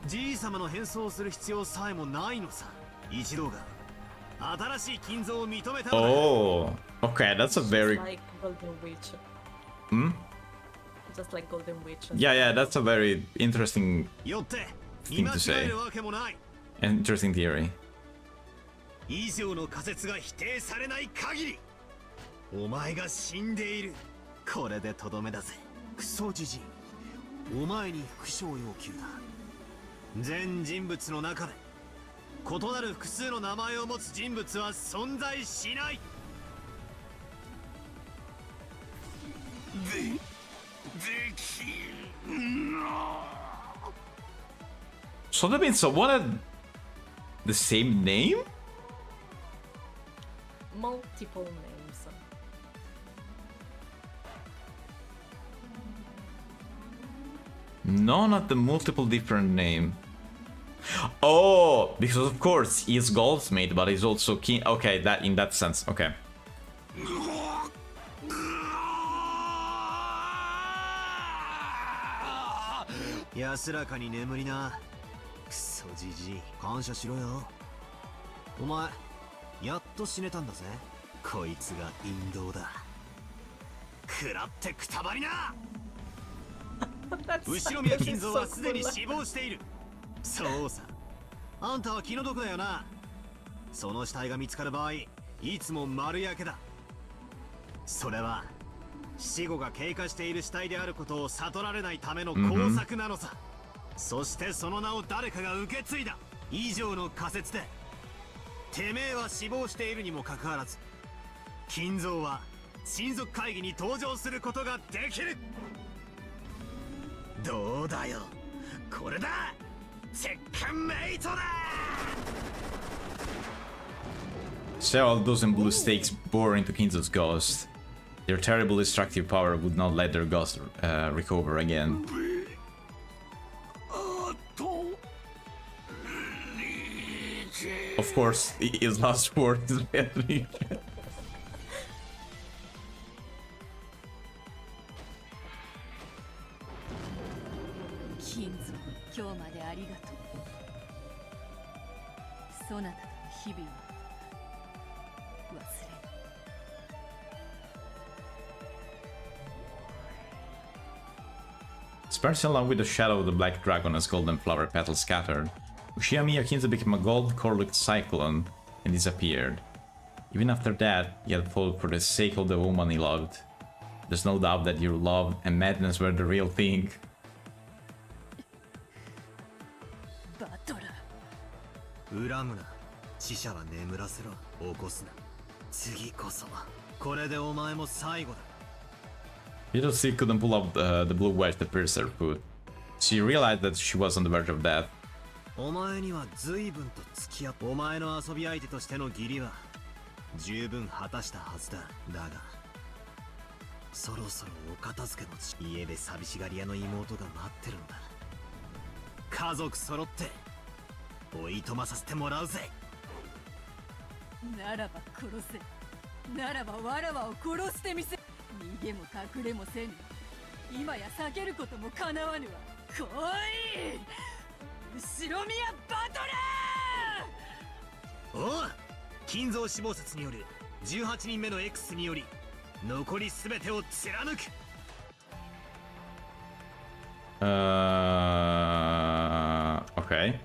じい様の変装をする必要さえもないのさ。一同が新しい金蔵を認めたのだ。 Oh, okay, that's a very... Just like Golden Witch. Hmm? Just like Golden Witch. Yeah, that's a very interesting よって見 thing 間 to 違え say. るわけもない。 Interesting theory. 以上の仮説が否定されない限りお前が死んでいる。これでとどめだぜ、クソじじい。お前に復讐要求だ。全人物の中で異なる複数の名前を持つ人物は存在しない。できんな。 So that means someone had the same name? Multiple names. No, not the multiple different name. Oh, because of course he's Goldsmith, but he's also king. Okay, that in that sense. Okay. 安らかに眠りな、クソじじい。感謝しろよ。お前やっと死ねたんだぜ。こいつが引導だ。食らってくたばりな。後宮金蔵はすでに死亡している。そうさ、あんたは気の毒だよな。その死体が見つかる場合いつも丸焼けだ。それは死後が経過している死体であることを悟られないための工作なのさ。そしてその名を誰かが受け継いだ。以上の仮説でてめえは死亡しているにもかかわらず金蔵は親族会議に登場することができる。どうだよ、これだ、チェックメイトだ。 Several dozen blue stakes bore into Kinzo's ghost. Their terrible destructive power would not let their ghost recover again. あとリーチェ。 Of course, his last word is badly. 金蔵、今日までありがとう。そなたとの日々を忘れぬ。 Sparse along with the shadow of the black dragon as golden flower petals scattered, Ushiyami Akinzo became a gold-colored cyclone and disappeared. Even after that, he had fought for the sake of the woman he loved. There's no doubt that your love and madness were the real thing. バトラー。恨むな、死者は眠らせろ、起こすな。次こそはこれでお前も最後だ。 Little couldn't pull up the blue wedge that pierced her foot. She realized that she was on the verge of death. お前には随分と付き合って、お前の遊び相手としての義理は十分果たしたはずだ。だがそろそろお片付けの家で寂しがり屋の妹が待ってるんだ。家族揃っておいとまさせてもらうぜ。ならば殺せ。ならばわらわを殺してみせ。逃げも隠れもせぬ。今や避けることもかなわぬわ。来い後ろ宮バトラー。おう、金蔵死亡説による18人目の X により残り全てを貫く。Okay.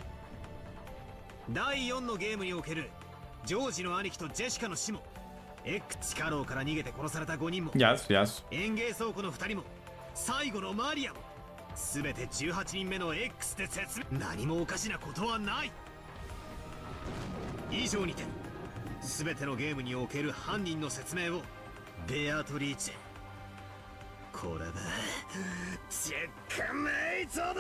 第4のゲームにおけるジョージの兄貴とジェシカの死も、ch.4から逃げて殺された5人も、 Yes, yes. 園芸倉庫の2人も、最後のマリアも、全て18人目の X で説明。何もおかしなことはない。以上にて全てのゲームにおける犯人の説明をベアトリーチェ、これでチェックメイトだ。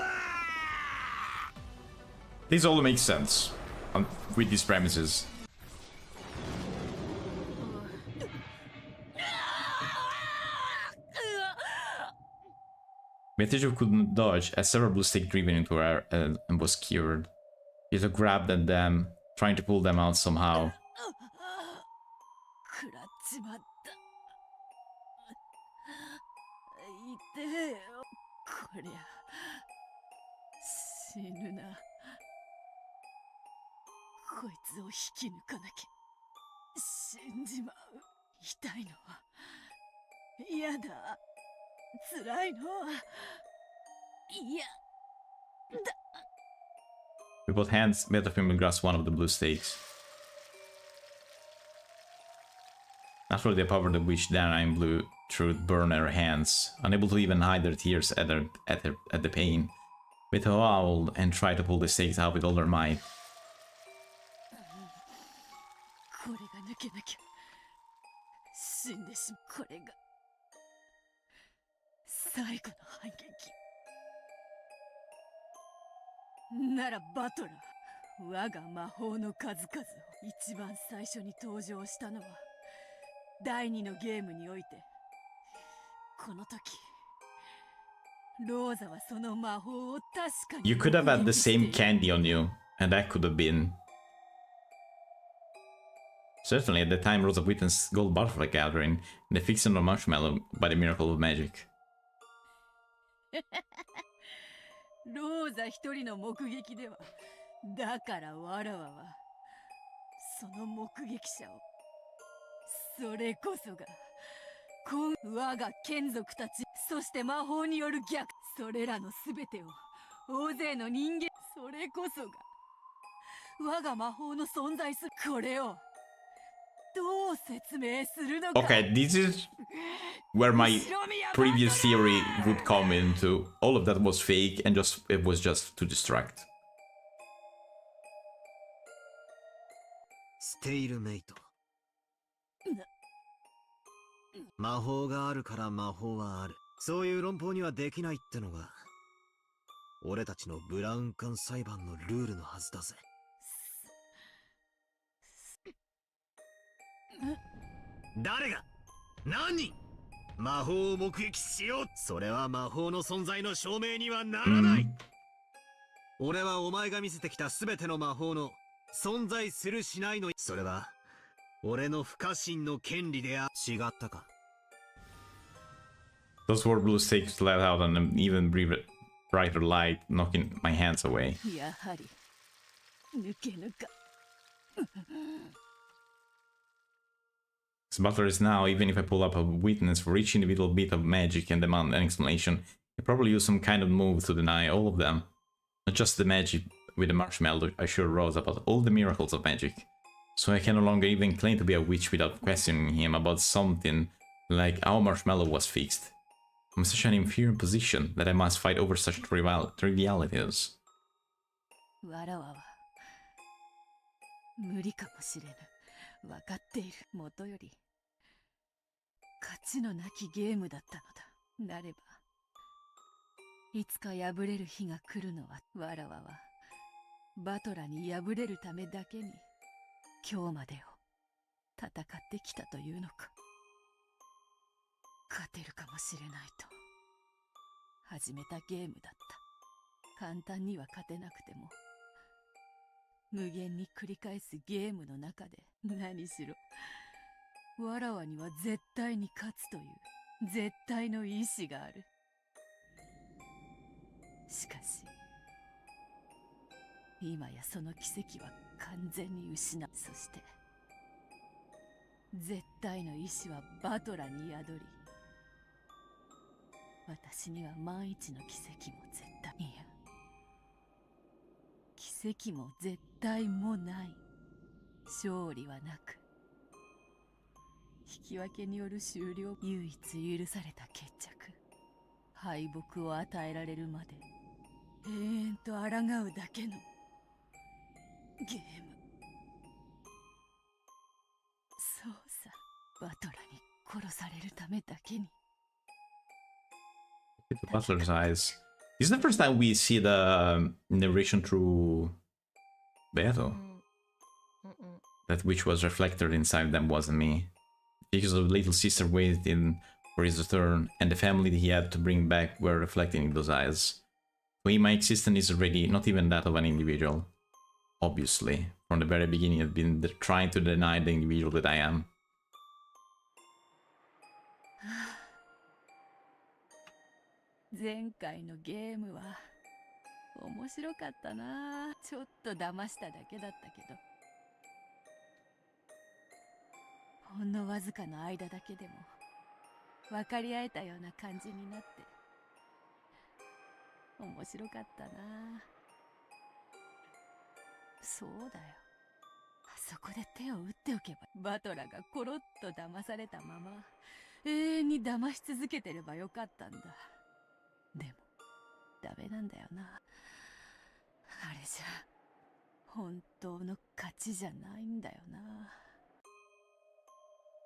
This all makes sense with these premises. Vtuber couldn't dodge as several blue sticks driven into her and was cured. Vito grabbed at them, trying to pull them out somehow. 食らっちまった。痛えよ。こりゃ死ぬな。こいつを引き抜かなきゃ死んじまう。痛いのは嫌だ。辛いのは嫌だ。 With both hands, Vtuber grasped one of the blue stakes. After they powered the witch down in blue through burn her hands, unable to even hide their tears at the pain. Vito howled and tried to pull the stakes out with all her might. これが抜けなきゃ死んでしまう。これが最後の反撃ならバトラー、我が魔法の数々を。一番最初に登場したのは第2のゲームにおいて、この時ローザはその魔法を確かに You could have had the same candy on you, and that could have been. Certainly, at the time, Rosa witnessed Gold Butterfly gathering and the fixing of marshmallow by the miracle of magic. ローザ一人の目撃では、だからわらわはその目撃者を、それこそが我が眷属たち、そして魔法による逆、それらの全てを大勢の人間、それこそが我が魔法の存在する。これをどう説明するのか。 Okay, this is where my previous theory would come into. All of that was fake and it was just to distract. ステイルメイト。魔法があるから魔法はある。そういう論法にはできないってのが俺たちのブラウン管裁判のルールのはずだぜ。誰が何人魔法を目撃しよう。それは魔法の存在の証明にはならない。俺はお前が見せてきた全ての魔法の存在するしないの、それは俺の不可侵の権利で違ったか。 Those were blue stakes let out an even brighter light, knocking my hands away. やはり抜けぬか。 As Butler is now, even if I pull up a witness for each individual bit of magic and demand an explanation, I probably use some kind of move to deny all of them. Not just the magic with the marshmallow I sure Rosa, but all the miracles of magic. So I can no longer even claim to be a witch without questioning him about something like how marshmallow was fixed. I'm in such an inferior position that I must fight over such trivialities. わらわは無理かもしれぬ。分かっている。もとより勝ちのなきゲームだったのだ。なればいつか敗れる日が来るのは、わらわはバトラに敗れるためだけに今日までを戦ってきたというのか。勝てるかもしれないと始めたゲームだった。簡単には勝てなくても、無限に繰り返すゲームの中で何しろわらわには絶対に勝つという絶対の意志がある。しかし今やその奇跡は完全に失う。そして絶対の意志はバトラに宿り、私には万一の奇跡も絶対、いや奇跡も絶対もない。勝利はなく引き分けによる終了。唯一許された決着、敗北を与えられるまで永遠と抗うだけのゲーム。そうさ、バトラに殺されるためだけに。 The butler's eyes. This is the first time we see the narration through Beto. That which was reflected inside them wasn't me. Because of little sister waiting for his return, and the family he had to bring back were reflected in those eyes. For him, my existence is already not even that of an individual. Obviously, from the very beginning, I've been trying to deny the individual that I am. 前回のゲームは面白かったな。ちょっと騙しただけだったけど、ほんのわずかの間だけでも分かり合えたような感じになって面白かったな。そうだよ、あそこで手を打っておけば、バトラがコロッと騙されたまま永遠に騙し続けてればよかったんだ。でもダメなんだよな。あれじゃ本当の勝ちじゃないんだよな。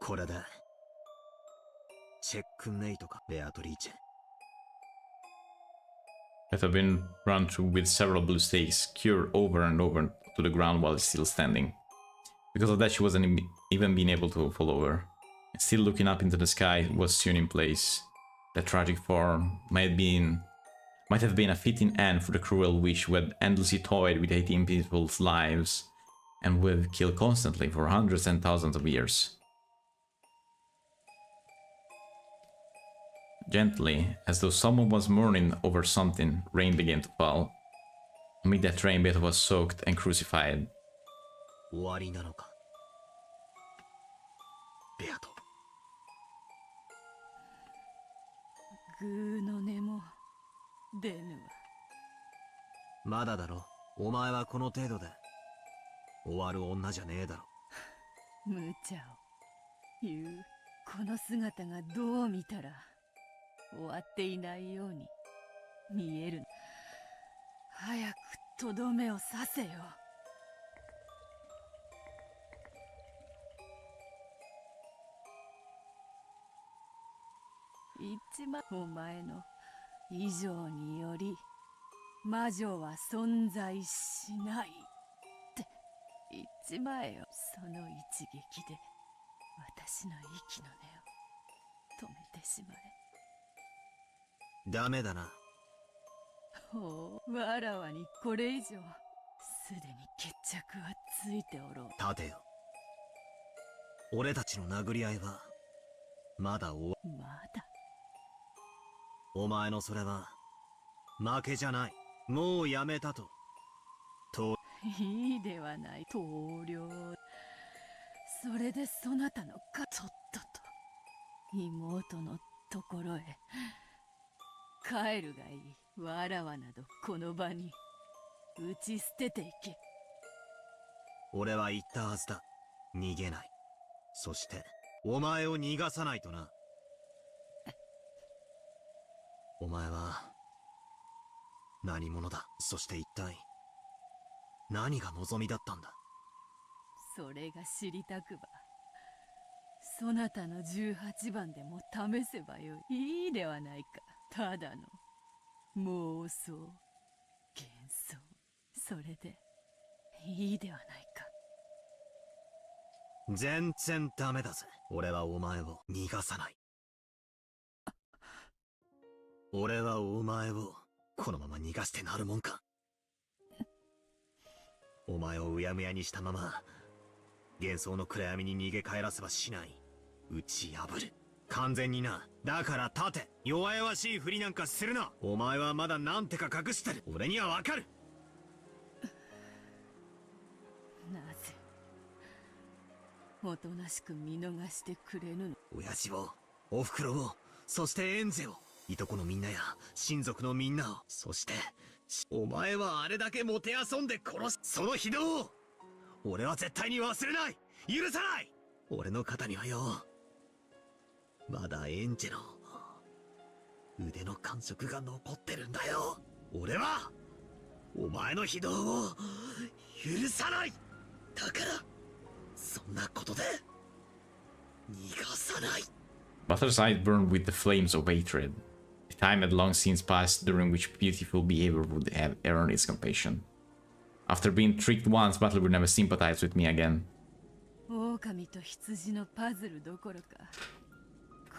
これでチェックメイトか、ベアトリーチェ。 That have been run through with several blue stakes, cured over and over to the ground while still standing. Because of that, she wasn't even been able to fall over. And still looking up into the sky was soon in place. That tragic form might have been a fitting end for the cruel witch who had endlessly toyed with 18 people's lives and who had killed constantly for hundreds and thousands of years. Gently, as though someone was mourning over something, rain began to fall. Amid that rain, Beto was soaked and crucified. 終わりなのか、ベアト。グーの音も出ぬわ。まだだろ、お前はこの程度で終わる女じゃねえだろ。無茶を言う。この姿がどう見たら終わっていないように見える。早くとどめを刺せよ。一枚お前の以上により魔女は存在しないって言っちまえよ。その一撃で私の息の根を止めてしまえ。ダメだな。ほう、わらわにこれ以上すでに決着はついておろう。立てよ。俺たちの殴り合いはまだ終わ。まだ。お前のそれは負けじゃない。もうやめたと。いいではない、棟梁。それでそなたのか、とっとと妹のところへ帰るがいい。わらわなどこの場に打ち捨てていけ。俺は言ったはずだ。逃げない。そしてお前を逃がさないとな。お前は何者だ。そして一体何が望みだったんだ。それが知りたくば、そなたの18番でも試せばよい。いいではないか。ただの妄想、幻想、それでいいではないか。全然ダメだぜ。俺はお前を逃がさない。俺はお前をこのまま逃がしてなるもんか。お前をうやむやにしたまま幻想の暗闇に逃げ帰らせはしない。打ち破る、完全にな。だから立て。弱々しいふりなんかするな。お前はまだなんてか隠してる。俺にはわかる。なぜおとなしく見逃してくれぬの。親父を、おふくろを、そしてエンゼを、いとこのみんなや親族のみんなを、そしてお前はあれだけもてあそんで殺し、その非道を俺は絶対に忘れない。許さない。俺の肩にはよ、まだエンジェの腕の感触が残ってるんだよ。俺はお前の非道を許さない。だからそんなことで逃がさない。 Butler's eyes burned with the flames of hatred. The time had long since passed during which beautiful behavior would have earned his compassion. After being tricked once, Butler would never sympathize with me again. 狼と羊のパズルどころか、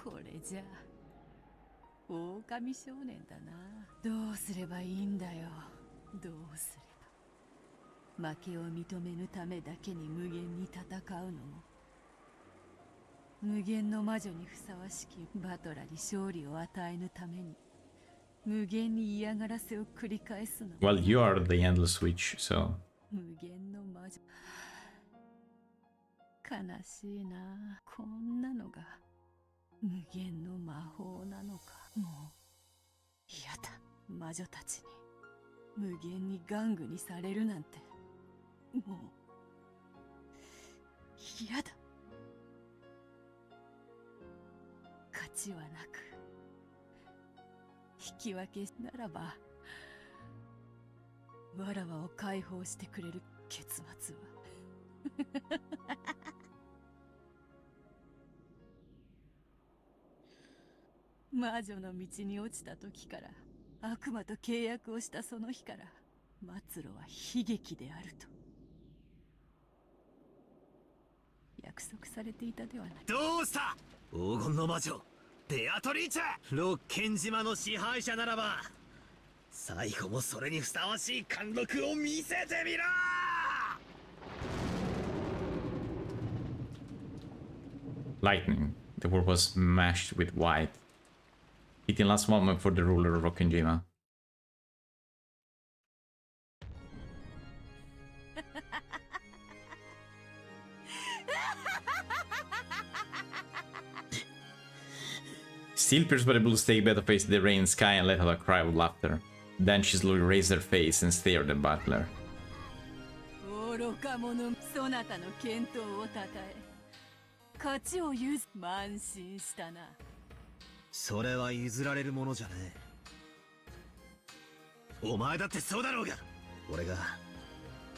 これじゃ狼少年だな。どうすればいいんだよ。どうすれば。負けを認めぬためだけに無限に戦うのも、無限の魔女にふさわしきバトラに勝利を与えぬために無限に嫌がらせを繰り返すの。Well, you are the endless witch, so. 無限の魔女。悲しいな。こんなのが無限の魔法なのか。もう嫌だ。魔女たちに無限に玩具にされるなんてもう嫌だ。勝ちはなく引き分けならば、わらわを解放してくれる結末は魔女の道に落ちた時から、悪魔と契約をしたその日から、末路は悲劇であると約束されていたではない。どうした。黄金の魔女ベアトリーチェ。六軒島の支配者ならば最後もそれにふさわしい貫禄を見せてみろ。 Lightning. The world was smashed with white. Hitting last moment for the ruler of Okajima. Still pierced by the blue stake, Beta faced the rain sky and let out a cry of laughter. Then she slowly raised her face and stared at Butler. 愚か者、そなたの健闘をたたえ、勝ちを譲慢心したな。それは譲られるものじゃねえ。お前だってそうだろうが。俺が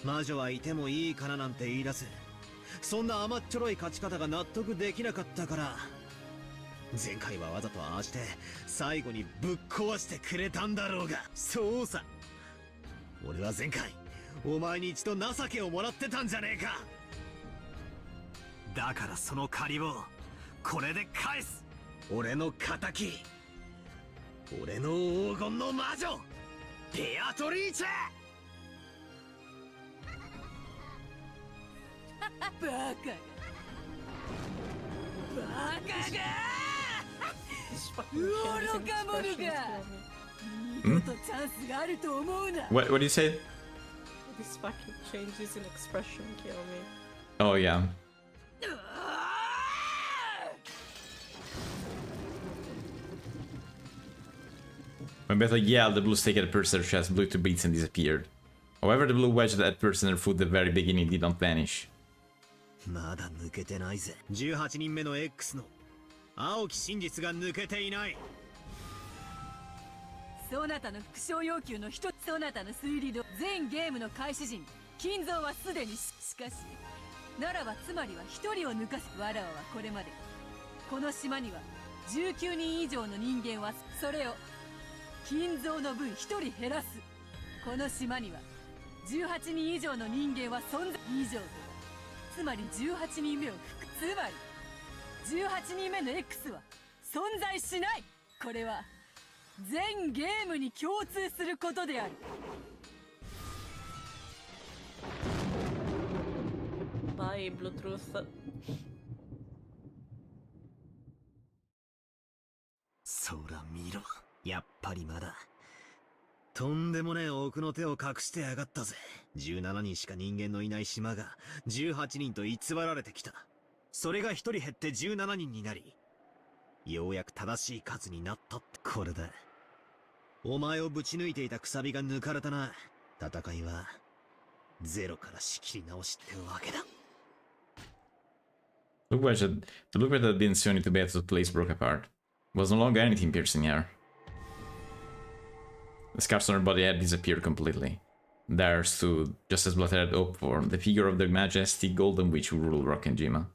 魔女はいてもいいかななんて言い出す、そんな甘っちょろい勝ち方が納得できなかったから、前回はわざとああして最後にぶっ壊してくれたんだろうが。そうさ、俺は前回お前に一度情けをもらってたんじゃねえか。だからその借りをこれで返す。俺の仇、俺の黄金の魔女ベアトリーチェ。バカがバカが愚か者が二度とチャンスがあると思うな。 What did you say? These fucking changes in expression kill me. Oh yeah. When Beta yelled, the blue stake had pierced her chest, blew to bits and disappeared. However, the blue wedge that had pierced her foot at the very beginning did not vanish. まだ抜けてないぜ。18人目の X の青き真実が抜けていない。そなたの副賞要求の一つ、そなたの推理度、全ゲームの開始時に金蔵はすでに しかしならばつまりは一人を抜かす。わらわはこれまでこの島には19人以上の人間は、それを金蔵の分一人減らす。この島には18人以上の人間は存在以上とは、つまり18人目をつまり18人目の X は存在しない。これは全ゲームに共通することである。By Bluetooth. そら見ろ、やっぱりまだとんでもねえ奥の手を隠してやがったぜ。17人しか人間のいない島が18人と偽られてきた。それが1人減って17人になり、ようやく正しい数になったってこれだ。お前をぶち抜いていたくさびが抜かれたな。戦いはゼロから仕切り直しってわけだ。Look where the didn't see only to be able to place broke apart. Was no longer anything piercing air. The scars on her body had disappeared completely. There stood, just as Blood had hoped for, the figure of the majestic golden witch who ruled Rokkenjima.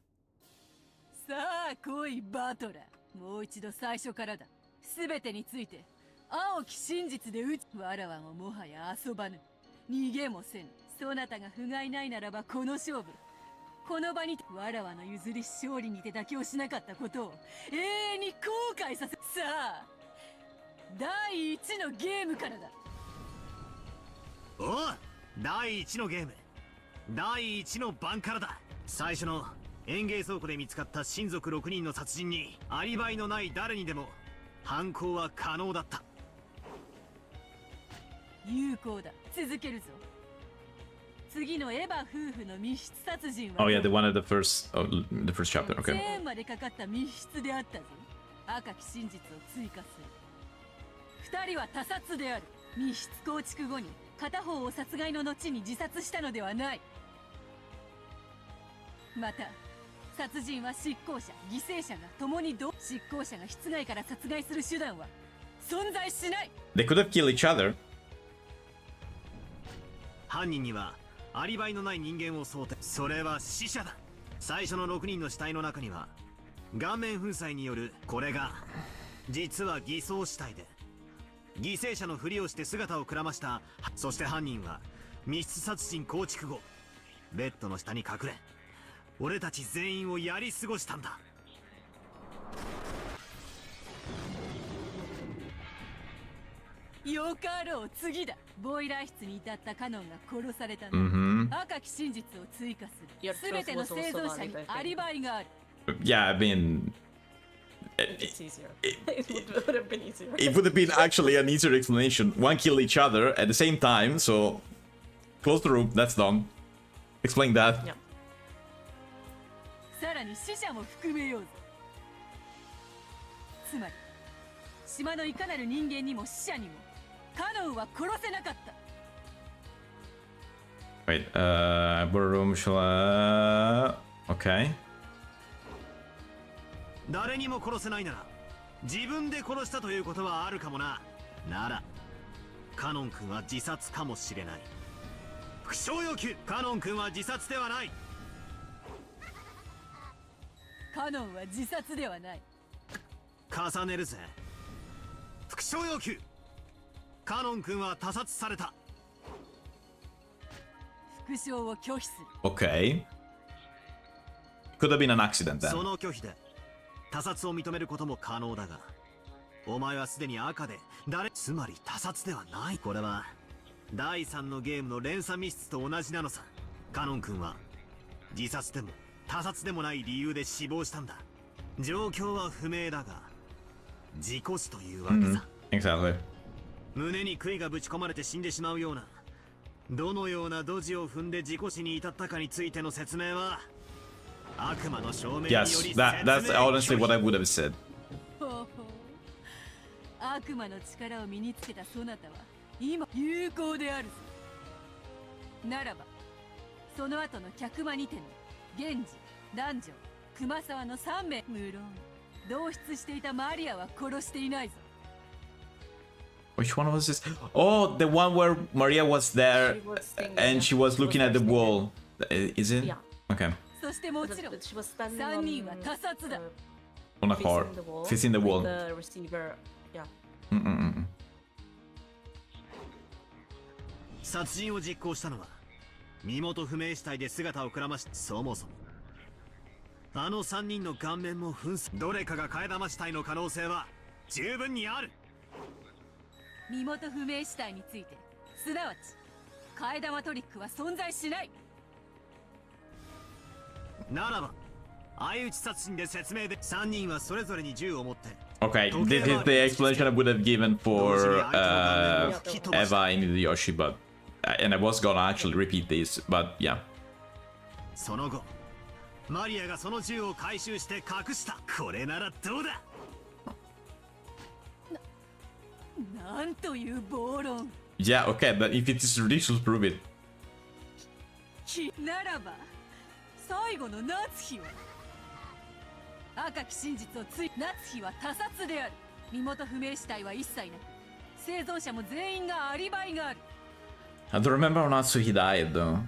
さあ来いバトラー、もう一度最初からだ。すべてについて青き真実でわらわももはや遊ばぬ。逃げもせぬ。そなたが不甲斐ないならばこの勝負、この場にわらわの譲り勝利にて妥協しなかったことを永遠に後悔させ。さあ第1のゲームからだ。おう、第1のゲーム、第1の番からだ。最初の園芸倉庫で見つかった親族6人の殺人にアリバイのない誰にでも犯行は可能だった。有効だ。続けるぞ。次のエヴァ夫婦の密室殺人は Oh yeah, the one at the first chapter, チ okay. ェーンまでかかった密室であったぞ。赤き真実を追加する。2人は他殺である。密室構築後に片方を殺害の後に自殺したのではない。また殺人は執行者、犠牲者が共に執行者が室外から殺害する手段は存在しない。 They could have killed each other. 犯人にはアリバイのない人間を想定。それは死者だ。最初の6人の死体の中には顔面粉砕による、これが実は偽装死体で、犠牲者のふりをして姿をくらました。そして犯人は密室殺人構築後、ベッドの下に隠れ、俺たち全員をやり過ごしたんだ。よかろう、次だ。ボイラー室に至ったカノンが殺されたの。赤き真実を追加する。すべての生存者にアリバイがある。Yeah, I mean, It's easier. It would have been easier. it would have been actually an easier explanation. One killed each other at the same time, so close the room. That's done. Explain that. Yeah. さらに死者も含めようぞ。つまり島のいかなる人間にも死者にもカノンは殺せなかった。 Wait, room shall okay. 誰にも殺せないなら自分で殺したということはあるかもな。ならカノン君は自殺かもしれない。副賞要求、カノン君は自殺ではない。カノンは自殺ではない。重ねるぜ。副賞要求、カノン君は他殺された。副賞を拒否する。 Okay. Could have been an accident then. その拒否で他殺を認めることも可能だが、お前はすでに赤でつまり他殺ではない。これは第3のゲームの連鎖密室と同じなのさ。カノン君は自殺でも他殺でもない理由で死亡したんだ。状況は不明だが事故死というわけさ。Exactly. 胸に杭がぶち込まれて死んでしまうような、どのようなドジを踏んで事故死に至ったかについての説明は悪魔の証明により Yes, that's honestly what I would have said. ほうほう、悪魔の力を身につけたそなたは今有効であるぞ。ならばその後の客間にての源氏、男女、熊沢の3名、無論同室していたマリアは殺していないぞ。 Which one was this? Oh, the one where Maria was there She was singing, and yeah. she was looking at the wall. Is it? Yeah. Okay. そしてもちろん She was standing 3 on 人は他殺だ。 On a car. facing the wall. Facing the wall. With the receiver. Yeah. 殺人を実行したのは身元不明死体で姿をくらまし、そもそもあの3人の顔面も粉砕、どれかが替え玉死体の可能性は十分にある。身元不明死体について、すなわち替え玉トリックは存在しない。ならば相打ち殺人で説明で3人はそれぞれに銃を持って。 Okay, this is the explanation I would have given for Eva and Yoshi, but and I was gonna actually repeat this, but yeah. その後マリアがその銃を回収して隠した。これならどうだ。なんという暴論。 Yeah, okay, but if it is ridiculous, prove it. ならば最後の夏日は赤き真実を夏日は他殺である。身元不明死体は一切なく、生存者も全員がアリバイがある。 I don't remember how Natsuhi died though.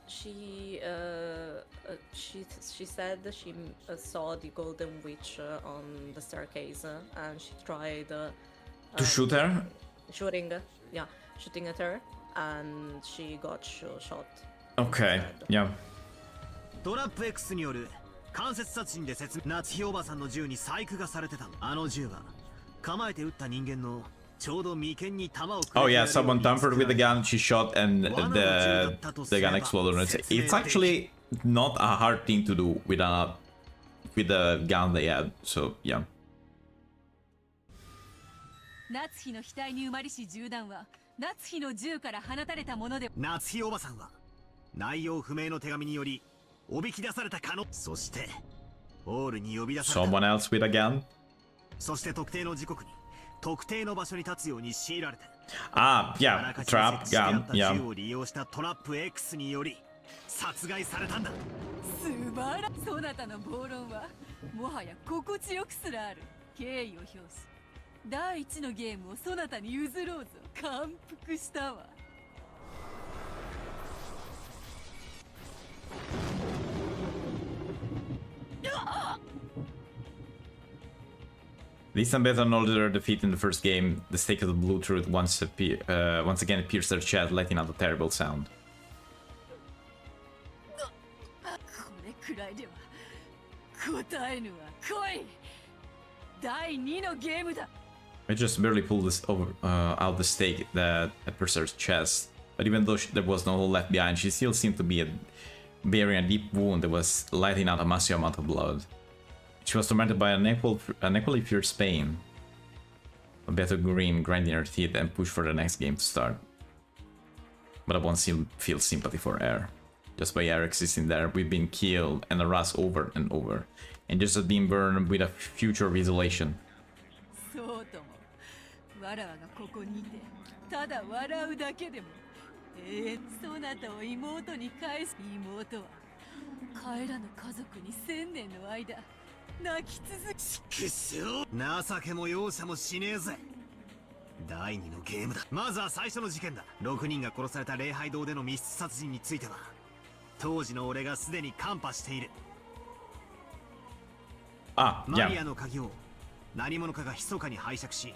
She said she saw the golden witch on the staircase and she tried To shoot her? shooting at her and she got shot. Okay, yeah. トラップ X による間接殺人で夏日おばさんの銃に細工がされてた。あの銃は構えて撃った人間のちょうど眉間に弾を。 Oh yeah, someone tampered with the gun, she shot, and the gun exploded. It's actually not a hard thing to do with the gun they had, so yeah. 夏日の額に埋まりし銃弾は夏日の銃から放たれたもので。夏日おばさんは内容不明の手紙によりおびき出された可能。そしてホールに呼び出された。 Someone else with a gun? そして特定の時刻に特定の場所に立つように強いられて。Ah, yeah, trap gun, yeah. 銃を利用したトラップ X により殺害されたんだ。素晴らしい。そなたの暴論はもはや心地よくすらある。敬意を表し第一のゲームをそなたに譲ろうぞ。感服したわ。 These better acknowledge their defeat in the first game. The stake of the blue truth once again pierced their chest, letting out a terrible sound. これくらいでは答えぬは来い。第二のゲームだ。 I just barely pulled this out the stake that pierced her chest. But even though there was no hole left behind, she still seemed to be bearing a deep wound that was letting out a massive amount of blood. She was tormented by an equally fierce pain. A bit of green grinding her teeth and pushed for the next game to start. But I won't feel sympathy for her. Just by her existing there, we've been killed and harassed over and over. And just as being burned with a future of isolation. そうとも。わらわがここにいて、ただ笑うだけでも。そなたを妹に返す。妹は帰らぬ家族に1000年の間。 泣き続き。情けも容赦もしねえぜ。第二のゲームだ。まずは最初の事件だ。6人が殺された礼拝堂での密室殺人については当時の俺がすでにカンパしている。マリアの鍵を何者かが密かに拝借し、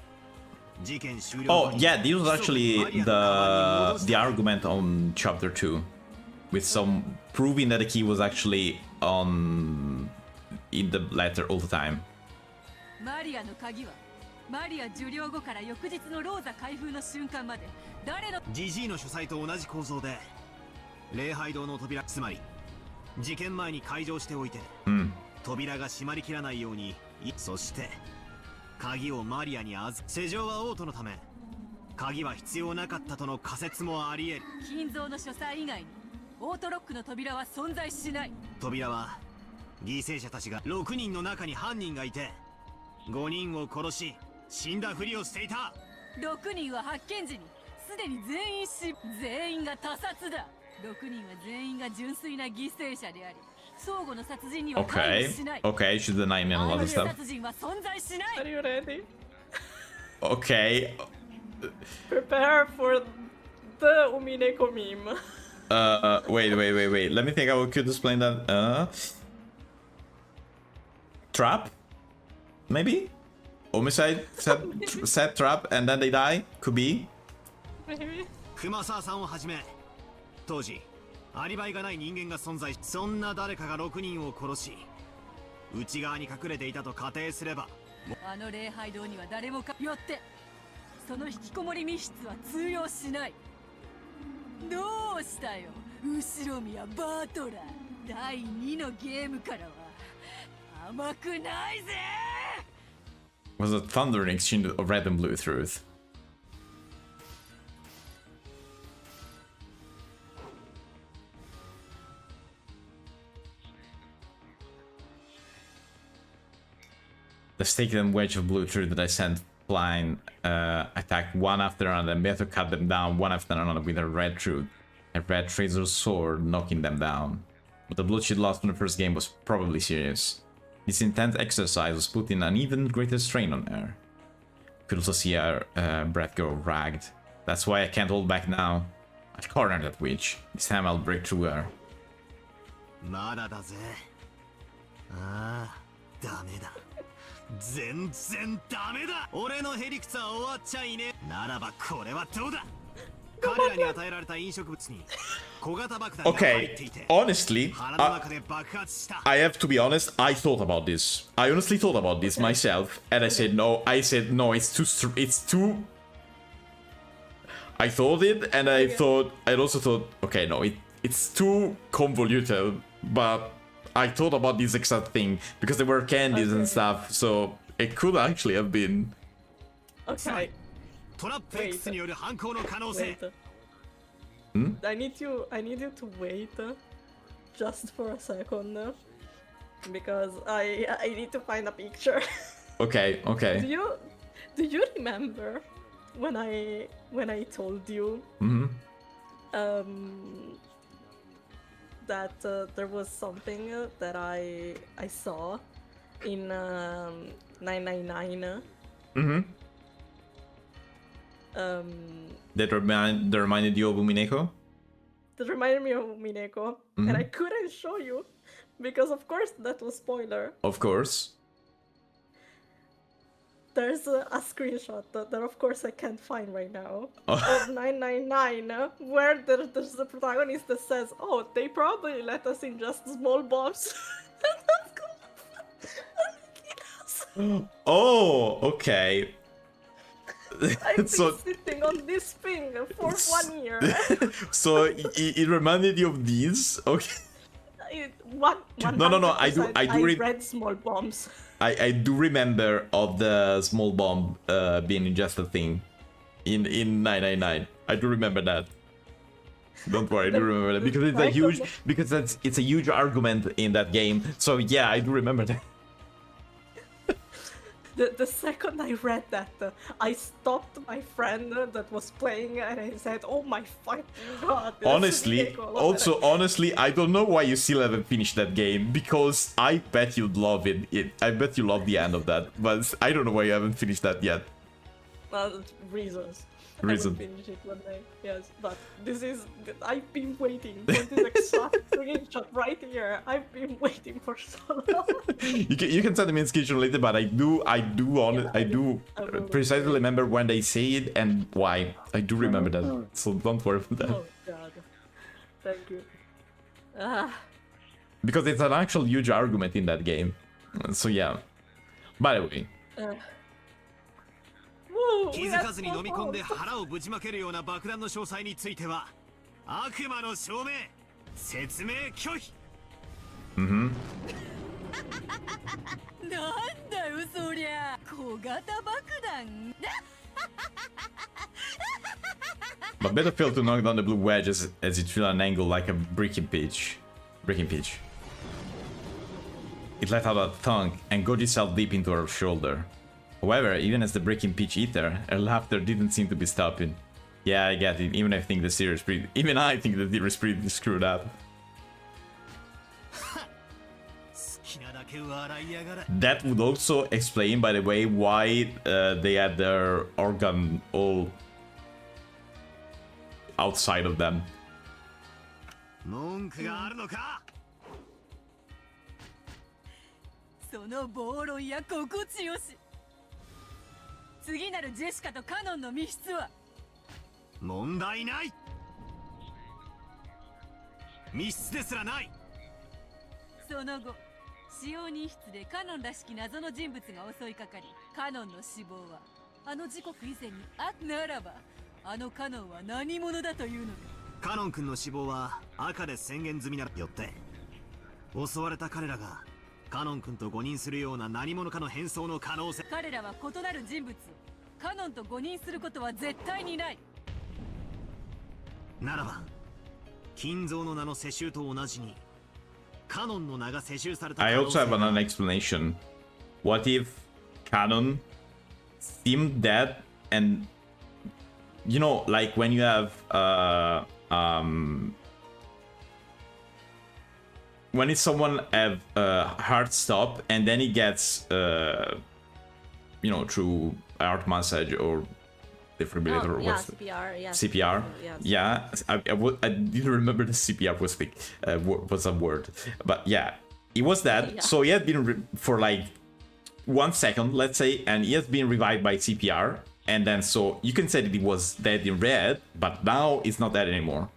事件終了。 Oh yeah, this was actually the argument on chapter 2, with some proving that the key was actually in the letter all the time. マリアの鍵はマリア受領後から翌日のローザ開封の瞬間まで誰の。ジジイの書斎と同じ構造で礼拝堂の扉、つまり事件前に開錠しておいて、扉が閉まりきらないように。そして鍵をマリアに施錠は王都のため鍵は必要なかったとの仮説もあり得る。金蔵の書斎以外にオートロックの扉は存在しない。扉は犠牲者たちが6人の中に犯人がいて5人を殺し死んだふりをしていた。6人は発見時にすでに全員が他殺だ。6人は全員が純粋な犠牲者であり、相互の殺人には関与しない。Okay, she's denying me a lot of stuff. 殺人は存在しない。 Are you ready? Okay. Prepare for the Umineko meme. Wait. Let me think how we could explain that. Trap? Maybe? Homicide set trap and then they die? Could be? Maybe. 熊沢さんをはじめ当時アリバイがない人間が存在し、そんな誰かが6人を殺し内側に隠れていたと仮定すれば、あの礼拝堂には誰もよってその引きこもり密室は通用しない。どうしたよ後ろ宮バトラー。第2のゲームからは甘くないぜ。 Was a thundering exchange of red and blue truth. The stake and wedge of blue truth that I sent flying attacked one after another, and Beto cut them down one after another with a red truth. A red tracer's sword knocking them down. But the bloodshed lost from the first game was probably serious. This intense exercise was putting an even greater strain on her. Could also see her breath go ragged. That's why I can't hold back now. I've cornered that witch. This time I'll break through her. まだだぜ。ああ、ダメだ。全然ダメだ。俺のへりくつは終わっちゃいねえ。ならばこれはどうだ。彼らに与えられた飲食物に小型爆弾が入っていて。Honestly, 腹の中で爆発した。I have to be honest, I thought about this. I honestly thought about this myself, and I said no, it's too... I thought it, and I also thought, okay, no, it's too convoluted, but I thought about this exact thing, because there were candies and stuff, so it could actually have been... Okay. トラップ X による犯行の可能性。 I need you to wait just for a second because I need to find a picture. Okay. Do you remember when I told you that there was something that I saw in 999? That reminded you of Umineko? That reminded me of Umineko, and I couldn't show you because, of course, that was spoiler. Of course. There's a screenshot that, of course, I can't find right now of 999, where there's the protagonist that says, "Oh, they probably let us in just small bombs." Oh, okay. I've been sitting on this thing for 1 year. So it reminded you of these? Okay. No. I read small bombs. I do remember of the small bomb being just a thing in 999. I do remember that. Don't worry, I do remember that because it's a huge argument in that game. So yeah, I do remember that. The second I read that, I stopped my friend that was playing and I said, "Oh my fucking god!" Honestly, I don't know why you still haven't finished that game, because I bet you'd love it. I bet you love the end of that, but I don't know why you haven't finished that yet. Reasons. I Reason. will finish it one day, yes, but I've been waiting for this exact screenshot right here. I've been waiting for so long. You can send me in screenshot later, but I do precisely remember when they say it and why. I do remember that, so don't worry about that. Oh god, thank you. Because it's an actual huge argument in that game, so yeah. By the way. 気づかずに飲み込んで腹をぶちまけるような爆弾の詳細については悪魔の証明説明拒否。なんだよそりゃ小型爆弾。But better fail to knock down the blue wedge as it fell at an angle like a breaking pitch. It let out a thunk and got itself deep into her shoulder. However, even as the breaking pitch hit her laughter didn't seem to be stopping. Yeah, I get it. Even I think the series pretty screwed up. That would also explain, by the way, why they had their organ all outside of them. 文句があるのか。その暴論や心地よし。次なるジェシカとカノンの密室は問題ない。密室ですらない。その後使用人室でカノンらしき謎の人物が襲いかかり、カノンの死亡はあの時刻以前にならばあのカノンは何者だというのか。カノン君の死亡は赤で宣言済みならよって襲われた彼らがカノン君と誤認するような何者かの変装の可能性。彼らは異なる人物をカノンと誤認することは絶対にない。ならば金蔵の名の世襲と同じにカノンの名が世襲された可 I 能 also 性 have が another explanation. What if Canon seemed dead and you know, like when you have when it's someone have a heart stop and then he gets you know, through heart massage or defibrillator or Oh, yeah, what's CPR, yeah. CPR. Yes. Yeah, I didn't remember the CPR was a word, but yeah, it was that. Yeah. So he had been for like 1 second, let's say, and he has been revived by CPR, and then so you can say that he was dead in red, but now it's not dead anymore.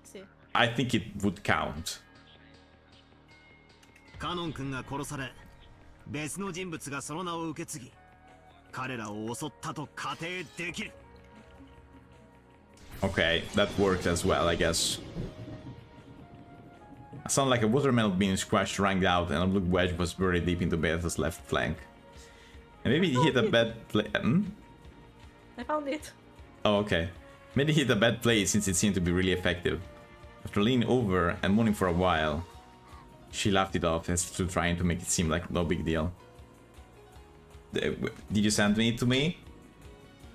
See. I think it would count. カノン君が殺され別の人物がその名を受け継ぎ彼らを襲ったと仮定できる。 Okay, that worked as well, I guess. It sounded like a watermelon being squashed, ranked out, and a blue wedge was buried deep into Beta's left flank. And maybe he hit a bad play. I found it. Oh, okay. Maybe he hit a bad play since it seemed to be really effective. After leaning over and moaning for a while, she laughed it off as to trying to make it seem like no big deal. Did you send it to me?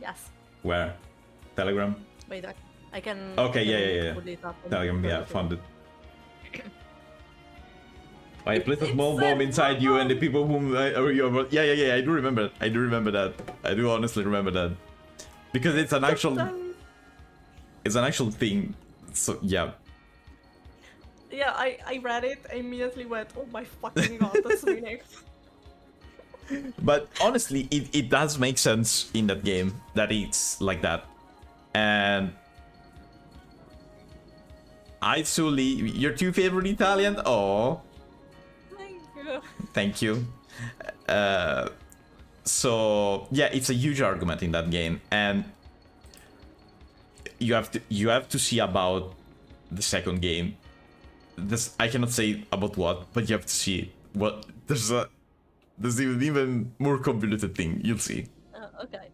Yes. Where? Telegram? Wait, I can. Okay, I can yeah. pull it up on Telegram, the yeah, Telegram. found it. I placed a small bomb inside you and the people whom yeah, I do remember that. I do remember that. I do honestly remember that. Because it's an actual thing. So yeah. Yeah, I read it, I immediately went, oh my fucking god, that's Umineko. But honestly, it does make sense in that game that it's like that. And I Sully, your two favorite Italian? Oh. Thank you. So yeah, it's a huge argument in that game, and you have to see about the second game. This I cannot say about what, but you have to see what there's an even more convoluted thing. You'll see. Okay.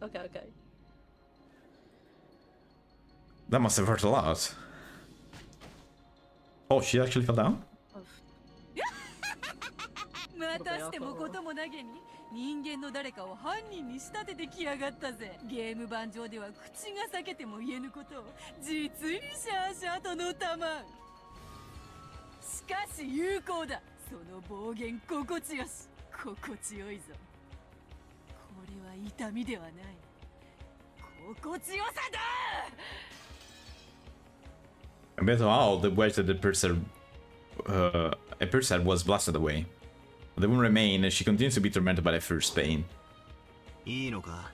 That must have hurt a lot. Oh, she actually fell down? またしてもこともなげに人間の誰かを犯人に仕立ててきやがったぜ。ゲーム盤上では口が裂けても言えぬことを実にシャーシャーとのたまん。しかし有効だ。その暴言心地よし。心地よいぞ。これは痛みではない。心地よさだ。 I bet how the wedge that the person was blasted away. The wound remained, and she continues to be tormented by the first pain. いいのか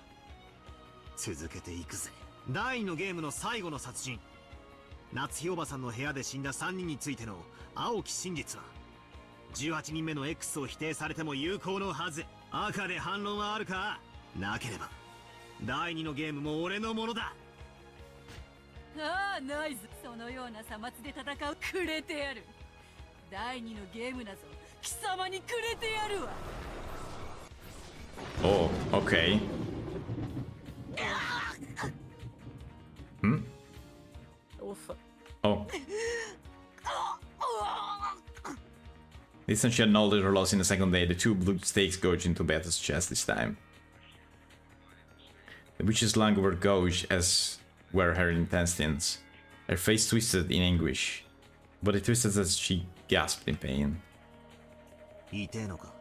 続けていくぜ。第2のゲームの最後の殺人夏日おばさんの部屋で死んだ3人についての青き真実は18人目の X を否定されても有効のはず。赤で反論はあるか。なければ第2のゲームも俺のものだ。ああ、ナイス。そのようなさまつで戦うくれてやる。第2のゲームなぞ貴様にくれてやるわ。 Oh, okay. Oof. Oh. This and she annulled her loss in the second day. The two blue stakes gouge into Beta's chest this time. The witch's lung were gouged, as were her intestines. Her face twisted in anguish, but it twisted as she gasped in pain. 言いてえのか。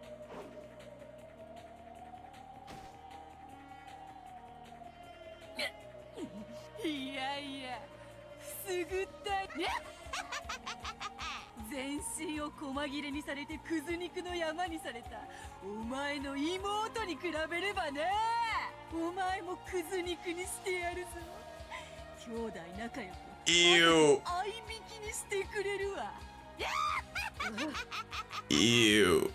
いやいや、くすぐったい。全身を細切れにされてくず肉の山にされたお前の妹に比べればな。お前もくず肉にしてやるぞ。兄弟仲良く Ew. 合いびきにしてくれるわ。 Ew.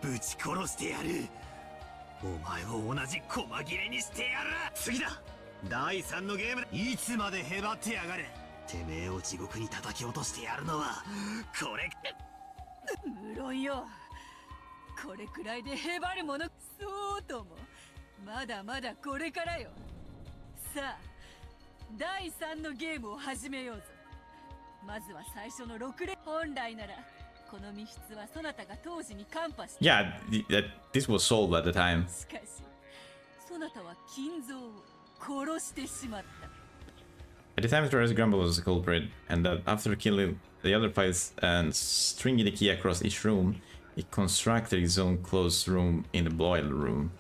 ぶち殺してやる。お前を同じ細切れにしてやる。次だ。第3のゲーム。いつまでへばってやがる。てめえを地獄に叩き落としてやるのはこれ。無論よ、これくらいでへばるもの。そうともまだまだこれからよ。さあ第3のゲームを始めようぞ。まずは最初の6連。本来ならこの密室はそなたが当時にカンパして。 Yeah, this was solved at the time. しかしそなたは金蔵を殺してしまった。 At the time, Therese Grumble was the culprit, and that after killing the other fights and stringing the key across each room, he constructed his own closed room in the boiler room.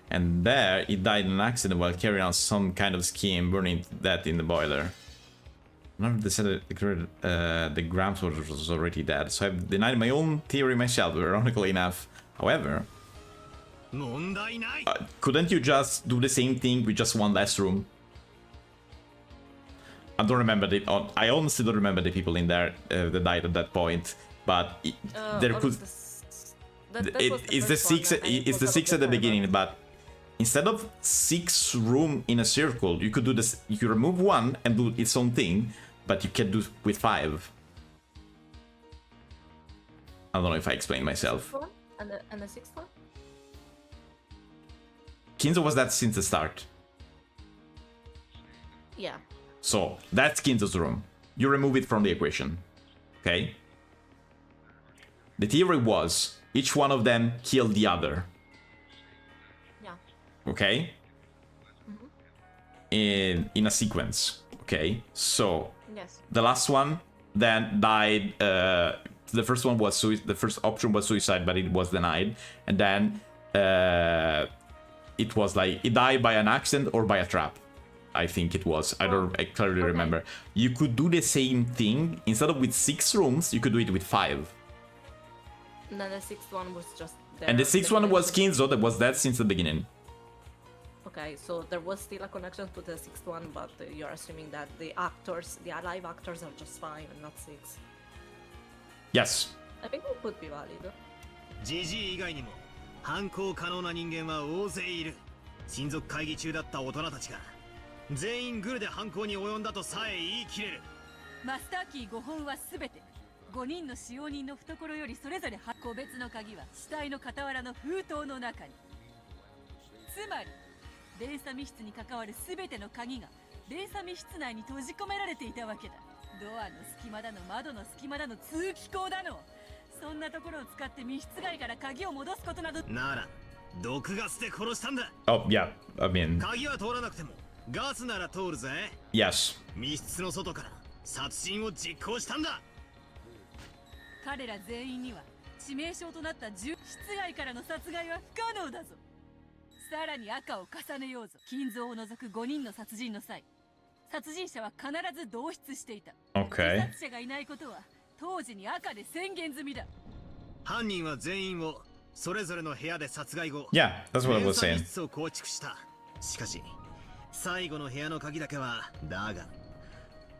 And there, he died in an accident while carrying out some kind of scheme, burning that in the boiler. None of the Gramps was already dead, so I've denied my own theory myself, ironically enough. However, couldn't you just do the same thing with just one less room? I don't remember I honestly don't remember the people in there that died at that point, but there could. It's the six. It's the six at the beginning, but instead of 6 rooms in a circle, you could do this. You could remove one and do its own thing, but you can do with 5. I don't know if I explained myself. And the sixth one? Kinzo was that since the start. Yeah. So that's Kinzo's room. You remove it from the equation. Okay? The theory was each one of them killed the other. Yeah. Okay? In a sequence. Okay? So Yes. the last one then died. The first one was the first option was suicide, but it was denied. And then it was like it died by an accident or by a trap. I think it was. I clearly remember. You could do the same thing instead of with 6 rooms. You could do it with 5. And then the sixth one was just there. And the 6th one was Kinzo that was dead since the beginning. Okay, so there was still a connection to the sixth one, but you're assuming that the actors, the alive actors, are just 5 and not 6. Yes. I think it could be valid. GG 以外にも犯行可能な人間は大勢いる。親族会議中だった大人たちが全員グルで犯行に及んだとさえ言い切れる。マスターキー5本はすべて5人の使用人の懐よりそれぞれ個別の鍵は死体の傍らの封筒の中に。つまり連鎖密室に関わるすべての鍵が連鎖密室内に閉じ込められていたわけだ。ドアの隙間だの窓の隙間だの通気口だの、そんなところを使って密室外から鍵を戻すことなど。なら毒ガスで殺したんだ。Oh yeah. I mean. 鍵は通らなくてもガスなら通るぜ。 Yes. 密室の外から殺人を実行したんだ。彼ら全員には致命傷となった室外からの殺害は不可能だぞ。さらに赤を重ねようぞ。金蔵を除く5人の殺人の際、殺人者は必ず同室していた。Okay. 自殺者がいないことは当時に赤で宣言済みだ。犯人は全員をそれぞれの部屋で殺害後、 Yeah, that's what I was 連鎖 saying. 密室を構築した。しかし最後の部屋の鍵だけはだが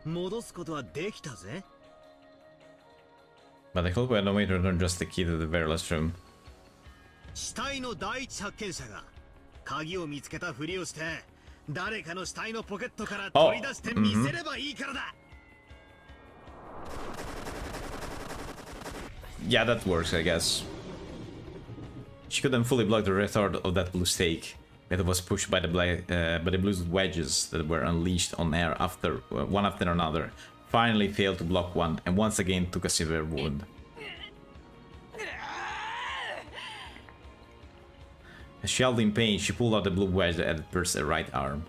戻すことはできたぜ。 But I hope we had no way to return just the key to the very last room. 死体の第一発見者が鍵を見つけたふりをして誰かの死体のポケットから取り出して見せればいいからだ。Yeah, that works, I guess. She couldn't fully block the retard of that blue stake. It was pushed by the blue wedges that were unleashed on air after one after another. Finally failed to block one, and once again took a severe wound. As she yelled in pain, she pulled out the blue wedge that had pierced her right arm.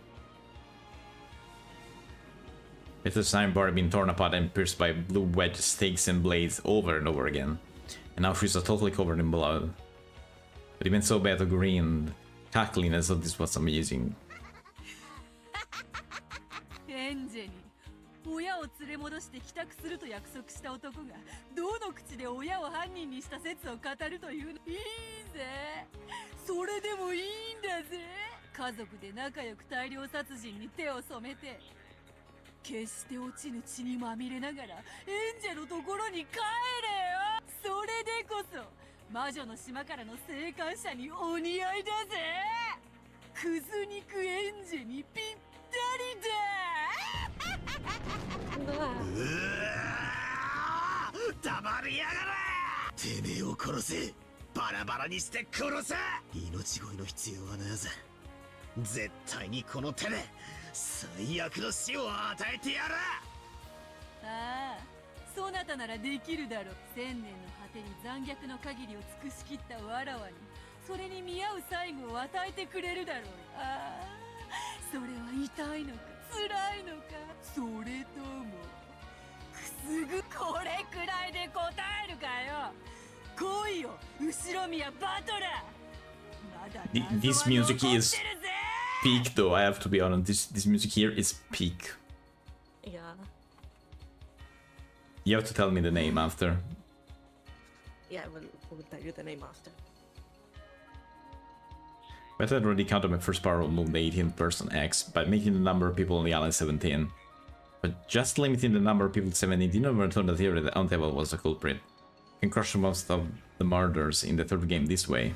With the sign bar had been torn apart and pierced by blue wedge stakes and blades over and over again, and now she's totally covered in blood. But even so, Beto grinned, cackling as though this was amusing. エンジェに親を連れ戻して帰宅すると約束した男がどの口で親を犯人にした説を語るというの。いいぜ、それでもいいんだぜ。家族で仲良く大量殺人に手を染めて決して落ちぬ血にまみれながらエンジェのところに帰れよ。それでこそ魔女の島からの生還者にお似合いだぜ。クズ肉エンジェにぴったりだ。黙りやがれ。てめえを殺せ。バラバラにして殺せ。命乞いの必要はなぜ。絶対にこの手で最悪の死を与えてやる。ああ、そなたならできるだろう。千年の果てに残虐の限りを尽くしきったわらわにそれに見合う最後を与えてくれるだろう。ああ、それは痛いのか辛いのか、それともくすぐこれくらいで答えるかよ。来いよ後ろ宮バトラー。まだ This music is peak though, I have to be honest. This music here is peak. Yeah. You have to tell me the name after. Yeah, we'll tell you the name after. But I already counted my first power move, the 18th person X, by making the number of people on the island 17. But just limiting the number of people to 17 did not return the theory that Untable was the culprit. You can crush most of the murders in the third game this way.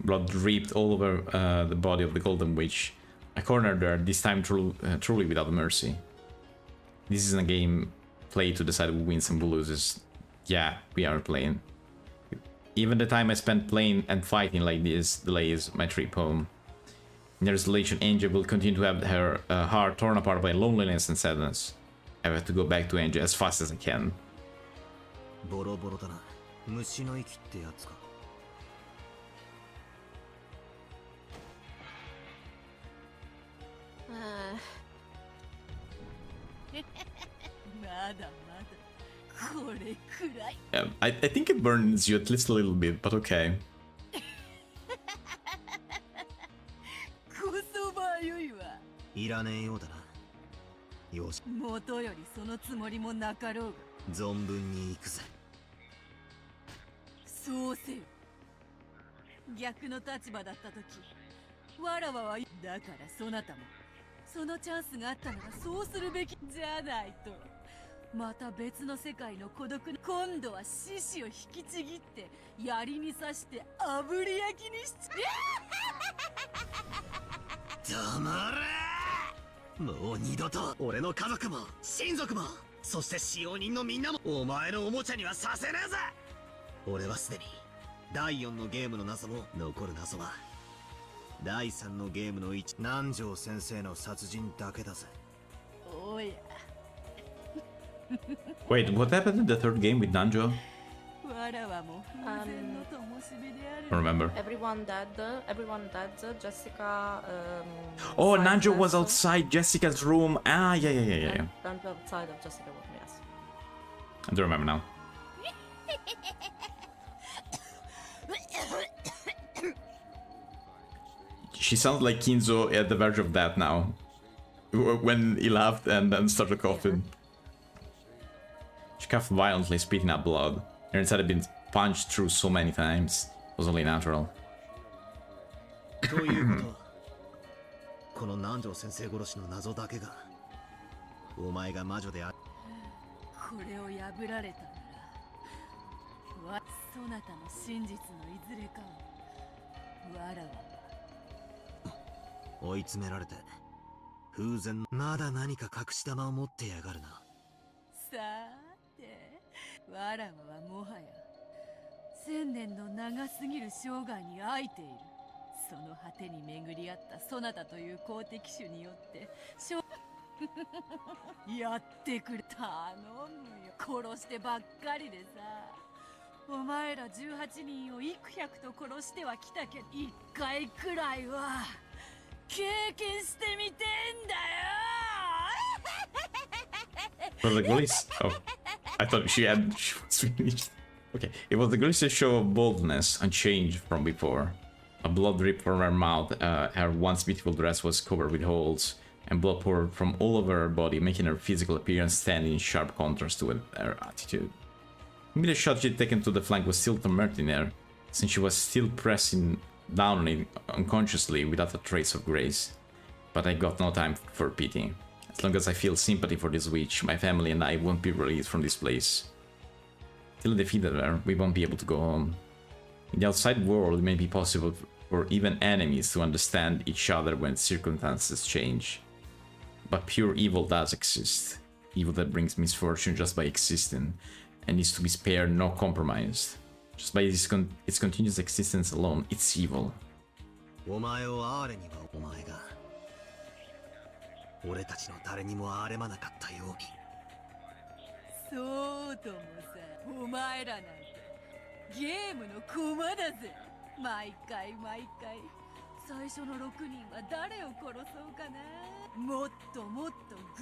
Blood dripped all over the body of the Golden Witch. I cornered her, this time truly without mercy. This isn't a game played to decide who wins and who loses. Yeah, we are playing. Even the time I spent playing and fighting like this delays my trip home. In the isolation, Angel will continue to have her heart torn apart by loneliness and sadness. I have to go back to Angel as fast as I can. ボロボロだな。虫の息ってやつか。まだまだこれくらい。I think it burns you at least a little bit, but okay. こそばよいわ。いらねえようだな。よし。元よりそのつもりもなかろうが。存分に行くぜ。そうせよ。逆の立場だった時、わらわはだからそなたもそのチャンスがあったならそうするべきじゃないと。また別の世界の孤独に今度は獅子を引きちぎって槍に刺して炙り焼きにしちゃ黙れ。もう二度と俺の家族も親族もそして使用人のみんなもお前のおもちゃにはさせねえぜ。俺はすでに第4のゲームの謎も残る謎は第3のゲームの1南條先生の殺人だけだぜ。おや。Wait, what happened in the third game with Nanjo? わらわも風前の灯火である。I remember. Everyone dead. Jessica. Oh, side Nanjo was vessel, outside Jessica's room. Ah, yeah. And outside of Jessica's room, yes. I do remember now. She sounds like Kinzo at the verge of that now. When he laughed and then started coughing. She coughed violently, spitting out blood. Her inside had been punched through so many times. It was only natural. ということは、この南條先生殺しの謎だけが、お前が魔女である。これを破られたなら、そなたの真実のいずれかを、わらわ。追い詰められて、風前まだ何か隠し玉を持ってやがるな。さて、わらわはもはや1000年の長すぎる生涯に空いている。その果てに巡り合ったそなたという好敵手によってやってくれ。頼むよ。殺してばっかりでさ。お前ら18人を幾百と殺してはきたけど、一回くらいは経験してみてんだよ。Well, the gliss. Oh, I thought she was finished. Okay, it was the glistening show of boldness and change from before. A blood dripped from her mouth. Her once beautiful dress was covered with holes, and blood poured from all over her body, making her physical appearance stand in sharp contrast to her attitude. Maybe the shot she'd taken to the flank was still tormenting her, since she was still pressing down on it unconsciously without a trace of grace. But I got no time for pity. As long as I feel sympathy for this witch, my family and I won't be released from this place. Till I defeated her, we won't be able to go home. In the outside world, it may be possible for even enemies to understand each other when circumstances change. But pure evil does exist. Evil that brings misfortune just by existing, and needs to be spared, not compromised. Just by its continuous existence alone, it's evil. お前を哀れにはお前が俺たちの誰にも憐れまなかったように。そうともさ、お前らなんてゲームの駒だぜ。毎回最初の6人は誰を殺そうかな。もっと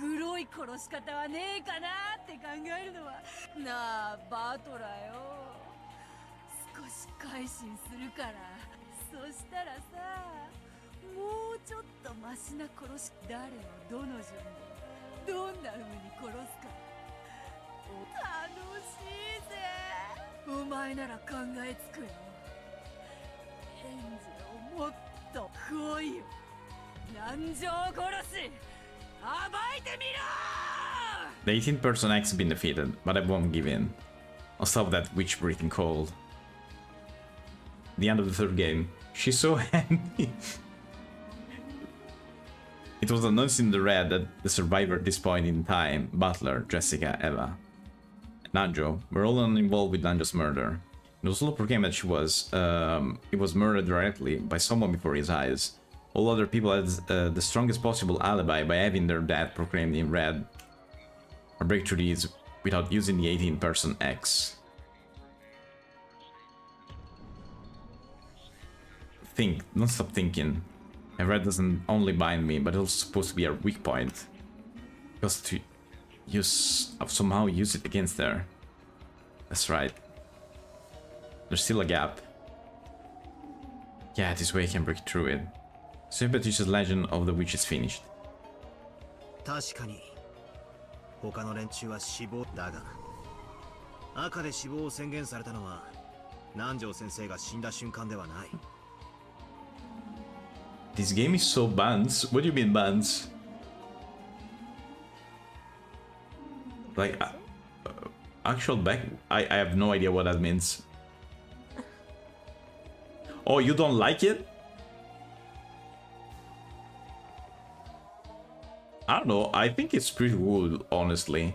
グロい殺し方はねえかなって考えるのはなあバトラよ。少し改心するから。そしたらさ、もうちょっとマシな殺し、誰をどの順でどんな風に殺すか楽しいぜ。お前なら考えつくよ。エンジをもっと来いよ。南條殺し暴いてみろ。 The 18th person X has been defeated, but I won't give in. I'll stop that witch breathing cold. The end of the third game. She's so handy. It was announced in the red that the survivor at this point in time, Butler, Jessica, Eva, and Nanjo, were all involved with Nanjo's murder. It was also proclaimed that he was murdered directly by someone before his eyes. All other people had the strongest possible alibi by having their death proclaimed in red, or break through these without using the 18-person X. Think, don't stop thinking. A red doesn't only bind me, but it's also supposed to be a weak point. Because to somehow use it against her. That's right. There's still a gap. Yeah, this way I can break through it. Sympathish's legend of the witch is finished. 確かに他の連中は死亡だが、赤で死亡を宣言されたのは南條先生が死んだ瞬間ではない。 This game is so bans. What do you mean bans? Like actual back? I have no idea what that means. Oh, you don't like it? I don't know. I think it's pretty good, honestly.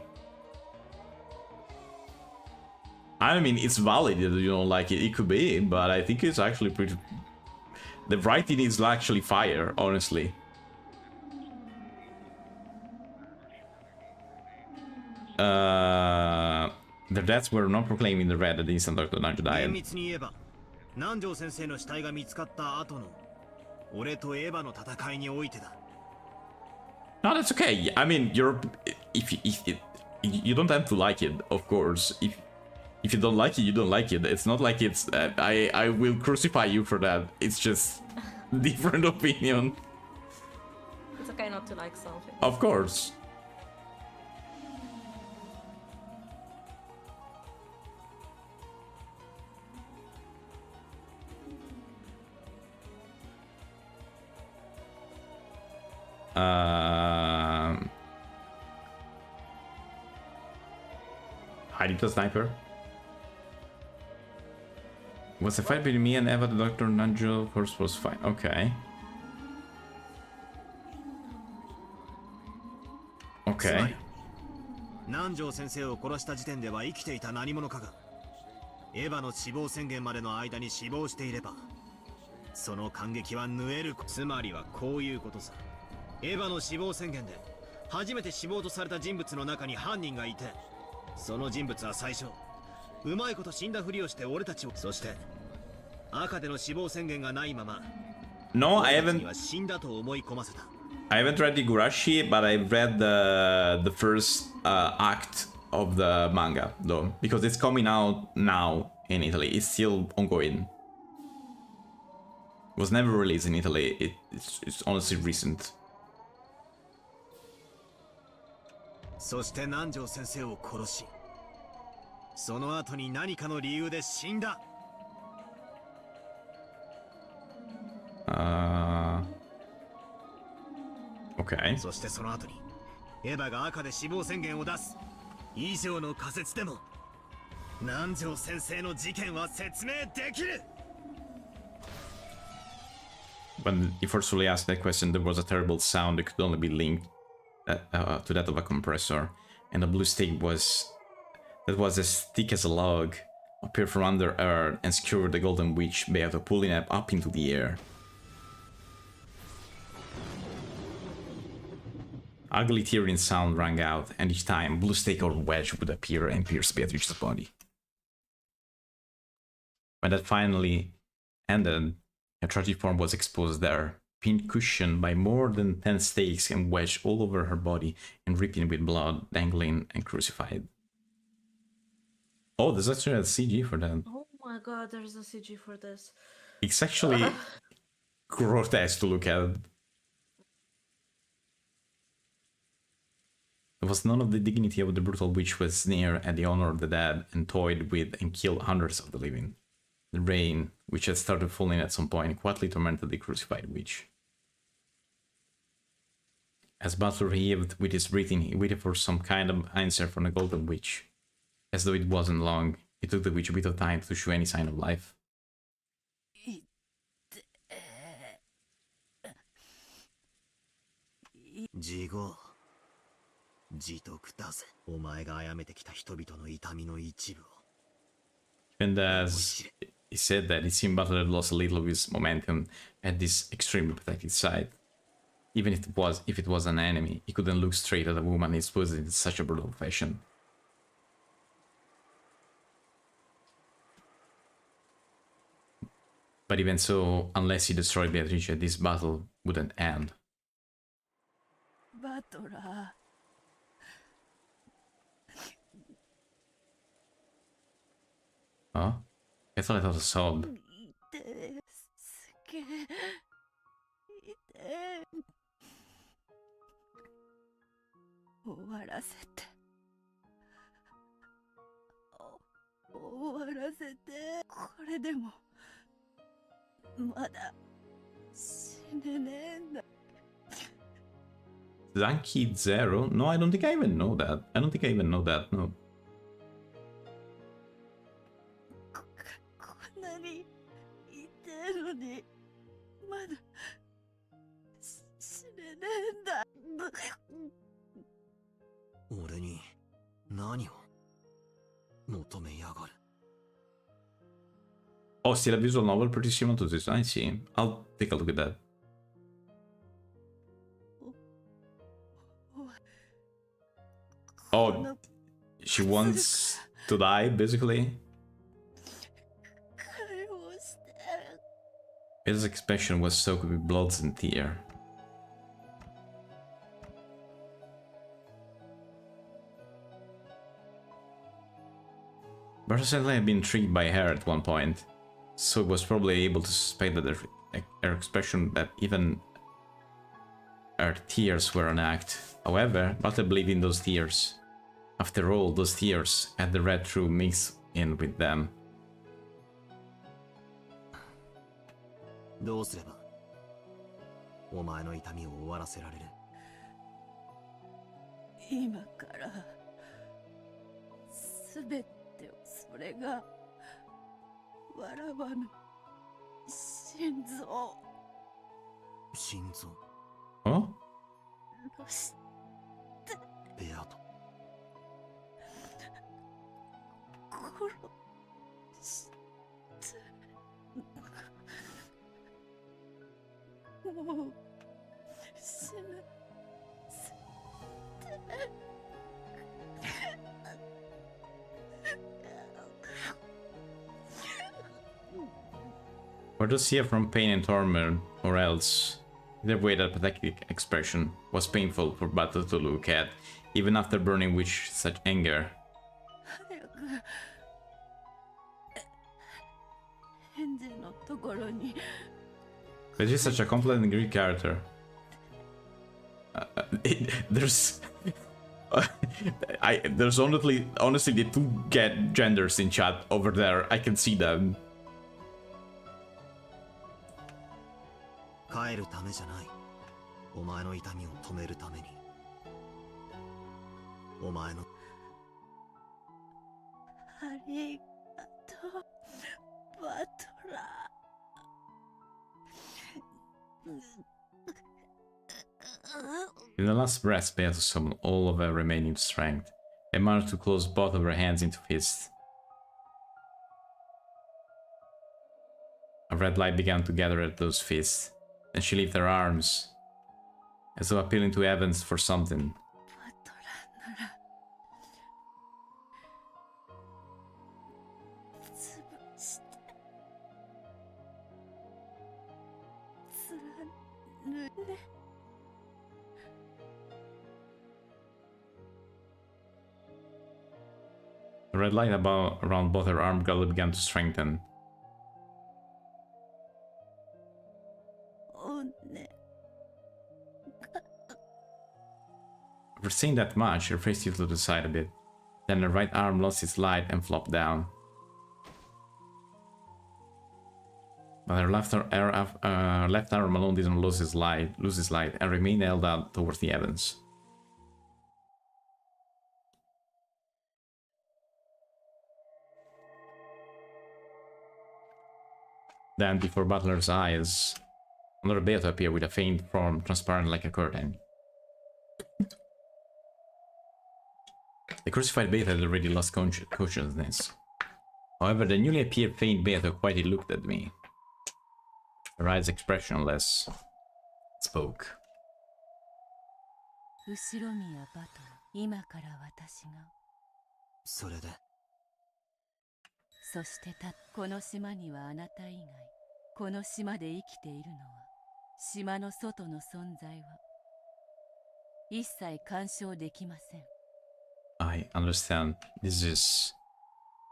I mean, it's valid that you don't like it. It could be, but I think it's actually pretty. The writing is actually fire, honestly. Their deaths were not proclaimed in the red at the instant Dr. Nanjo died. 厳密に言えば、南條先生の死体が見つかった後の俺とエヴァの戦いにおいてだ。 No, that's okay. I mean, if you don't have to like it, of course. If you don't like it, you don't like it. It's not like it's I will crucify you for that. It's just different opinion. It's okay not to like something. Of course. Hiding the sniper. Was the fight between me and Eva the Dr. Nanjo? First was fine. Okay. Okay. 南條先生を殺した時点では生きていた何者かがエヴァの死亡宣言までの間に死亡していればその感激は縫える。つまりはこういうことさ。エヴァの死亡宣言で初めて死亡とされた人物の中に犯人がいて、その人物は最初うまいこと死んだふりをして俺たちを、そして赤での死亡宣言がないまま No, I haven't. 死んだと思い込ませた。I haven't read Higurashi, but I've read the first act of the manga, though, because it's coming out now in Italy. It's still ongoing. It was never released in Italy. It's honestly recent. そして南條先生を殺し、その後に何かの理由で死んだ。Okay. そしてその後にエヴァが赤で死亡宣言を出す以上の仮説でも南條先生の事件は説明できる。 When he forcefully asked that question, there was a terrible sound that could only be linked to that of a compressor, and the blue stick that was as thick as a log appeared from under earth and skewered the golden witch Beato, pulling it up into the air. Ugly tearing sound rang out, and each time blue stick or wedge would appear and pierce Beatrice's body. When that finally ended, her tragic form was exposed there, pinned cushioned by more than 10 stakes and wedged all over her body and dripping with blood, dangling and crucified. Oh, there's actually a CG for that. Oh my god, there's a CG for this. It's actually grotesque to look at. There was none of the dignity of the brutal witch who sneered at the honor of the dead and toyed with and killed hundreds of the living. The rain, which had started falling at some point, quietly tormented the crucified witch. As Butler heaved with his breathing, he waited for some kind of answer from the golden witch. As though it wasn't long, it took the witch a bit of time to show any sign of life. 自業自得だぜ。お前が殺めてきた人々の痛みの一部を。 And as he said that, it seemed Butler had lost a little of his momentum at this extremely pathetic sight. Even if it was an enemy, he couldn't look straight at a woman exposed in such a brutal fashion. But even so, unless he destroyed Beatrice, this battle wouldn't end. バトラ Huh? I thought I heard a sob. 痛えすげえ痛え終わらせて終わらせてこれでもまだ死ねねえんだ Zanki Zero? No, I don't think I even know that. I don't think I even know that, no. こんなに痛えのにまだ死ねねえんだ俺に何を求めやがる。 Oh, still a visual novel pretty similar to this. I see. I'll take a look at that. Oh, she wants to die, basically. 解放して His expression was soaked with blood and tear. Barcelona had been intrigued by her at one point, so he was probably able to suspect that her expression, that even her tears were an act. However, Butler believed in those tears. After all, those tears had the red truth mixed in with them. どうすればお前の痛みを終わらせられる。今からすべてをそれがわらわの心臓心臓 Huh? ロスベアト殺してもう死ぬ Or to see her from pain and torment, or else either way that pathetic expression was painful for Butler to look at, even after burning with such anger. 早くヘンゼのところに But she's such a complex and Greek character. There's... there's honestly the two genders in chat over there. I can see them. 帰るためじゃない。お前の痛みを止めるために。お前の。ありがとう、バトラー。 In the last breath, Beato summoned all of her remaining strength and managed to close both of her hands into fists. A red light began to gather at those fists. Then she lifted her arms, as though appealing to heavens for something. バトラーなら潰して貫ね。 The red light around both her arms gradually began to strengthen. おね。 After seeing that much, her face tilted to the side a bit. Then her right arm lost its light and flopped down. But her left arm alone didn't lose its light and remained held out towards the heavens. Then, before Butler's eyes, another Beato appeared with a faint form transparent like a curtain. The crucified Beato had already lost consciousness. However, the newly appeared faint Beato quietly looked at me. Her eyes expressionless spoke. 後ろ宮バトル、今から私が。それで。そしてこの島にはあなた以外、この島で生きているのは、島の外の存在は、一切干渉できません。I understand. This is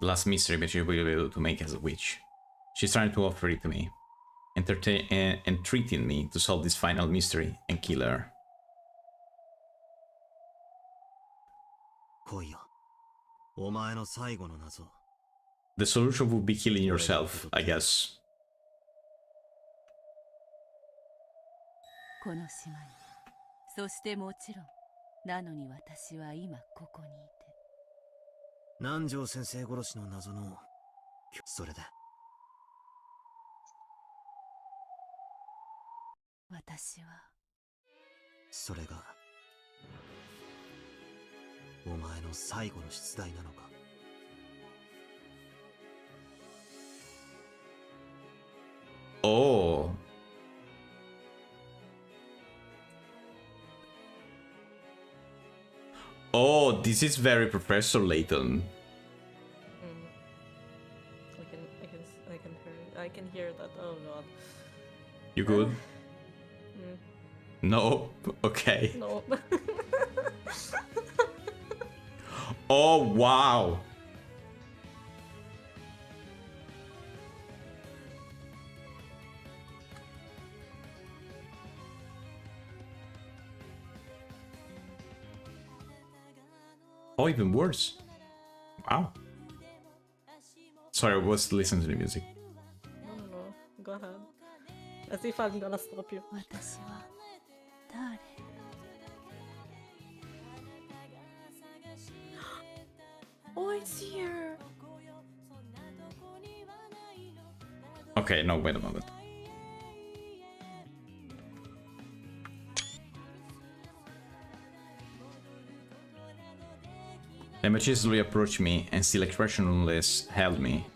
the last mystery that she will be able to make as a witch. She's trying to offer it to me, entreating me to solve this final mystery and kill her. 来いよ。お前の最後の謎。 The solution would be killing yourself, I guess. この島に、そしてもちろん、なのに私は今ここにいて。南條先生殺しの謎の、それで。私は。それが、お前の最後の出題なのか。 Oh. Oh, this is very Professor Layton. I can hear that. Oh god. You good? No? Okay. No. Oh, wow. Oh, even worse. Wow. Sorry, I was listening to the music. No. Go ahead. As if I'm gonna stop you. 私は誰? Oh, it's here. Okay, no, wait a moment. The maliciously approached me and still expressionless held me.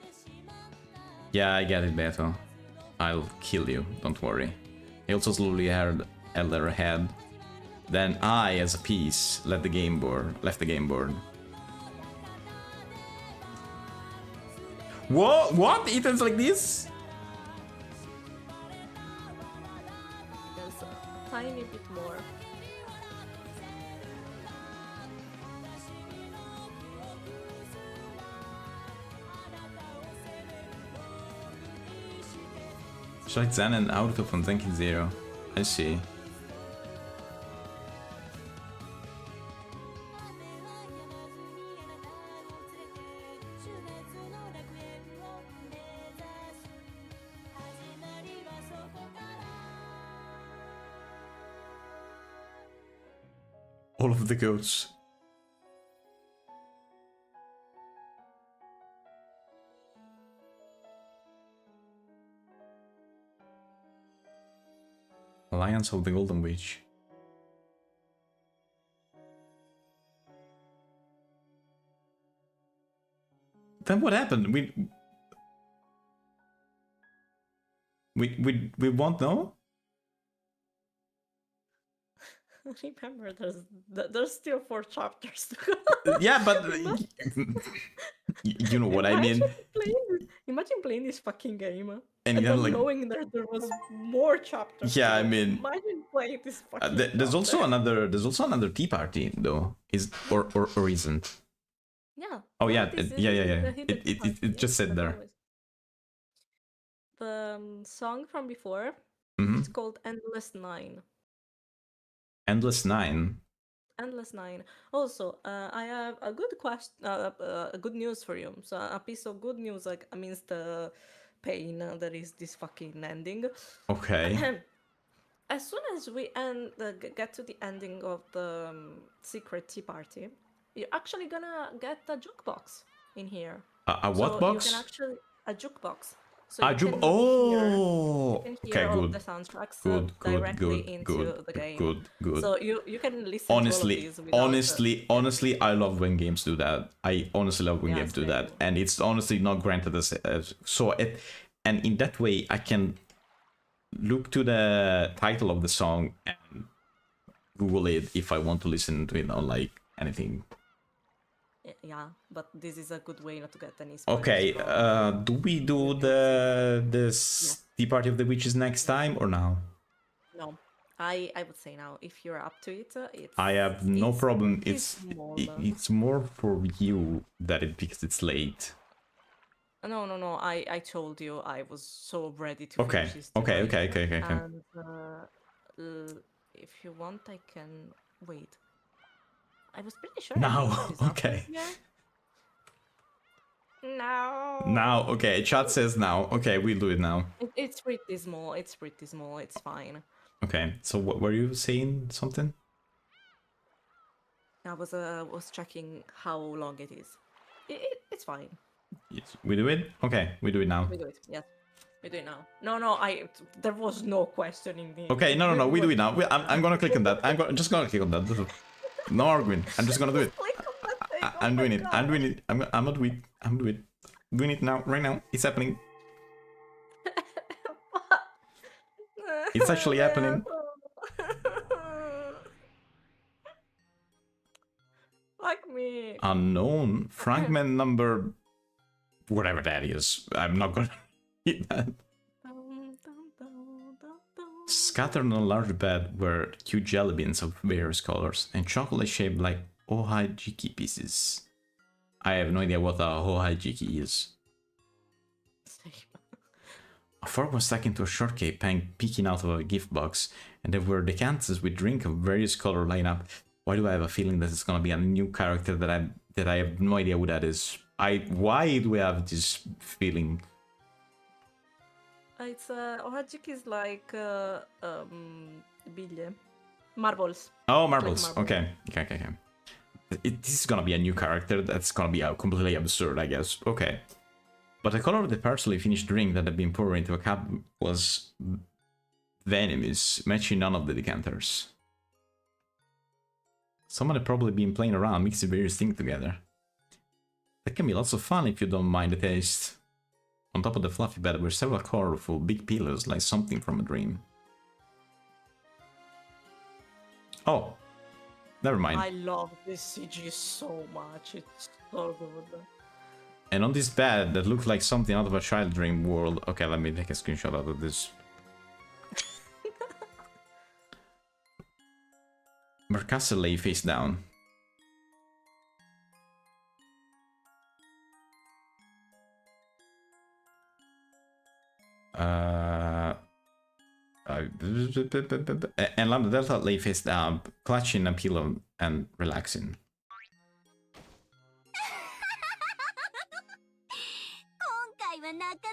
Yeah, I get it, Beto. I'll kill you, don't worry. He also slowly held her head. Then I, as a piece, left the game board. What? It ends like this? Just a tiny bit more. Strike Zen and Auto from Zenki Zero. I see. All of the goats. Alliance of the Golden Witch. Then what happened? We won't know? Remember, there's still 4 chapters to go. Yeah, but you know what I mean. Imagine playing this fucking game And and then, not like, knowing that there was more chapters. yeah, to I go. mean, Imagine playing this fucking. there's also chapter. another tea party though. Is or isn't? Yeah. Oh yeah, this is yeah. the hidden tea party, It just said as there. always. The song from before, Mm-hmm. it's called Endless Nine. Endless Nine. Endless Nine. Also, I have a good good news for you. So a piece of good news, like, means the pain that is this fucking ending. Okay. As soon as we get to the ending of the secret tea party, you're actually gonna get a jukebox in here. A what So box? You can actually a jukebox. So you can Oh, you can okay, hear all good. the soundtracks Good, directly into the game. Good. So you can listen to all of Honestly, these without honestly, I love when games do that. I honestly love when Yeah, games do same. that, and it's honestly not granted as so. And in that way, I can look to the title of the song and Google it if I want to listen to it on like anything. Yeah, but this is a good way not to get any spoilers. Okay, do we do this Yeah. Tea Party of the Witches next time or now? No, I would say now. If you're up to it, it's. I have no it's problem. pretty It's small. it's more for you that because it's late. No. I told you I was so ready to Okay, finish this. okay. tonight. And if you want, I can wait. I was pretty sure. Now, everything is up okay. here. No. Now, okay. Chat says now. Okay, we'll do it now. It's pretty small. It's pretty small. It's fine. Okay. So what were you saying? Something? I was checking how long it is. It's fine. Yes. We do it. Okay, we do it now. We do it. Yes. We do it now. No. There was no questioning me. Okay. No. We do it now. I'm gonna click on that. Just gonna click on that. No arguing. I'm just gonna do it. I'm doing it. I'm doing it. I'm not doing it. I'm doing it. Doing it now. Right now. It's happening. It's actually happening. Like me. Unknown fragment number, whatever that is. I'm not gonna hit that. Scattered on a large bed were huge jelly beans of various colors and chocolate shaped like ohajiki pieces. I have no idea what a ohajiki is. A fork was stuck into a shortcake pan peeking out of a gift box, and there were decanters with drink of various color lined up. Why do I have a feeling that it's gonna be a new character that I have no idea who that is? Why do I have this feeling? It's ohajiki is like biglie. Marbles. Oh, marbles. Like marbles. Okay. This is gonna be a new character that's gonna be completely absurd, I guess. Okay. But the color of the partially finished drink that had been poured into a cup was venomous, matching none of the decanters. Someone had probably been playing around, mixing various things together. That can be lots of fun if you don't mind the taste. On top of the fluffy bed were several colorful big pillows like something from a dream. Oh, never mind. I love this CG so much. It's so good. And on this bed that looked like something out of a child dream world. Okay, let me take a screenshot out of this. Mercastle lay face down. And Lambda Delta lay face down, clutching a pillow and relaxing. 今回はなかなかハ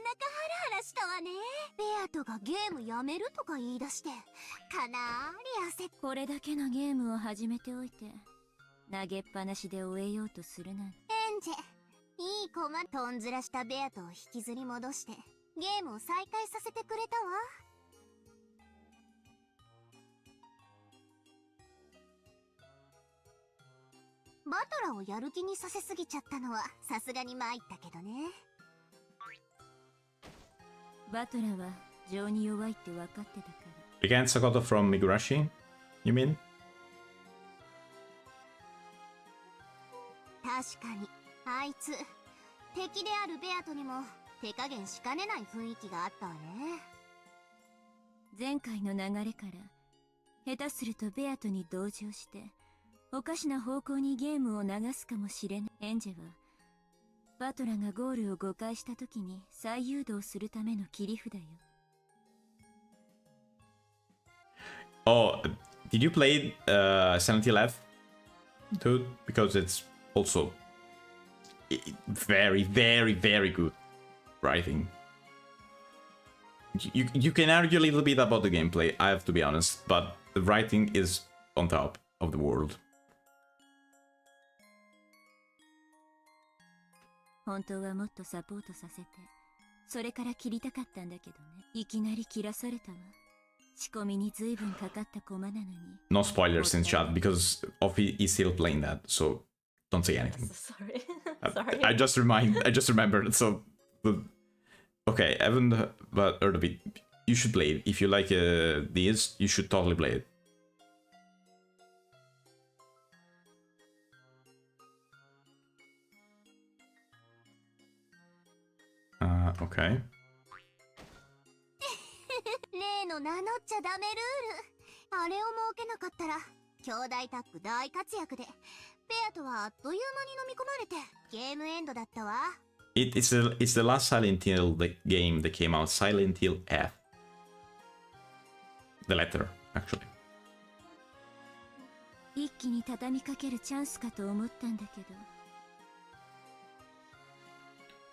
ラハラしたわね。ベアトがゲームやめるとか言い出して、かなり焦っ。これだけのゲームを始めておいて投げっぱなしで終えようとするなんて。エンジェ、いい子まとんずらしたベアトを引きずり戻して、ゲームを再開させてくれたわ。バトラをやる気にさせすぎちゃったのはさすがに参ったけどね。バトラは情に弱いって分かってたから。Again, Sakato from Migurashi, you mean? 確かにあいつ敵であるベアトにも手加減しかねない雰囲気があったわね。前回の流れから下手するとベアトに同情しておかしな方向にゲームを流すかもしれない。エンジェはバトラがゴールを誤解した時に再誘導するための切り札よ。Oh, did you play Silent Hill F? Dude, because it's also very, very, very good writing. You can argue a little bit about the gameplay, I have to be honest, but the writing is on top of the world. 本当はもっとサポートさせて、それから切りたかったんだけどね。いきなり切らされたわ。仕込みに随分かかった駒なのに。No spoilers in chat because Offie is still playing that, so don't say anything. Sorry. Sorry. I just remembered. So, okay, Evan, but Erdovi, you should play it. If you like these, you should totally play it. Okay. 例の名乗っちゃダメルール。あれを設けなかったら兄弟タッグ大活躍でベアとはあっという間に飲み込まれてゲームエンドだったわ。It's the last Silent Hill game that came out, Silent Hill F. The letter, actually. 一気に畳みかけるチャンスかと思ったんだけど、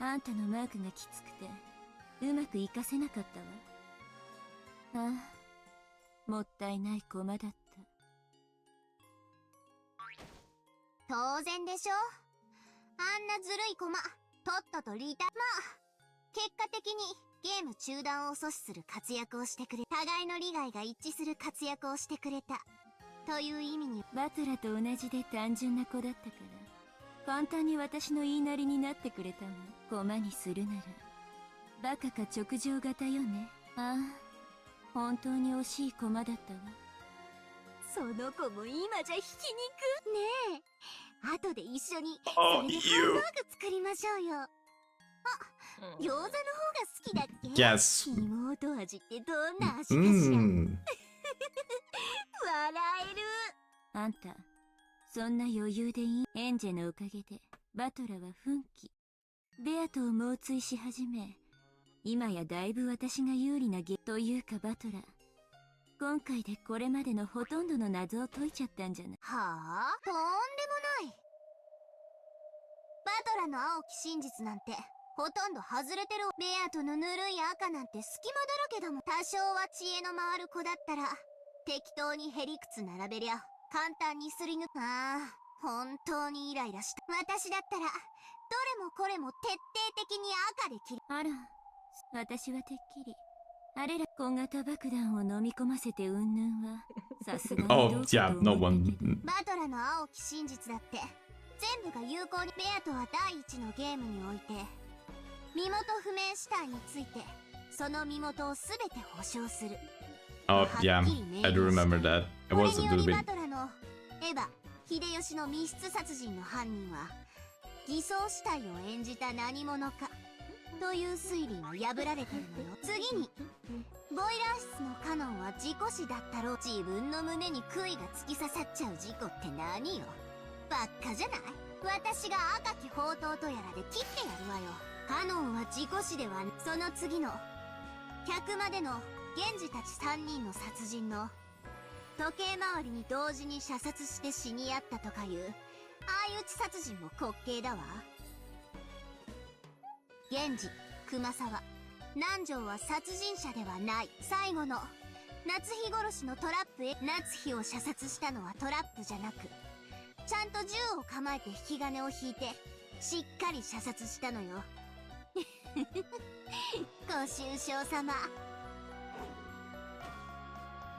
あんたのマークがきつくてうまくいかせなかったわ。ああ、もったいない駒だった。当然でしょ。あんなずるい駒とっととリータ。まあ結果的にゲーム中断を阻止する活躍をしてくれ、互いの利害が一致する活躍をしてくれたという意味に。バトラと同じで単純な子だったから簡単に私の言いなりになってくれたわ。駒にするならバカか直情型よね。ああ、本当に惜しい駒だったわ。その子も今じゃひき肉ねえ。後で一緒にそれでハンバーグ作りましょうよ。あ、餃子の方が好きだっけ？ Yes. 妹味ってどんな味かしら。笑える。あんたそんな余裕でいい？エンジェのおかげでバトラは奮起、ベアトを猛追し始め、今やだいぶ私が有利なというかバトラ、今回でこれまでのほとんどの謎を解いちゃったんじゃない？はあ、とんでもない。バトラの青き真実なんてほとんど外れてる。ベアトのぬるい赤なんて隙間だらけだもん。多少は知恵の回る子だったら適当にへりくつ並べりゃ簡単にすり抜く。ああ、本当にイライラした。私だったらどれもこれも徹底的に赤で切る。あら、私はてっきりあれら小型爆弾を飲み込ませてうんぬんはさすがにどう Oh, かと yeah, no 思ったけど。one. バトラの青き真実だって全部が有効に。ベアトは第一のゲームにおいて身元不明死体についてその身元を全て保証する。 Oh, yeah, I do remember that. It これ was に a よ little り bit. バトラのエヴァ秀吉の密室殺人の犯人は偽装死体を演じた何者かという推理は破られてるのよ。次にボイラー室のカノンは事故死だったろう。自分の胸に杭が突き刺さっちゃう事故って何よ。ばっかじゃない。私が赤き宝刀とやらで切ってやるわよ。カノンは事故死ではその次の客までの源氏たち3人の殺人の時計回りに同時に射殺して死に合ったとかいう相打ち殺人も滑稽だわ。源氏、熊沢、南條は殺人者ではない。最後の夏日殺しのトラップへ。夏日を射殺したのはトラップじゃなくちゃんと銃を構えて引き金を引いてしっかり射殺したのよ。ご愁傷様。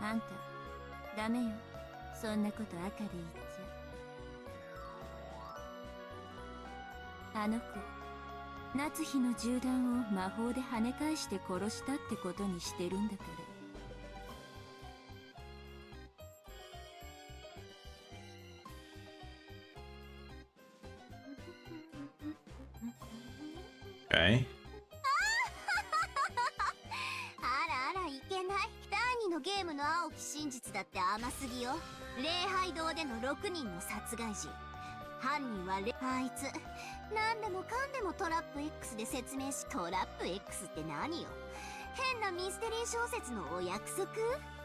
あんたダメよ、そんなこと赤で言っちゃ。あの子夏日の銃弾を魔法で跳ね返して殺したってことにしてるんだから。Okay. あらあら、いけない。第2のゲームの青き真実だって甘すぎよ。礼拝堂での6人の殺害時、犯人はあいつ何でもかんでもトラップ X で説明し、トラップ X って何よ。変なミステリー小説のお約束。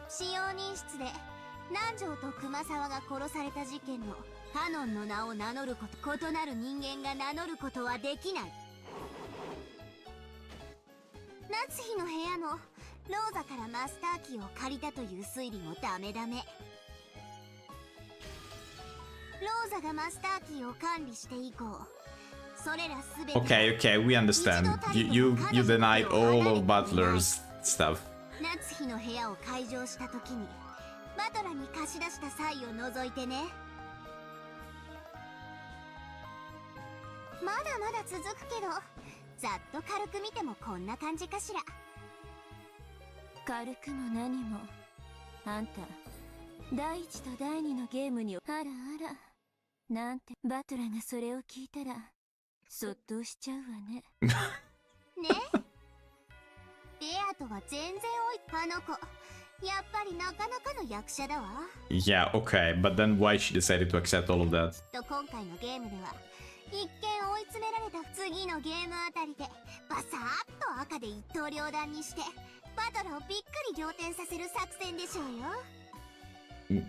使用人室で南條と熊沢が殺された事件のカノンの名を名乗ること、異なる人間が名乗ることはできない。夏日の部屋のローザからマスターキーを借りたという推理もダメダメ。ローザがマスターキーを管理して以降、それらすべて Okay, okay, we understand. You denied all of Butler's stuff. 夏日の部屋を開錠した時にバトラに貸し出した際を除いてね。まだまだ続くけど、ざっと軽く見てもこんな感じかしら。軽くも何も、あんた第1と第2のゲームにあらあらなんて。バトラがそれを聞いたらそっとしちゃうわね。ねベアとは全然あの子やっぱりなかなかの役者だわ。 Yeah, okay, but then why she decided to accept all of that? と今回のゲームでは一見追い詰められた次のゲームあたりでバサーッと赤で一刀両断にしてバトラをびっくり仰天させる作戦でしょうよ。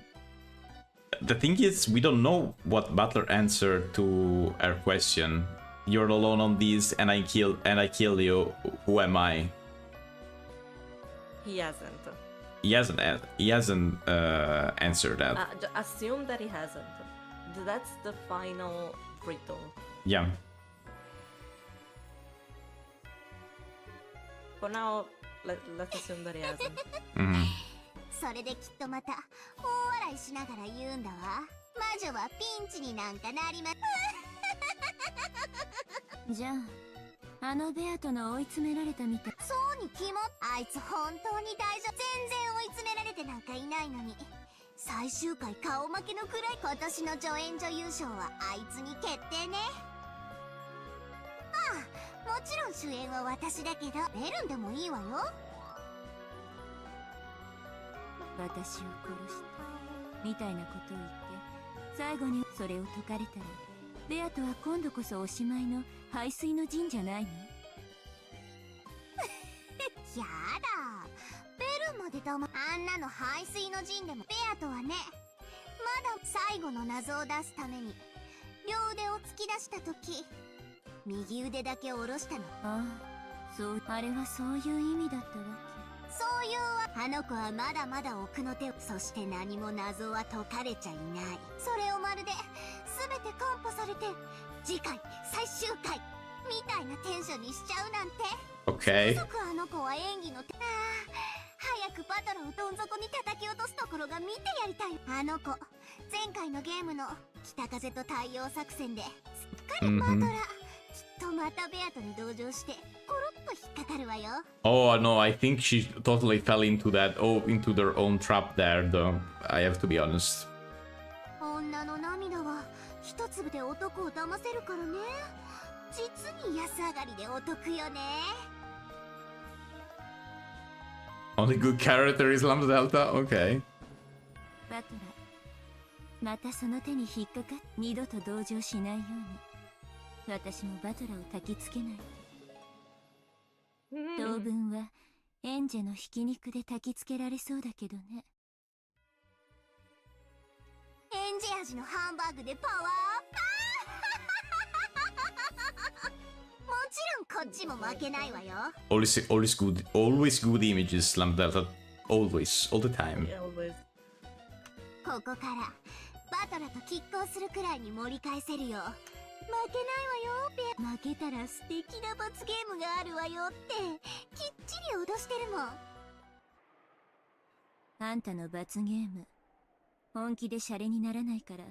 The thing is, we don't know what Butler answered to our question. You're alone on these, and I kill you. Who am I? He hasn't. He hasn't answered that. Assume that he hasn't. That's the final riddle. Yeah. For now, let's assume that he hasn't. Mhm. それできっとまた大笑いしながら言うんだわ。魔女はピンチになんかなりまじゃああのベアとの追い詰められたみたい。そうに決まっあいつ本当に大丈夫。全然追い詰められてなんかいないのに最終回顔負けのくらい。今年の助演女優賞はあいつに決定ね。ああ、もちろん主演は私だけどベルンでもいいわよ。私を殺したみたいなことを言って最後にそれを解かれたらベアとは今度こそおしまいの排水の陣じゃないの？やだ、ベルンまでだまあんなの排水の陣でも。ベアとはね、まだ最後の謎を出すために両腕を突き出した時右腕だけ下ろしたの。ああ、そうあれはそういう意味だったわけ。そういうあの子はまだまだ奥の手を。そして何も謎は解かれちゃいない。それをまるで全て完歩されて次回最終回みたいなテンションにしちゃうなんて。Okay. すごくあの子は演技の早くバトラをどん底に叩き落とすところが見てやりたい。あの子前回のゲームの北風と太陽作戦ですっかりバトラ、きっとまたベアトに同情してコロッと引っかかるわよ。 Oh no, I think she totally fell into that. Oh, into their own trap there. Though I have to be honest. 女の涙は一粒で男を騙せるからね。実に安上がりでお得よね。Only good character is Lambda Delta. Okay. バトラまたその手に引っかかっ二度と同情しないように私もバトラを焚きつけない。当分はエンジェのひき肉で焚きつけられそうだけどね。エンジェ味のハンバーグでパワーアップもちろんこっちも負けないわよ。 Always good images, Lambda Delta. Always, all the time. Yeah, always. ここからバトラと拮抗するくらいに盛り返せるよ。負けないわよ。負けたら素敵な罰ゲームがあるわよってきっちり脅してるもん。あんたの罰ゲーム本気でシャレにならないから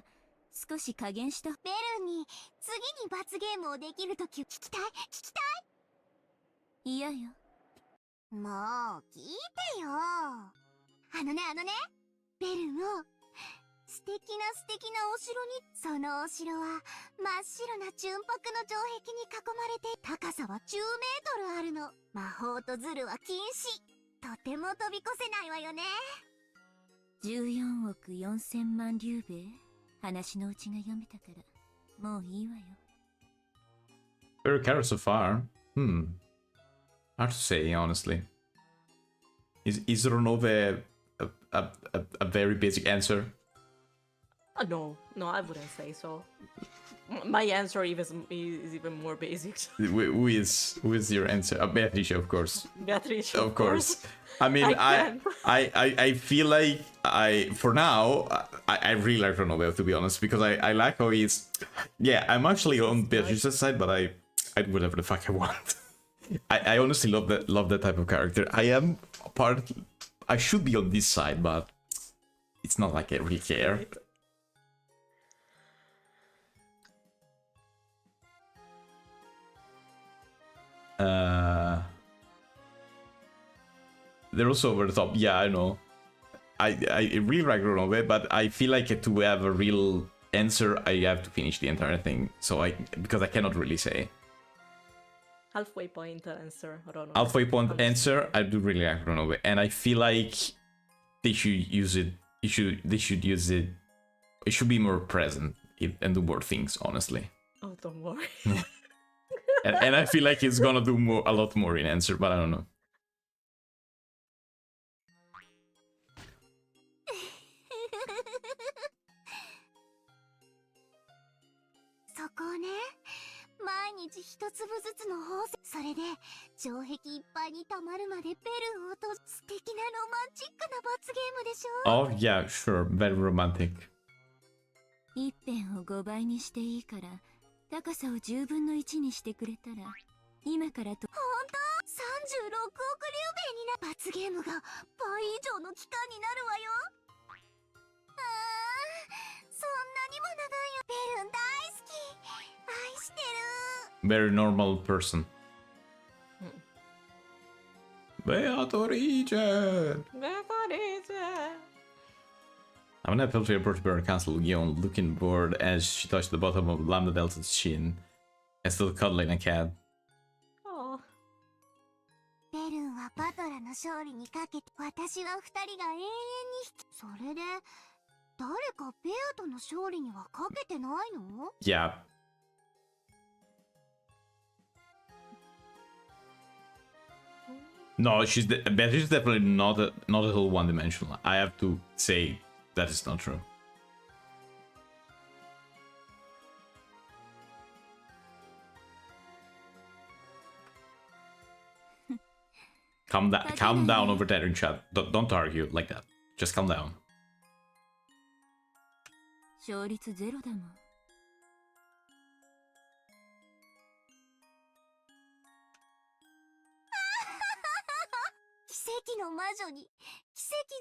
少し加減した。ベルンにに次に罰ゲームをできるとき聞きたい嫌よ。もう聞いてよ。あのねベルも素敵なお城に、そのお城は真っ白な純白の城壁に囲まれて、高さは10メートルあるの。魔法とズルは禁止。とても飛び越せないわよね。14億4000万竜兵、話のうちが読めたからもういいわよ。 Very carrot so far. Hard to say, honestly. Is Ronove a very basic answer? No, I wouldn't say so. My answer is even more basic. Who is your answer? Beatrice, of course. Beatrice, Of course. I mean, I I feel like for now I really like Ronove, to be honest, because I like how he's. Yeah, I'm actually on Beatrice's side, but I do whatever the fuck I want. I honestly love that type of character. I should be on this side, but it's not like I really care. They're also over the top. Yeah, I know. I really like Ronove, but I feel like to have a real answer, I have to finish the entire thing. So because I cannot really say. Halfway point answer, Ronove. Halfway point answer, I do really like Ronove, and I feel like they should use it. They should use it. It should be more present and do more things, honestly. Oh, don't worry. and I feel like it's gonna do a lot more in answer, but I don't know. そこをね、毎日一粒ずつの宝石、それで城壁いっぱいに溜まるまでベルを落とす。素敵なロマンチックな罰ゲームでしょ。 Oh yeah, sure, very romantic. 一辺を5倍にしていいから、高さを10分の1にしてくれたら、今からと。ほんと？36億竜兵にな。罰ゲームが倍以上の期間になるわよ。そんなにも長いよ。ベルン大好き。愛してる。 Very normal person. Beatrice! I'm gonna to report to her castle, Gion, looking bored as she touched the bottom of Lambda Delta's chin, and still cuddling a cat. Oh. ベルンはバトラの勝利にかけて、私は二人が永遠にそれで誰かベアとの勝利にはかけてないの？ Yeah. No, Beatrice is definitely not at all one-dimensional. I have to say that is not true. Calm down over there in chat. Don't argue like that. Just calm down. 勝率ゼロだもん。奇跡の魔女に奇跡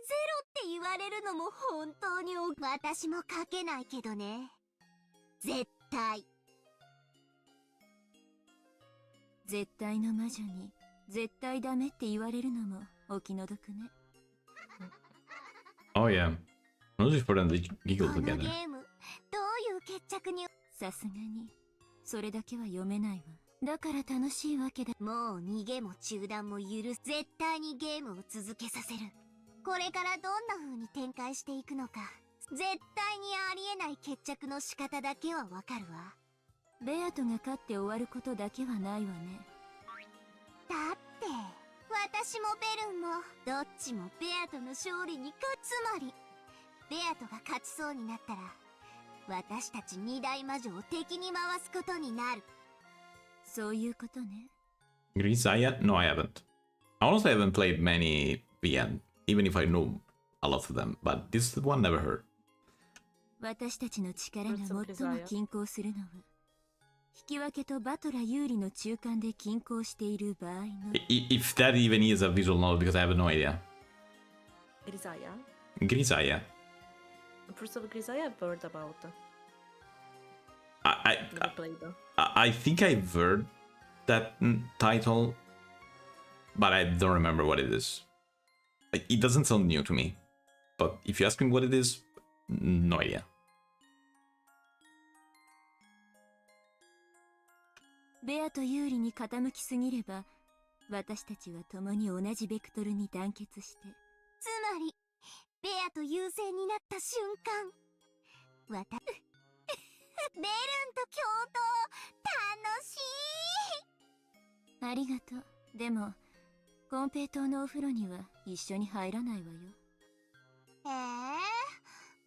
ゼロって言われるのも本当に私も書けないけどね。絶対。絶対の魔女に絶対ダメって言われるのもお気の毒ね。Oh yeah. I'll just put on the giggle このゲ together. ームどういう決着に。さすがにそれだけは読めないわ。だから楽しいわけだ。もう逃げも中断も許す。絶対にゲームを続けさせる。これからどんな風に展開していくのか、絶対にありえない決着の仕方だけはわかるわ。ベアトが勝って終わることだけはないわね。だって私もベルンもどっちもベアトの勝利につまりベアトが勝ちそうになったら私たち二大魔女を敵に回すことになる。そういうことね。 Grisaya? No, I haven't. I honestly haven't played many VN, even if I know a lot of them, but this one never heard. 私たちの力が最も均衡するのは引き分けとバトラ有利の中間で均衡している場合の。 If that even is a visual novel, because I have no idea. Grisaya? Grisaya. First of Grisaya I've heard about. never played though. I think I've heard that title, but I don't remember what it is. It doesn't sound new to me, but if you ask me what it is, no idea. ベアと有利に傾きすぎれば、私たちは共に同じベクトルに団結して。つまりベアと優勢になった瞬間、ベルンと共闘楽しい。ありがとう。でもコンペイトーのお風呂には一緒に入らないわよ。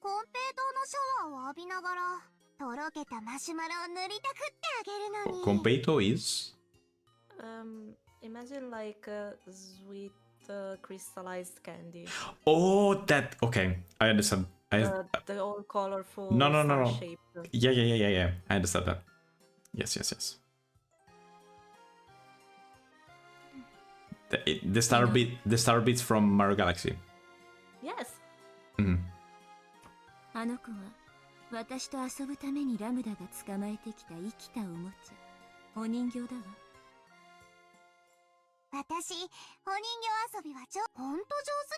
コンペイトーのシャワーを浴びながらとろけたマシュマロを塗りたくってあげるのに。Compeito is? Imagine like a sweet crystallized candy. Oh, that. Okay, I understand. The all colorful. No. Shaped. Yeah. I understand that. Yes. The star bits from Mario Galaxy. Yes. Mm-hmm. あの子は私と遊ぶためにラムダが捕まえてきた生きたおもちゃ、お人形だわ。私、お人形遊びはほんと上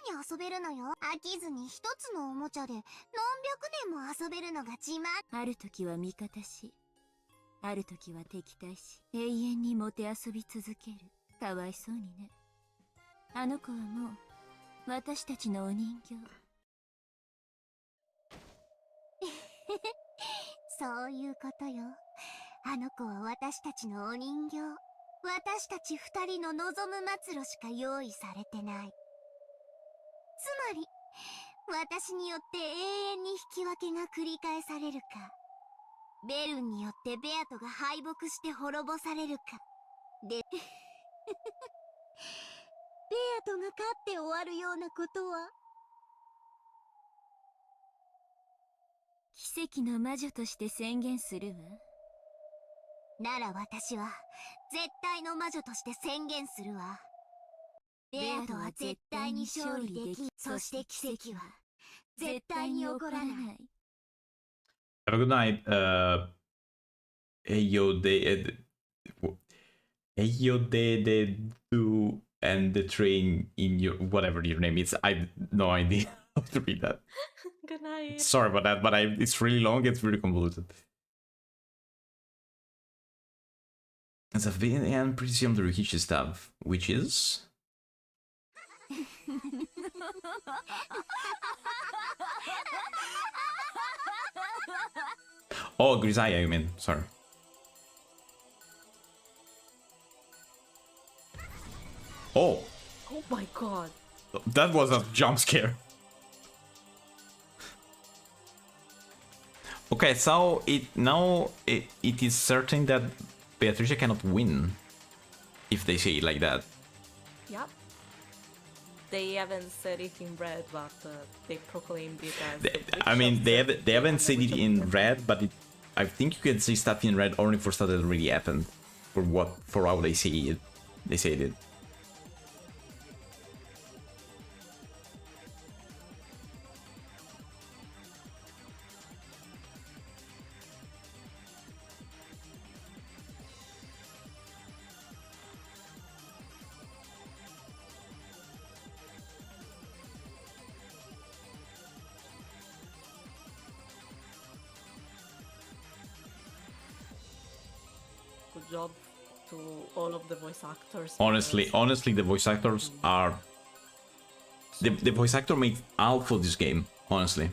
手に遊べるのよ。飽きずに一つのおもちゃで何百年も遊べるのが自慢。ある時は味方し、ある時は敵対し、永遠にもてあそび続ける。かわいそうにね。あの子はもう私たちのお人形。そういうことよ。あの子は私たちのお人形。私たち二人の望む末路しか用意されてない。つまり、私によって永遠に引き分けが繰り返されるか、ベルンによってベアトが敗北して滅ぼされるか。で、ベアトが勝って終わるようなことは、奇跡の魔女として宣言するわ。なら私は絶対の魔女として宣言するわ。ベアトは絶対に勝利でき、そして奇跡は絶対に起こらない。Have a good night. Hey, do and the train in your whatever your name is. I have no idea how to read that. Good night. Sorry about that, but it's really long. It's really convoluted. It's a very and pretty similar to Rikichi's stuff, which is. Oh, Grisaya, you mean? Sorry. Oh! Oh my god. That was a jump scare. Okay, so it is certain that Beatrice cannot win if they say it like that. Yep. They haven't said it in red, but they proclaimed it as. I mean, they haven't said it in red, but I think you can say stuff in red only for stuff that already happened. For how they say it, they said it. Good job to all of the voice actors. Honestly, the voice actors are. The voice actor made all for this game, honestly.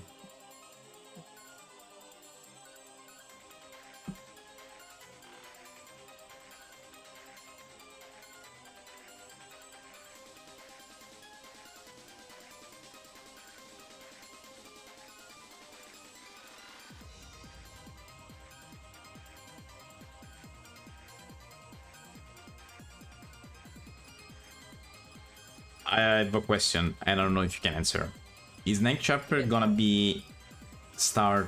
I have a question. I don't know if you can answer. Is next chapter gonna start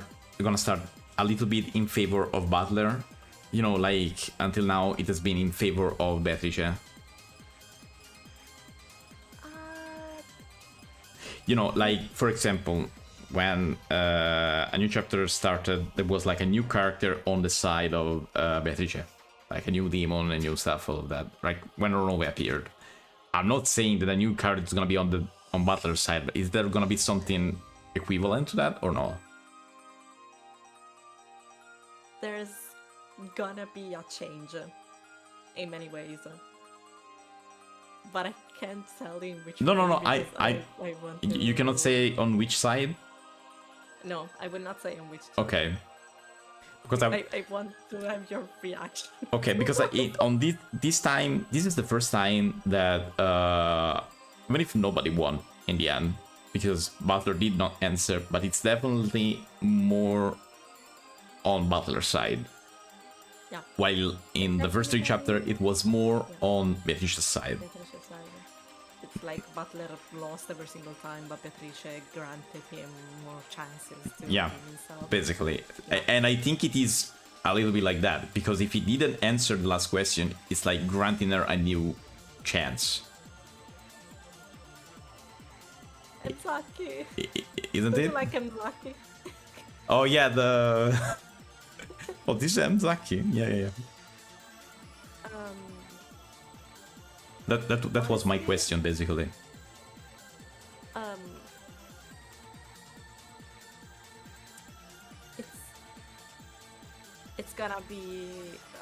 a little bit in favor of Butler? You know, like until now it has been in favor of Beatrice. You know, like for example, when a new chapter started, there was like a new character on the side of Beatrice. Like a new demon and new stuff, all of that. Like when Ronove appeared. I'm not saying that a new character is gonna be on Butler's side, but is there gonna be something equivalent to that or no? There's gonna be a change in many ways. But I can't tell in which No, way no, no. because I want to... You cannot say on which side. No, I will not say on which side. Okay. Because I want to have your reaction. Okay, because on this time, this is the first time that even if nobody won in the end, because Butler did not answer, but it's definitely more on Butler's side. Yeah. While in the first 3 chapters, it was more on Beatrice's side. Beatrice's side. It's like Butler lost every single time, but Beatrice granted him more chances to Yeah, redeem himself. basically. Yeah. And I think it is a little bit like that, because if he didn't answer the last question, it's like granting her a new chance. Mzaki. Isn't it? Like Mzaki. Oh yeah, the... Oh, this is Mzaki. Yeah. That was my question, basically. It's gonna be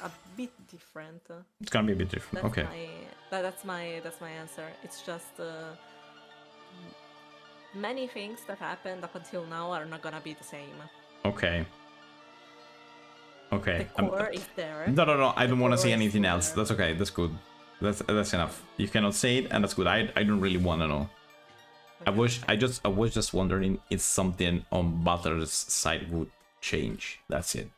a bit different. It's gonna be a bit different. Okay. That's my answer. It's just many things that happened up until now are not gonna be the same. Okay. Okay. The core is there. No. I don't want to say core is anything else. there. That's okay. That's good. That's enough. You cannot say it, and that's good. I don't really want to know. I was just wondering if something on Butler's side would change. That's it.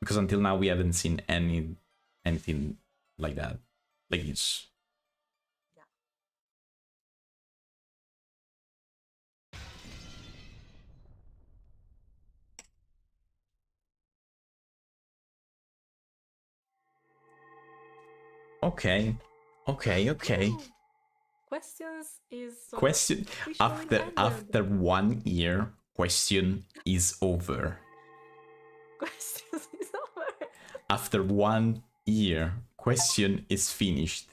Because until now we haven't seen anything like that. Like this. Okay. Questions is Question after 1 year. Question is over. Questions is over. After 1 year, question is finished.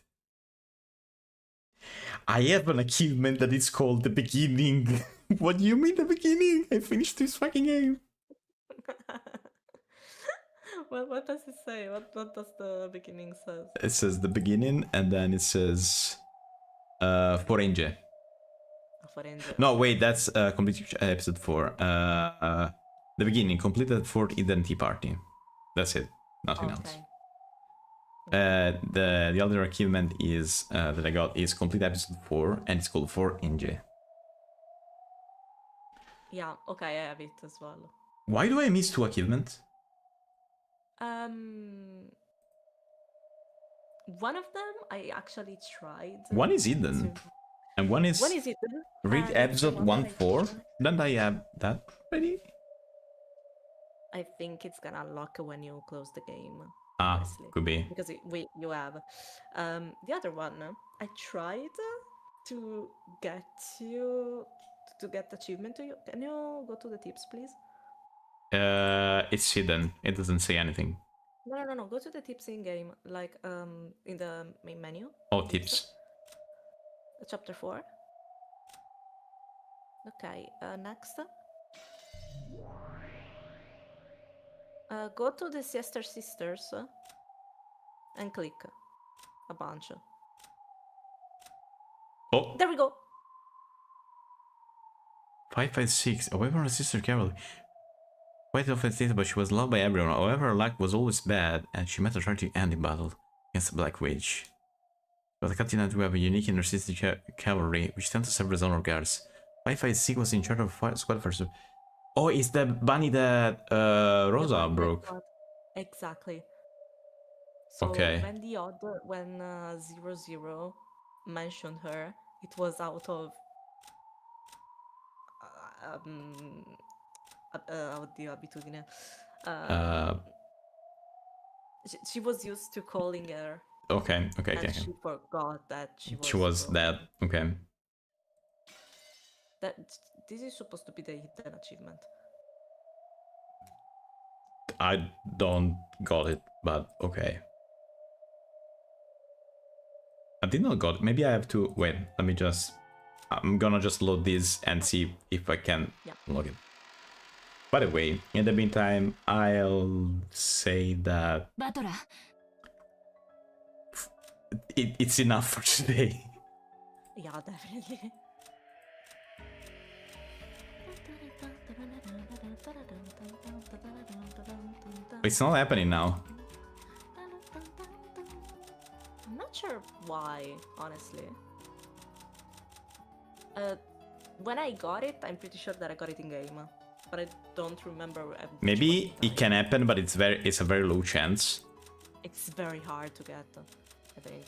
I have an achievement that is called the beginning. What do you mean the beginning? I finished this fucking game. What does it say? What does the beginning says? It says the beginning, and then it says Forenge. No, wait, that's complete episode 4. The beginning, completed 4th identity party. That's it. Nothing else. The other achievement is that I got is complete episode 4, and it's called Forenge. Yeah, okay, I have it as well. Why do I miss 2 achievements? One of them I actually tried. One is hidden, and one is hidden. read episode 1-4. Don't I have that already? I think it's gonna unlock when you close the game. Ah, honestly. could be. Because you have. The other one, I tried to get achievement to you. Can you go to the tips, please? It's hidden. It doesn't say anything. No. Go to the tips in game, like in the main menu. Oh, tips. Chapter 4. Okay. Next. Go to the Sister Sisters and click a bunch. Oh. There we go. 556. However, her sister Carol quite offensive, but she was loved by everyone. However, her luck was always bad, and she met a tragic end in battle against the Black Witch. But the captain had to have a unique and resistant cavalry, which tend to serve as honor guards. 556 was in charge of squad first. Oh, it's the bunny that Rosa broke. Exactly. So okay. When 00 mentioned her, it was out of oddio, abitudine. She was used to calling her. Okay. She forgot that she was dead. Okay. this is supposed to be the hidden achievement. I don't got it, but okay. I did not got it. Maybe I have to wait. Let me just. I'm gonna just load this and see if I can log it. By the way, in the meantime, I'll say that it's enough for today. Yeah, definitely. It's not happening now. I'm not sure why, honestly. When I got it, I'm pretty sure that I got it in game, but I don't remember. Maybe it can happen, but it's a very low chance. It's very hard to get, I think.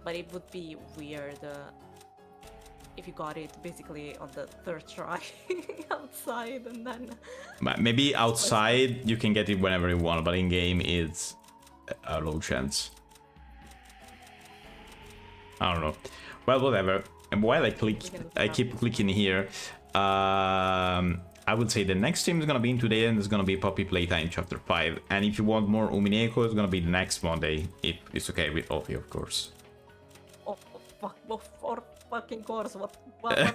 But it would be weird if you got it basically on the third try outside and then... Maybe outside you can get it whenever you want, but in game it's a low chance. I don't know. Well, whatever. And while I keep clicking here, I would say the next stream is gonna be in today, and it's gonna be Poppy Playtime Chapter 5. And if you want more Umineko, it's gonna be the next Monday, if it's okay with all of you, of course. Oh, fuck, of fucking course, what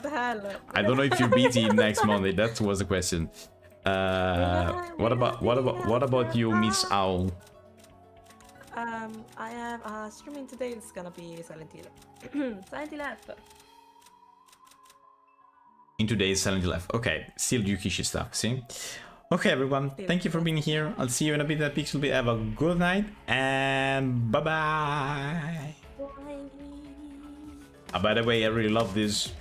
the hell? I don't know if you're busy next Monday, that was the question. What about you, Miss Owl? I have streaming today, it's gonna be Silent Hill. Silent Hill F. In today's Silent Hill F. Okay, still Yukishi stuff, see? Okay, everyone, thank you for being here. I'll see you in a bit at PixelBit. Have a good night, and bye-bye. By the way, I really love this